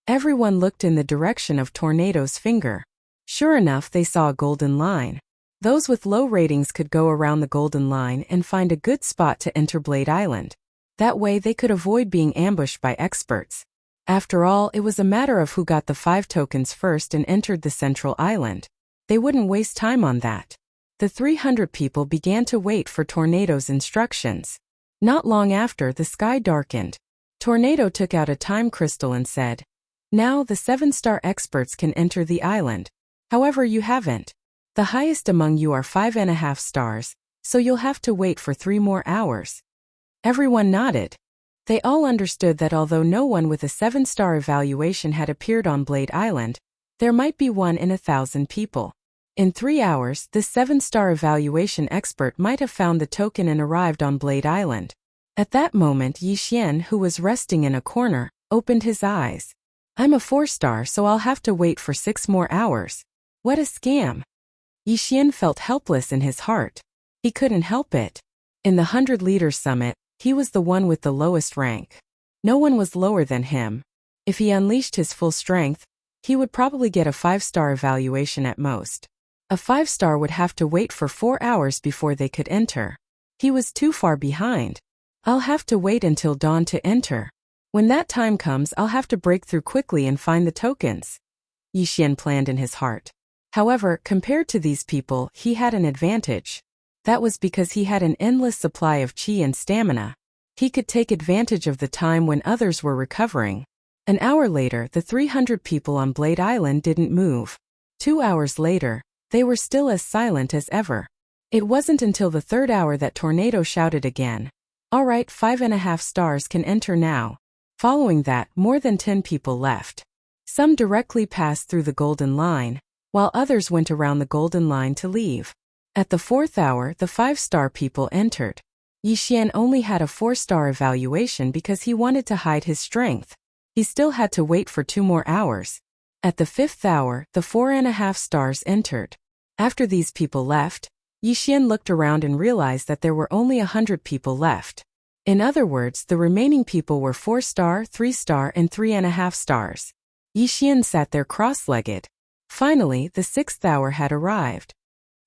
Everyone looked in the direction of Tornado's finger. Sure enough, they saw a golden line. Those with low ratings could go around the golden line and find a good spot to enter Blade Island. That way they could avoid being ambushed by experts. After all, it was a matter of who got the 5 tokens first and entered the central island. They wouldn't waste time on that. The 300 people began to wait for Tornado's instructions. Not long after, the sky darkened. Tornado took out a time crystal and said, "Now the 7-star experts can enter the island. However, you haven't. The highest among you are 5.5 stars, so you'll have to wait for 3 more hours." Everyone nodded. They all understood that although no one with a 7-star evaluation had appeared on Blade Island, there might be 1 in 1,000 people. In 3 hours, this 7-star evaluation expert might have found the token and arrived on Blade Island. At that moment, Yixian, who was resting in a corner, opened his eyes. "I'm a 4-star, so I'll have to wait for 6 more hours. What a scam." Yixian felt helpless in his heart. He couldn't help it. In the 100 Leaders Summit, he was the one with the lowest rank. No one was lower than him. If he unleashed his full strength, he would probably get a 5-star evaluation at most. A 5-star would have to wait for 4 hours before they could enter. He was too far behind. "I'll have to wait until dawn to enter. When that time comes, I'll have to break through quickly and find the tokens," Yixian planned in his heart. However, compared to these people, he had an advantage. That was because he had an endless supply of chi and stamina. He could take advantage of the time when others were recovering. An hour later, the 300 people on Blade Island didn't move. 2 hours later, they were still as silent as ever. It wasn't until the 3rd hour that Tornado shouted again. "All right, 5.5 stars can enter now." Following that, more than 10 people left. Some directly passed through the golden line, while others went around the golden line to leave. At the 4th hour, the 5-star people entered. Yixian only had a 4-star evaluation because he wanted to hide his strength. He still had to wait for 2 more hours. At the 5th hour, the 4.5 stars entered. After these people left, Yixian looked around and realized that there were only 100 people left. In other words, the remaining people were 4-star, 3-star, and 3.5 stars. Yixian sat there cross-legged. Finally, the 6th hour had arrived.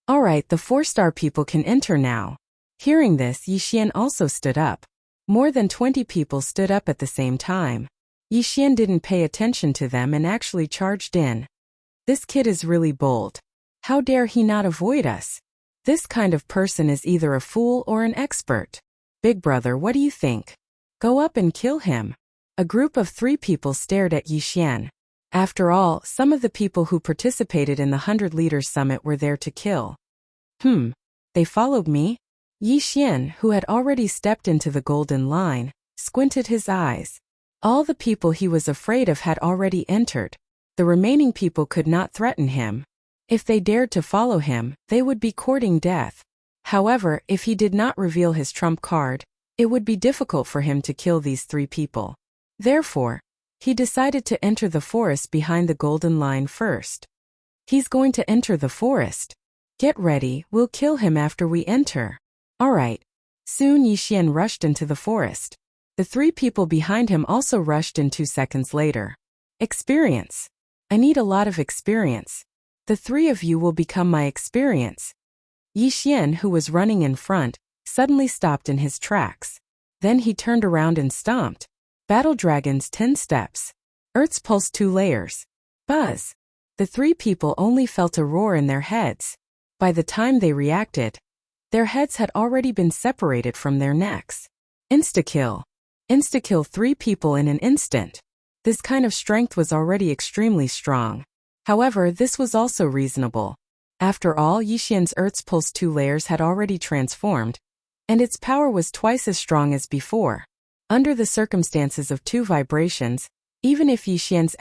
"All right, the 4-star people can enter now." Hearing this, Yixian also stood up. More than 20 people stood up at the same time. Yixian didn't pay attention to them and actually charged in. "This kid is really bold. How dare he not avoid us? This kind of person is either a fool or an expert. Big brother, what do you think? Go up and kill him." A group of 3 people stared at Yixian. After all, some of the people who participated in the 100 Leaders Summit were there to kill. They followed me? Yixian, who had already stepped into the golden line, squinted his eyes. All the people he was afraid of had already entered. The remaining people could not threaten him. If they dared to follow him, they would be courting death. However, if he did not reveal his trump card, it would be difficult for him to kill these 3 people. Therefore, he decided to enter the forest behind the golden line first. He's going to enter the forest. Get ready, we'll kill him after we enter. Alright. Soon Yixian rushed into the forest. The 3 people behind him also rushed in 2 seconds later. Experience. I need a lot of experience. The 3 of you will become my experience. Yixian, who was running in front, suddenly stopped in his tracks. Then he turned around and stomped. Battle Dragon's 10 steps. Earth's Pulse 2 layers. Buzz. The 3 people only felt a roar in their heads. By the time they reacted, their heads had already been separated from their necks. Insta-kill. Insta-kill 3 people in an instant. This kind of strength was already extremely strong. However, this was also reasonable. After all, Yixian's Earth's Pulse 2 layers had already transformed, and its power was twice as strong as before. Under the circumstances of 2 vibrations, even if Yixian's